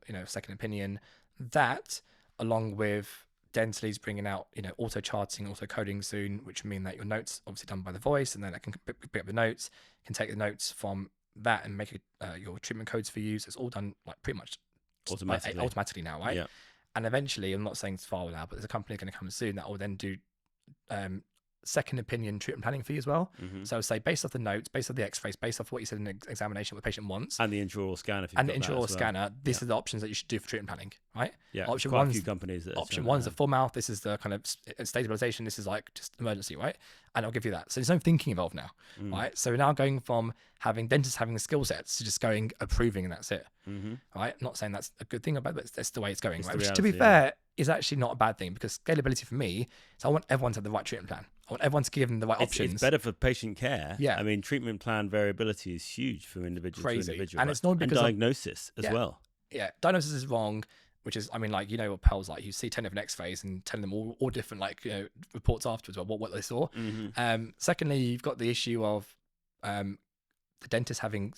opinion. That, along with Dentaly's bringing out auto charting, auto coding soon, which mean that your notes obviously done by the voice, and then I can pick up the notes, can take the notes from that and make your treatment codes for you. So it's all done like pretty much automatically now, right? Yeah. And eventually, I'm not saying it's far now, but there's a company going to come soon that will then do second opinion treatment planning for you as well. So say, based off the notes, based off the x-rays, based off what you said in the examination, what the patient wants, and the intraoral scanner, and the intraoral scanner, this is the options that you should do for treatment planning, right? Yeah, option quite one's, a few companies that option one's the full mouth, this is the kind of stabilization, this is like just emergency, right? And I'll give you that. So there's no thinking involved now, right? So we're now going from having dentists having the skill sets to just going approving, and that's it, right? I'm not saying that's a good thing about it, but that's the way it's going, right? Which, to be fair, is actually not a bad thing, because scalability for me is I want everyone to have the right treatment plan. I want everyone to give them the right options. It's better for patient care. Yeah. I mean, treatment plan variability is huge from individual to individual. And it's not because diagnosis as well. Yeah, diagnosis is wrong, which is, I mean, like, what Pel's like. You see 10 different x-rays and telling them all different, like, reports afterwards about what they saw. Secondly, you've got the issue of the dentist having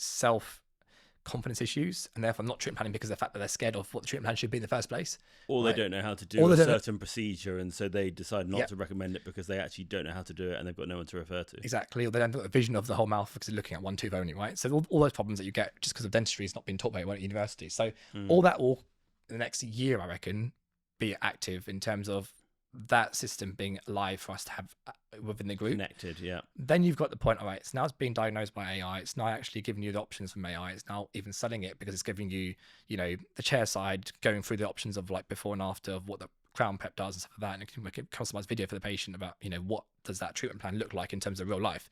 confidence issues and therefore not treatment planning because of the fact that they're scared of what the treatment plan should be in the first place. Or right? they don't know how to Or do they a don't know- certain procedure, and so they decide not Yep. to recommend it because they actually don't know how to do it and they've got no one to refer to. Exactly, or they don't have a vision of the whole mouth because they're looking at one tooth only, right? So all those problems that you get just because of dentistry is not being taught by anyone at university. So all that will, in the next year, I reckon, be active in terms of that system being live for us to have within the group. Connected, yeah. Then you've got the point, all right, so now it's being diagnosed by AI. It's now actually giving you the options from AI. It's now even selling it because it's giving you, the chair side, going through the options of like before and after of what the crown prep does and stuff like that. And it can make a customized video for the patient about, what does that treatment plan look like in terms of real life.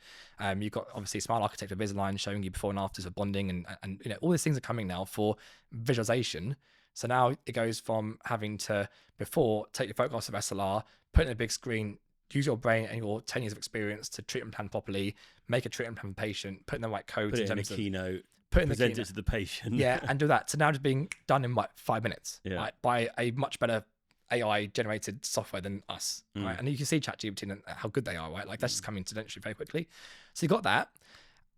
You've got obviously Smile Architect of Invisalign showing you before and afters of bonding and all these things are coming now for visualization. So now it goes from having to before take your photographs of SLR, put it in a big screen, use your brain and your 10 years of experience to treatment plan properly, make a treatment plan for the patient, put in the right codes. Put it in a keynote, present it to the patient. Yeah, and do that. So now just being done in 5 minutes, Yeah. right, by a much better AI generated software than us, right? And you can see ChatGPT and how good they are, right? Like that's just coming to dentistry very quickly. So you got that,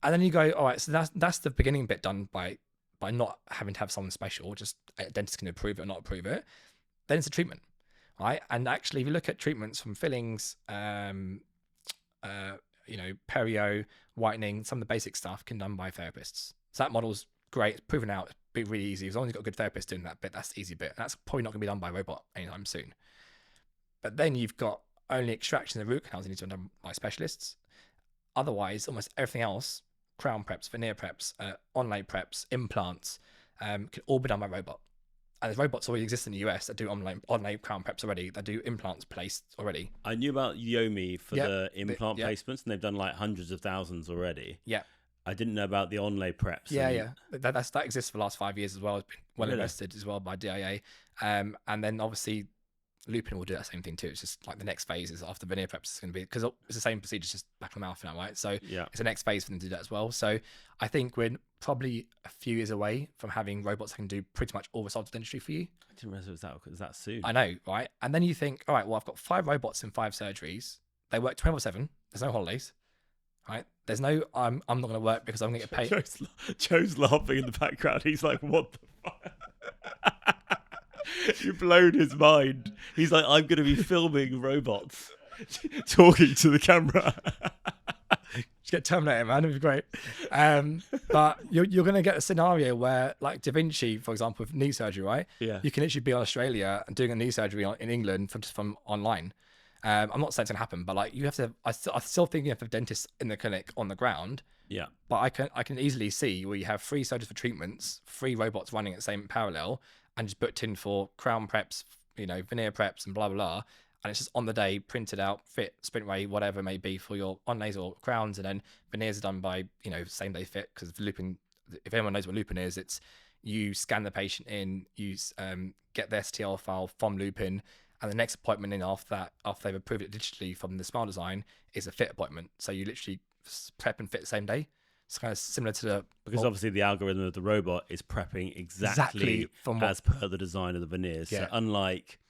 and then you go, all right, so that's the beginning bit done by not having to have someone special, just a dentist can approve it or not approve it. Then it's a treatment, right? And actually, if you look at treatments from fillings, perio, whitening, some of the basic stuff can be done by therapists. So that model's great, it's proven out, it's been really easy. As long as you've got a good therapist doing that bit, that's the easy bit. And that's probably not going to be done by a robot anytime soon. But then you've got only extraction of root canals that need to be done by specialists. Otherwise, almost everything else, crown preps, veneer preps, onlay preps, implants, can all be done by robot. And there's robots already exist in the US that do onlay crown preps already, that do implants placed already. I knew about Yomi for the implant yeah. placements, and they've done like hundreds of thousands already. Yeah. I didn't know about the onlay preps. Yeah. That exists for the last 5 years as well. It's been well invested as well by DIA. And then obviously Lupin will do that same thing too. It's just like the next phase is after veneer preps is going to be, because it's the same procedure, just back of the mouth now, right? So it's the next phase for them to do that as well. So I think we're probably a few years away from having robots that can do pretty much all results of dentistry for you. I didn't realize it was that soon. I know, right? And then you think, all right, well, I've got 5 robots in 5 surgeries. They work 24/7. There's no holidays, right? There's no, I'm not going to work because I'm going to get paid. Joe's laughing in the background. He's like, what the fuck? You've blown his mind. He's like, I'm going to be filming robots talking to the camera. Just get Terminator, man. It'd be great. But you're going to get a scenario where, like Da Vinci, for example, with knee surgery, right? Yeah. You can literally be in Australia and doing a knee surgery in England from online. I'm not saying it's going to happen, but like you have to. I still think you have to have dentists in the clinic on the ground. Yeah. But I can easily see where you have 3 surgeons for treatments, 3 robots running at the same parallel, and just booked in for crown preps, veneer preps and blah, blah, blah. And it's just on the day, printed out, fit, sprint ray, whatever it may be for your onlays or crowns. And then veneers are done by, same day fit. Because Lupin, if anyone knows what Lupin is, it's you scan the patient in, you get the STL file from Lupin. And the next appointment in after that, after they've approved it digitally from the Smile Design, is a fit appointment. So you literally prep and fit the same day. It's kind of similar to the... Because obviously the algorithm of the robot is prepping exactly as per the design of the veneers. Yeah. So unlike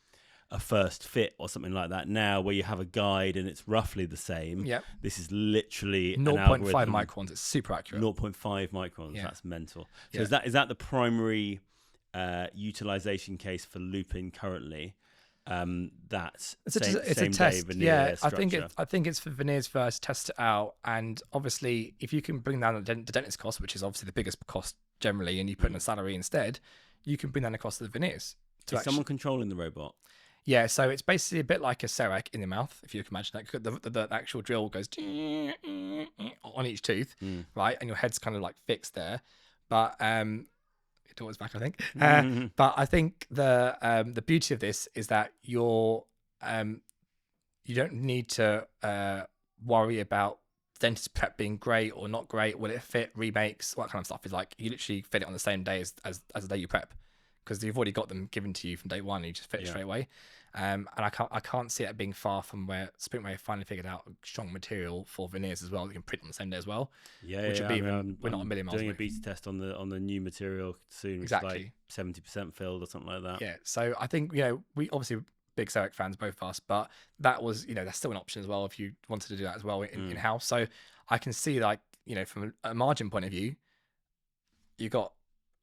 a first fit or something like that now, where you have a guide and it's roughly the same, this is literally 0.5 microns. It's super accurate. 0.5 microns. Yeah. That's mental. So Yeah. is that the primary utilization case for Lupin currently? It's a test. day veneer structure. I think it's for veneers first, test it out, and obviously if you can bring down the dentist cost, which is obviously the biggest cost generally, and you put in a salary instead, you can bring down the cost of the veneers. Is someone controlling the robot? Yeah, so it's basically a bit like a CEREC in the mouth, if you can imagine that. The actual drill goes on each tooth, right, and your head's kind of like fixed there, but it was back, I think. But I think the beauty of this is that you don't need to worry about dentist prep being great or not great. Will it fit? Remakes, all that kind of stuff. Is like you literally fit it on the same day as the day you prep, because you've already got them given to you from day one and you just fit it straight away. And I can't see it being far from where Sprintway finally figured out a strong material for veneers as well. You can print on the same day as well. Which would be we're not a million miles doing away. A beta test on the new material soon. Exactly. It's like 70% filled or something like that. Yeah. So I think we obviously big CEREC fans, both of us, but that was that's still an option as well if you wanted to do that as well in house. So I can see from a margin point of view, you got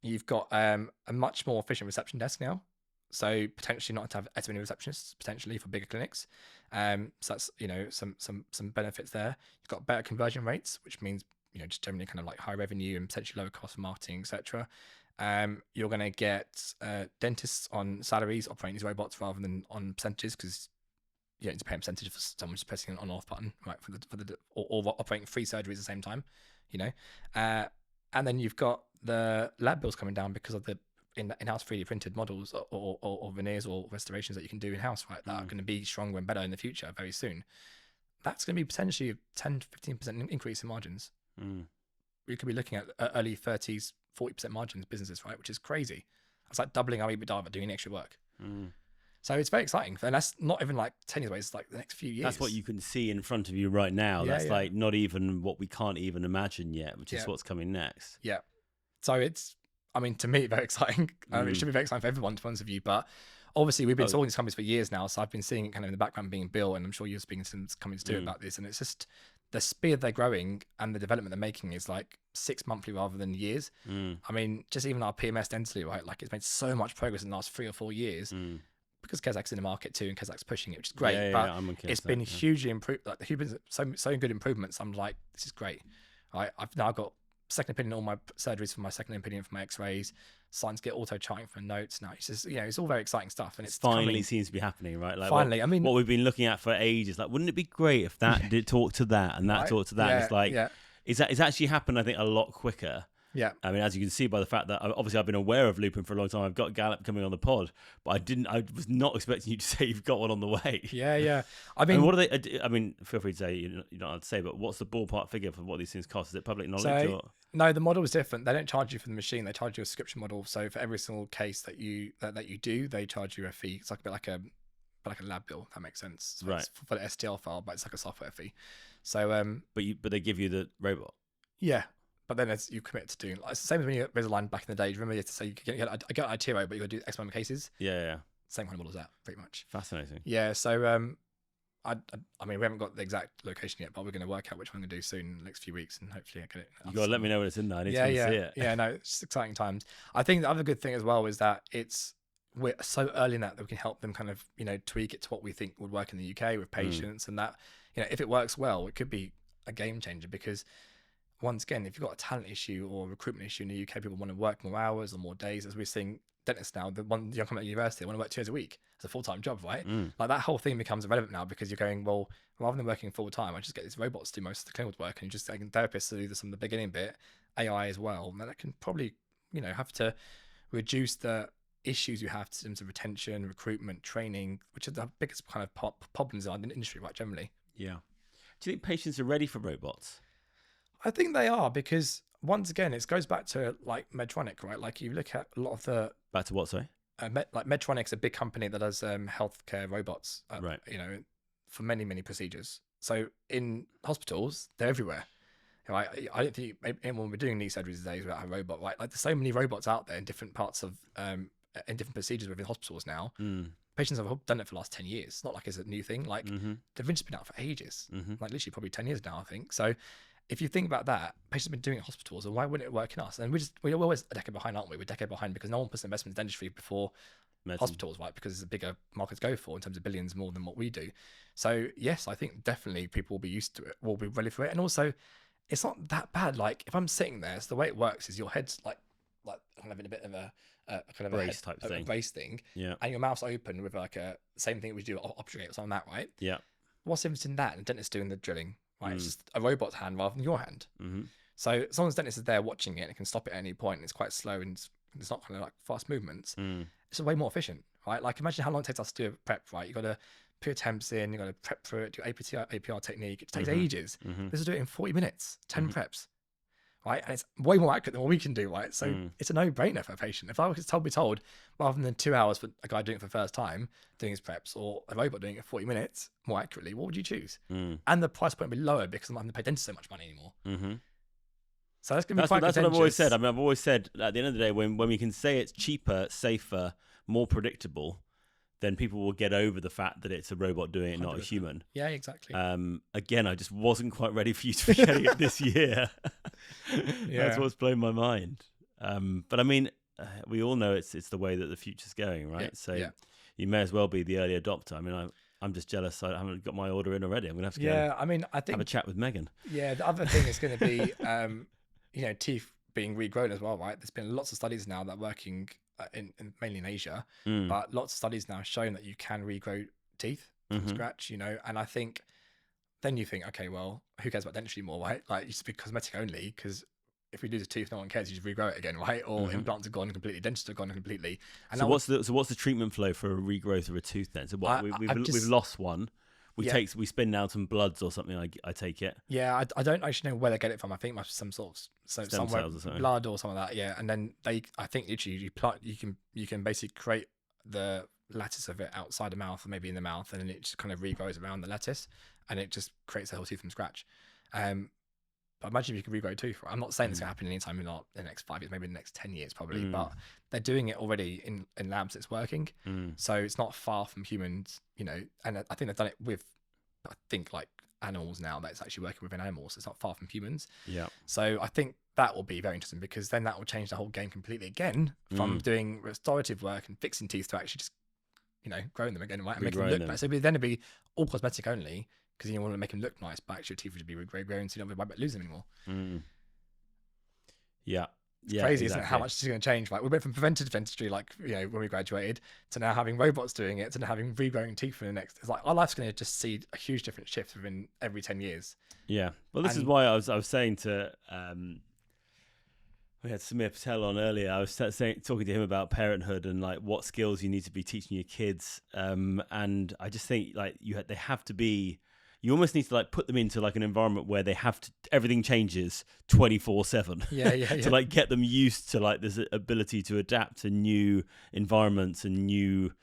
You've got a much more efficient reception desk now. So potentially not to have as many receptionists potentially for bigger clinics. So that's, some benefits there. You've got better conversion rates, which means, just generally kind of like high revenue and potentially lower cost of marketing, etc. You're going to get dentists on salaries operating these robots rather than on percentages, because you don't need to pay a percentage for someone just pressing an on/off button, right? Or operating 3 surgeries at the same time, and then you've got the lab bills coming down because of the in-house 3D printed models or veneers or restorations that you can do in-house, right? That are going to be stronger and better in the future very soon. That's going to be potentially a 10 to 15% increase in margins. We could be looking at early 30s, 40% margins businesses, right? Which is crazy. It's like doubling our EBITDA by doing extra work. So it's very exciting. And that's not even like 10 years away. It's like the next few years. That's what you can see in front of you right now. Yeah, that's like not even what we can't even imagine yet, which is what's coming next. Yeah. So it's, to me, very exciting. It should be very exciting for everyone's point of view. But obviously, we've been supporting these companies for years now. So I've been seeing it kind of in the background being built. And I'm sure you're speaking to some companies too about this. And it's just the speed they're growing and the development they're making is like 6 monthly rather than years. Just even our PMS dentistry, right? Like it's made so much progress in the last 3 or 4 years. Because Kazak's in the market too, and Kazak's pushing it, which is great. But it's been hugely improved. Like the been so good improvements. I'm like, this is great. I've now got second opinion on all my surgeries for my second opinion for my X-rays. Starting to get auto charting for notes now. It's just it's all very exciting stuff, and it's finally seems to be happening, right? Like finally, what we've been looking at for ages. Like, wouldn't it be great if that did talk to that and that talked to that? It's like it's actually happened. I think a lot quicker. Yeah. I mean, as you can see by the fact that obviously I've been aware of Lupin for a long time. I've got Gallup coming on the pod, but I was not expecting you to say you've got one on the way. Yeah. What are they? I mean, feel free to say you don't have to say, but what's the ballpark figure for what these things cost? Is it public knowledge? No, the model is different. They don't charge you for the machine. They charge you a subscription model. So for every single case that you do, they charge you a fee. It's like a bit like a lab bill. If that makes sense. So right. It's for the STL file, but it's like a software fee. So but they give you the robot. Yeah. But then as you commit to doing, it's the same as when you Invisalign back in the day. Do you remember you had to say I got an ITO, but you got to do X amount of cases? Yeah. Same kind of model as that, pretty much. Fascinating. Yeah. So I mean, we haven't got the exact location yet, but we're going to work out which one we're going to do soon in the next few weeks, and hopefully I get it. You got to let me know when it's in there. I need to see it. Yeah, no, it's exciting times. I think the other good thing as well is that we're so early in that we can help them kind of tweak it to what we think would work in the UK with patients, and that if it works well, it could be a game changer. Because once again, if you've got a talent issue or a recruitment issue in the UK, people want to work more hours or more days, as we're seeing dentists now, the young coming out of university, they want to work 2 days a week as a full-time job, right? Like that whole thing becomes irrelevant now, because you're going, well, rather than working full-time, I just get these robots to do most of the clinical work, and you just taking therapists to do some of the beginning bit, AI as well. And then that can probably, have to reduce the issues you have in terms of retention, recruitment, training, which are the biggest kind of problems in the industry, right, generally. Yeah. Do you think patients are ready for robots? I think they are, because once again, it goes back to like Medtronic, right? Like you look at a lot of the... Back to what, sorry? Like Medtronic's a big company that does healthcare robots, right? For many, many procedures. So in hospitals, they're everywhere. I don't think anyone would be doing knee surgeries these days without a robot, right? Like there's so many robots out there in different parts of, in different procedures within hospitals now. Patients have done it for the last 10 years. It's not like it's a new thing. Like they've just been out for ages, like literally probably 10 years now, I think. So if you think about that, patients have been doing it in hospitals, and why wouldn't it work in us? And we're always a decade behind, aren't we? We're a decade behind because no one puts investment in dentistry before hospitals, right? Because it's a bigger market to go for in terms of billions more than what we do. So yes, I think definitely people will be used to it, will be ready for it. And also, it's not that bad. Like if I'm sitting there, so the way it works is your head's like kind of in a bit of a kind of brace type thing, a brace thing, yeah, and your mouth's open with like a same thing we do obturator or something like that, right? Yeah. What's the difference in that and the dentist doing the drilling? Right, it's just a robot's hand rather than your hand. So as long as the dentist is there watching it, it can stop it at any point. And it's quite slow and it's not kind of like fast movements. It's way more efficient, right? like imagine how long it takes us to do a prep, right? You got to put your temps in, you got to prep for it, do APR technique. It takes ages. This is do it in 40 minutes, 10 preps, right? And it's way more accurate than what we can do, right? So it's a no-brainer for a patient. If I was told rather than 2 hours for a guy doing it for the first time doing his preps, or a robot doing it 40 minutes more accurately, what would you choose? And the price point would be lower because I'm not having to pay dentists so much money anymore. So that's going to be quite That's what I've always said. I mean, I've always said at the end of the day, when we can say it's cheaper, safer, more predictable, then people will get over the fact that it's a robot doing it, 100%. Not a human. Yeah, exactly. Again, I just wasn't quite ready for you to be getting it this year. Yeah. That's what's blown my mind. But I mean, we all know it's the way that the future's going, right? So you may as well be the early adopter. I mean, I'm just jealous I haven't got my order in already. I'm gonna have to go I mean, I think have a chat with Megan. the other thing is going to be teeth being regrown as well, right? There's been lots of studies now that are working in mainly in Asia, but lots of studies now showing that you can regrow teeth from scratch, and I think then you think, okay, well, who cares about dentistry more, right? Like, it used to be cosmetic only, because if we lose a tooth, no one cares. You just regrow it again, right? Or implants are gone completely, dentists are gone completely. And what's the treatment flow for a regrowth of a tooth then? So what we've lost one. We spin out some bloods or something. I take it. Yeah, I don't actually know where they get it from. I think it must be some sort of Stem somewhere cells or something. blood or something like that. Yeah, and then I think literally you can basically create the lattice of it outside the mouth or maybe in the mouth, and then it just kind of regrows around the lattice, and it just creates a whole tooth from scratch. But imagine if you can regrow a tooth. I'm not saying it's going to happen anytime in the next 5 years, maybe in the next 10 years probably, but they're doing it already in labs. It's working. So it's not far from humans, and I think they've done it with, I think, like animals now, that it's actually working within animals. It's not far from humans. Yeah. So I think that will be very interesting, because then that will change the whole game completely again, from doing restorative work and fixing teeth to actually just, growing them again, right? And making them look nice. So then it'd be all cosmetic only, because you want to make them look nice, but actually your teeth would be regrowing, so you don't worry about losing them anymore. Yeah. It's crazy, isn't it? How much is going to change? Like, we went from preventative dentistry, like, when we graduated, to now having robots doing it, to now having regrowing teeth for the next. It's like our life's going to just see a huge different shift within every 10 years. Yeah. Well, this is why I was saying to we had Samir Patel on earlier. I was talking to him about parenthood and like what skills you need to be teaching your kids. And I just think like they have to be. You almost need to like put them into like an environment where they have to, everything changes 24/7. Yeah. To like get them used to like this ability to adapt to new environments and new,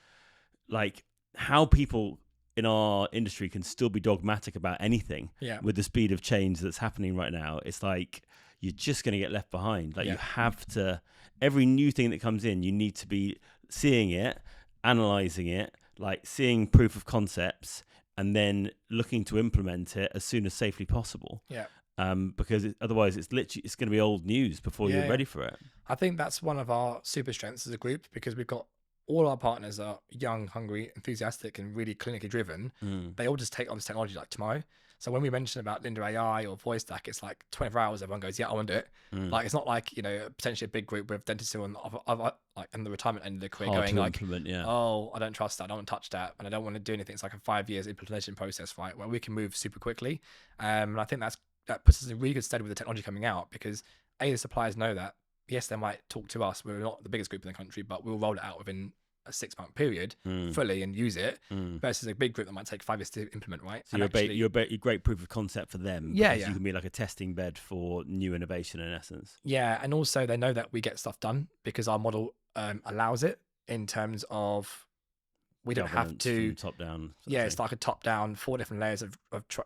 like, how people in our industry can still be dogmatic about anything with the speed of change that's happening right now. It's like you're just going to get left behind. Like you have to, every new thing that comes in, you need to be seeing it, analyzing it, like seeing proof of concepts, and then looking to implement it as soon as safely possible. Yeah. Because otherwise it's going to be old news before you're ready for it. I think that's one of our super strengths as a group, because we've got all our partners are young, hungry, enthusiastic, and really clinically driven. They all just take on this technology like tomorrow. So when we mention about Linda AI or Voice Stack, it's like 24 hours, everyone goes, yeah, I want to do it. Like, it's not like, potentially a big group with dentists who are like in the retirement end of their career going like, oh, I don't trust that, I don't want to touch that, and I don't want to do anything. It's like a 5 years implementation process, right, where we can move super quickly. And I think that puts us in a really good stead with the technology coming out, because the suppliers know that, yes, they might talk to us. We're not the biggest group in the country, but we'll roll it out within a 6-month period fully and use it, versus a big group that might take 5 years to implement, right? So you're a great proof of concept for them. You can be like a testing bed for new innovation in essence. Yeah, and also they know that we get stuff done because our model allows it, in terms of we don't have to top down. It's like a top down, 4 different layers of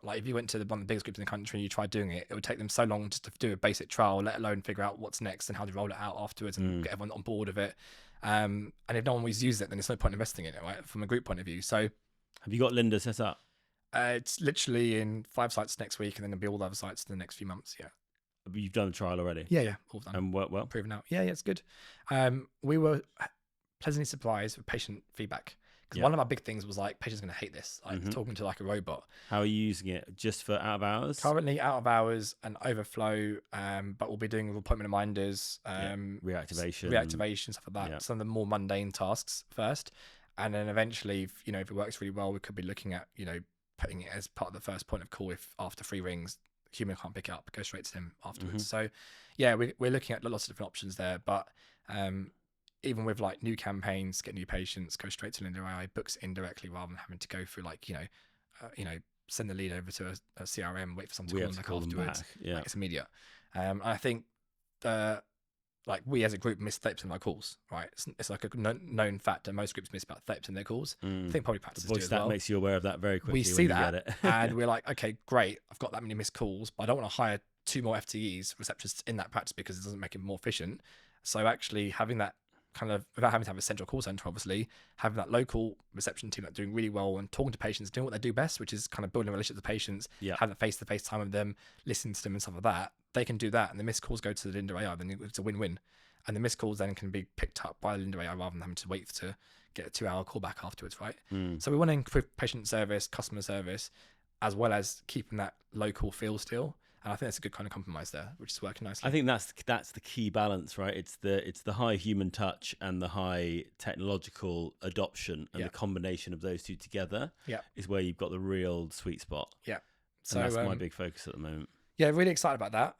like, if you went to one of the biggest groups in the country and you tried doing it, it would take them so long just to do a basic trial, let alone figure out what's next and how to roll it out afterwards and get everyone on board with it. And if no one always uses it, then there's no point investing in it, right? From a group point of view. So, have you got Linda set up? It's literally in 5 sites next week, and then there'll be all the other sites in the next few months. Yeah. You've done the trial already? Yeah, all done. And worked well? Proven out. Yeah, it's good. We were pleasantly surprised with patient feedback. Because one of our big things was like, patients are going to hate this, like talking to like a robot. How are you using it? Just for out of hours? Currently out of hours and overflow, but we'll be doing appointment reminders, reactivation, stuff like that. Yeah. Some of the more mundane tasks first. And then eventually, if it works really well, we could be looking at, putting it as part of the first point of call. If after 3 rings, human can't pick it up, go straight to him afterwards. So yeah, we're looking at lots of different options there. But even with like new campaigns, get new patients, go straight to Linda AI, books indirectly rather than having to go through like, send the lead over to a CRM, wait for someone to call them afterwards. Like, it's immediate. And I think like we as a group miss 30% of our calls, right? It's like a known fact that most groups miss about 30% of their calls. I think probably practices do as well. Voice makes you aware of that very quickly. We see that and we're like, okay, great, I've got that many missed calls, but I don't want to hire 2 more FTEs, receptionists, in that practice, because it doesn't make it more efficient. So actually having that kind of, without having to have a central call center, obviously, having that local reception team that's doing really well and talking to patients, doing what they do best, which is kind of building a relationship with the patients, having face-to-face time with them, listening to them and stuff like that. They can do that, and the missed calls go to the Linda AI, then it's a win-win. and the missed calls then can be picked up by the Linda AI rather than having to wait to get a 2-hour call back afterwards, right? So we want to improve patient service, customer service, as well as keeping that local feel still. And I think that's a good kind of compromise there, which is working nicely. I think that's the key balance, right? It's the high human touch and the high technological adoption, and the combination of those two together is where you've got the real sweet spot. Yeah. So and that's my big focus at the moment. Yeah, really excited about that.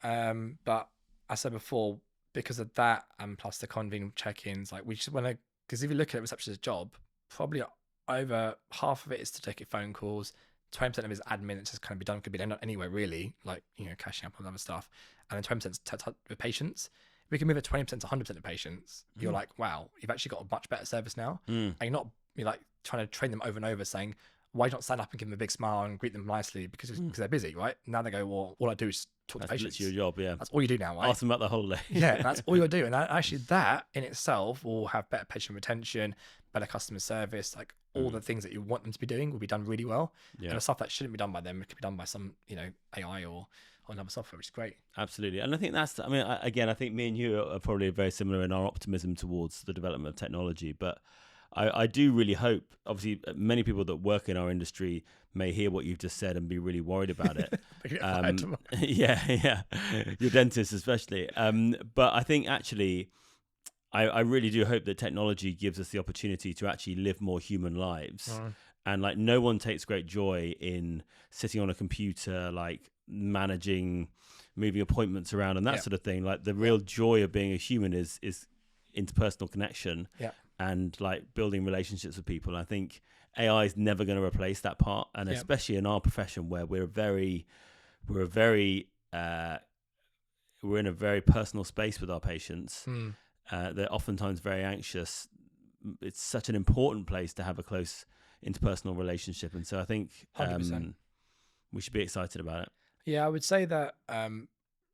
But I said before, because of that and plus the convenient check-ins, like we just want to, because if you look at a receptionist's job, probably over half of it is to take phone calls. 20% of it is admin that just kind of be done, could be done anywhere really, like, cashing up on other stuff. And then 20% is with patients. If we can move it 20% to 100% of patients, you're like, wow, you've actually got a much better service now. And you're like trying to train them over and over saying, why not stand up and give them a big smile and greet them nicely because they're busy, right? Now they go, well, all I do is talk to patients. That's your job, yeah. That's all you do now, right? Ask them about the holiday. Yeah, that's all you do. And actually that in itself will have better patient retention, better customer service, like all the things that you want them to be doing will be done really well. And the stuff that shouldn't be done by them, it could be done by some, AI or another software, which is great. Absolutely. And I think I think me and you are probably very similar in our optimism towards the development of technology, but I do really hope, obviously, many people that work in our industry may hear what you've just said and be really worried about it. Yeah, your dentists especially. But I think actually, I really do hope that technology gives us the opportunity to actually live more human lives. And like, no one takes great joy in sitting on a computer, like managing, moving appointments around and that sort of thing. Like the real joy of being a human is interpersonal connection. And like building relationships with people. I think AI is never going to replace that part, and especially in our profession where we're in a very personal space with our patients. They're oftentimes very anxious. It's such an important place to have a close interpersonal relationship, and so I think we should be excited about it. Yeah, I would say that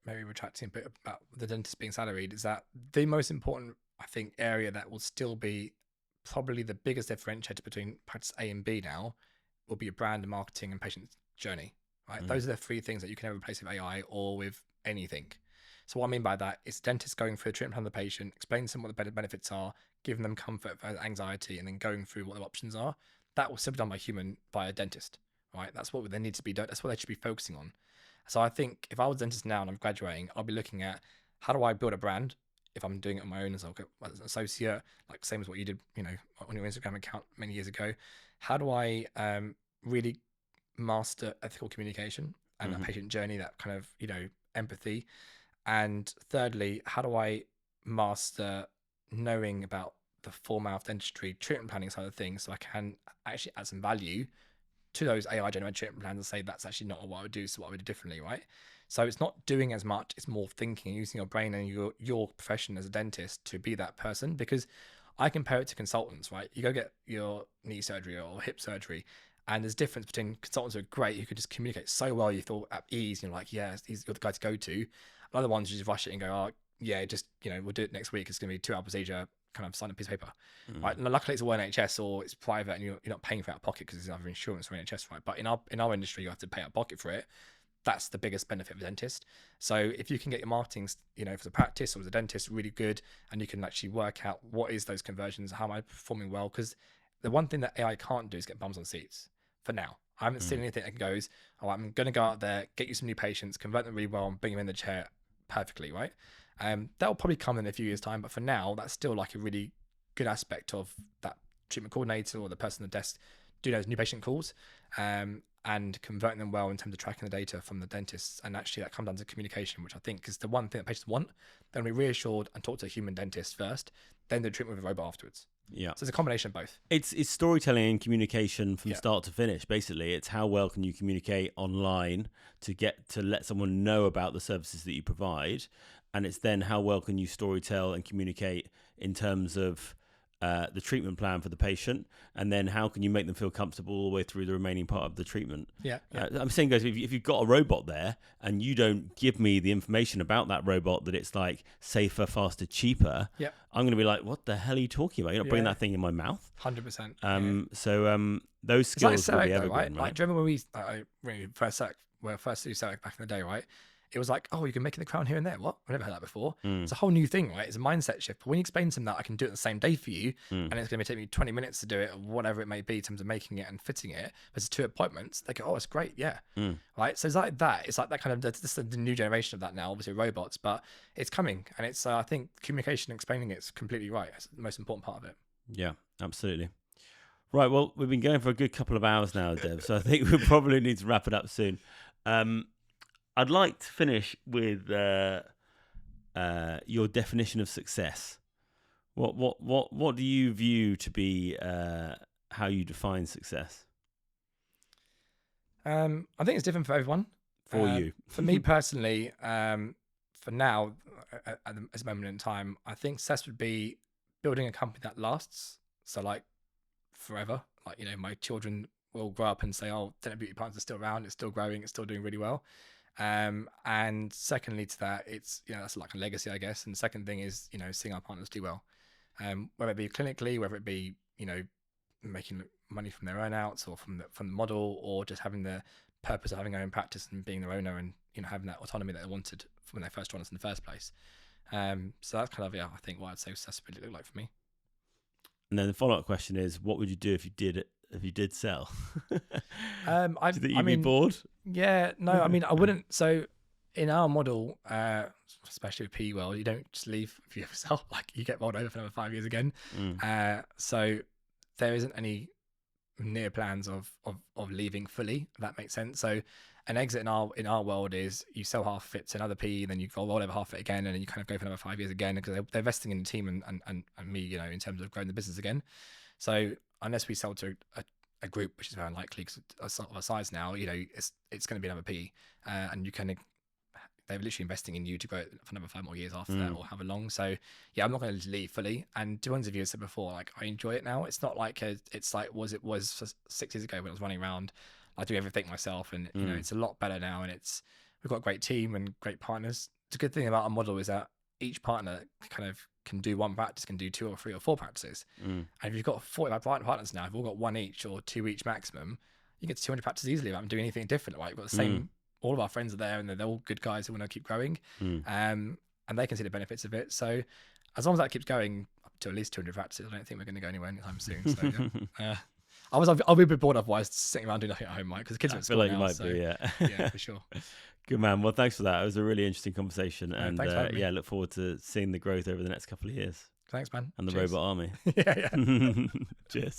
maybe retracting a bit about the dentist being salaried is that the most important, I think, area that will still be probably the biggest differentiator between practice A and B now will be your brand and marketing and patient journey, right? Those are the three things that you can never replace with AI or with anything. So what I mean by that is dentists going through a treatment plan of the patient, explaining to them what the benefits are, giving them comfort for anxiety, and then going through what their options are. That will still be done by a dentist, right? That's what they need to be done. That's what they should be focusing on. So I think if I was a dentist now and I'm graduating, I'll be looking at how do I build a brand if I'm doing it on my own as an associate, like same as what you did, on your Instagram account many years ago. How do I really master ethical communication and that patient journey, that kind of, empathy? And thirdly, how do I master knowing about the full mouth dentistry treatment planning side of things so I can actually add some value to those AI generated treatment plans and say that's actually not what I would do, so what I would do differently, right? So it's not doing as much, it's more thinking and using your brain and your profession as a dentist to be that person. Because I compare it to consultants, right? You go get your knee surgery or hip surgery, and there's difference between consultants who are great, who could just communicate so well, you feel at ease, you're like, yeah, you're the guy to go to. And other ones you just rush it and go, oh, yeah, just, we'll do it next week. It's going to be a 2-hour procedure, kind of sign a piece of paper, right? And luckily it's all NHS or it's private and you're not paying for it out of pocket because it's either insurance or NHS, right? But in our industry, you have to pay out of pocket for it. That's the biggest benefit of a dentist. So if you can get your marketing, as a practice or as a dentist, really good, and you can actually work out what is those conversions, how am I performing well? Because the one thing that AI can't do is get bums on seats for now. I haven't seen anything that goes, oh, I'm going to go out there, get you some new patients, convert them really well, and bring them in the chair perfectly, right? That will probably come in a few years' time, but for now, that's still like a really good aspect of that treatment coordinator or the person at the desk doing those new patient calls, and converting them well in terms of tracking the data from the dentists. And actually that comes down to communication, which I think is the one thing that patients want. They'll be reassured and talk to a human dentist first, then do treatment with a robot afterwards. Yeah. So it's a combination of both. It's storytelling and communication from start to finish. Basically, it's how well can you communicate online to let someone know about the services that you provide. And it's then how well can you storytell and communicate in terms of the treatment plan for the patient, and then how can you make them feel comfortable all the way through the remaining part of the treatment. I'm saying, guys, if you've got a robot there and you don't give me the information about that robot, that it's like safer, faster, cheaper, I'm going to be like, what the hell are you talking about? You're not bringing that thing in my mouth. 100%. So those skills will be evergreen, right? Like, do you remember when we first used Salaried back in the day, right? it was like, oh, you can make the crown here and there. What? I've never heard that before. Mm. It's a whole new thing, right? It's a mindset shift. But when you explain to them that I can do it the same day for you, Mm. and it's going to take me 20 minutes to do it, or whatever it may be in terms of making it and fitting it, versus 2 appointments, they go, oh, it's great. Yeah. Mm. Right. So it's like that. It's like that kind of, this is the new generation of that now, obviously robots, but it's coming. And it's, I think communication and explaining it's completely right. It's the most important part of it. Yeah, absolutely. Right. Well, we've been going for a good couple of hours now, Dev. So I think we probably need to wrap it up soon. I'd like to finish with your definition of success. What do you view to be how you define success? I think it's different for everyone. For you, for me personally, for now, at this moment in time, I think success would be building a company that lasts. So like forever. Like, you know, my children will grow up and say, oh, Dental Beauty Partners is still around, it's still growing, it's still doing really well. And secondly to that, it's, you know, that's like a legacy, I guess. And the second thing is, you know, seeing our partners do well. Whether it be clinically, whether it be, you know, making money from their own outs or from the model, or just having the purpose of having their own practice and being their owner and, you know, having that autonomy that they wanted when they first joined us in the first place. So that's kind of, yeah, I think what I'd say success would look like for me. And then the follow-up question is, what would you do if you did sell? Do you think you'd be bored? Yeah, no, I mean, I wouldn't. So in our model, especially with PE world, you don't just leave if you ever sell. Like, you get rolled over for another 5 years again. So there isn't any near plans of leaving fully, if that makes sense. So an exit in our world is you sell half it to another PE, and then you roll over half it again, and then you kind of go for another 5 years again, because they're investing in the team and me, you know, in terms of growing the business again. So unless we sell to a group, which is very unlikely because of our size now, you know, it's going to be another PE, and you can, they're literally investing in you to grow it for another 5 more years after that, or however long. So yeah, I'm not going to leave fully. And to be honest with you, I said before, like, I enjoy it now. It's not like it's like it was 6 years ago when I was running around. I do everything myself, and you know, it's a lot better now. And we've got a great team and great partners. The good thing about our model is that each partner kind of can do one practice, can do 2 or 3 or 4 practices. And if you've got 45 partners now, if we've all got 1 each or 2 each maximum, you get to 200 practices easily without doing anything different. Like, we've got the same. All of our friends are there, and they're all good guys who want to keep growing, and they can see the benefits of it. So as long as that keeps going up to at least 200 practices, I don't think we're going to go anywhere anytime soon. So yeah. I'll be a bit bored otherwise, sitting around doing nothing at home, right? Because the kids are at school now. You might be, yeah. Yeah, for sure. Good man. Well, thanks for that. It was a really interesting conversation, and thanks for having me. yeah, look forward to seeing the growth over the next couple of years. Thanks, man. And the Cheers. robot army. Yeah. Cheers.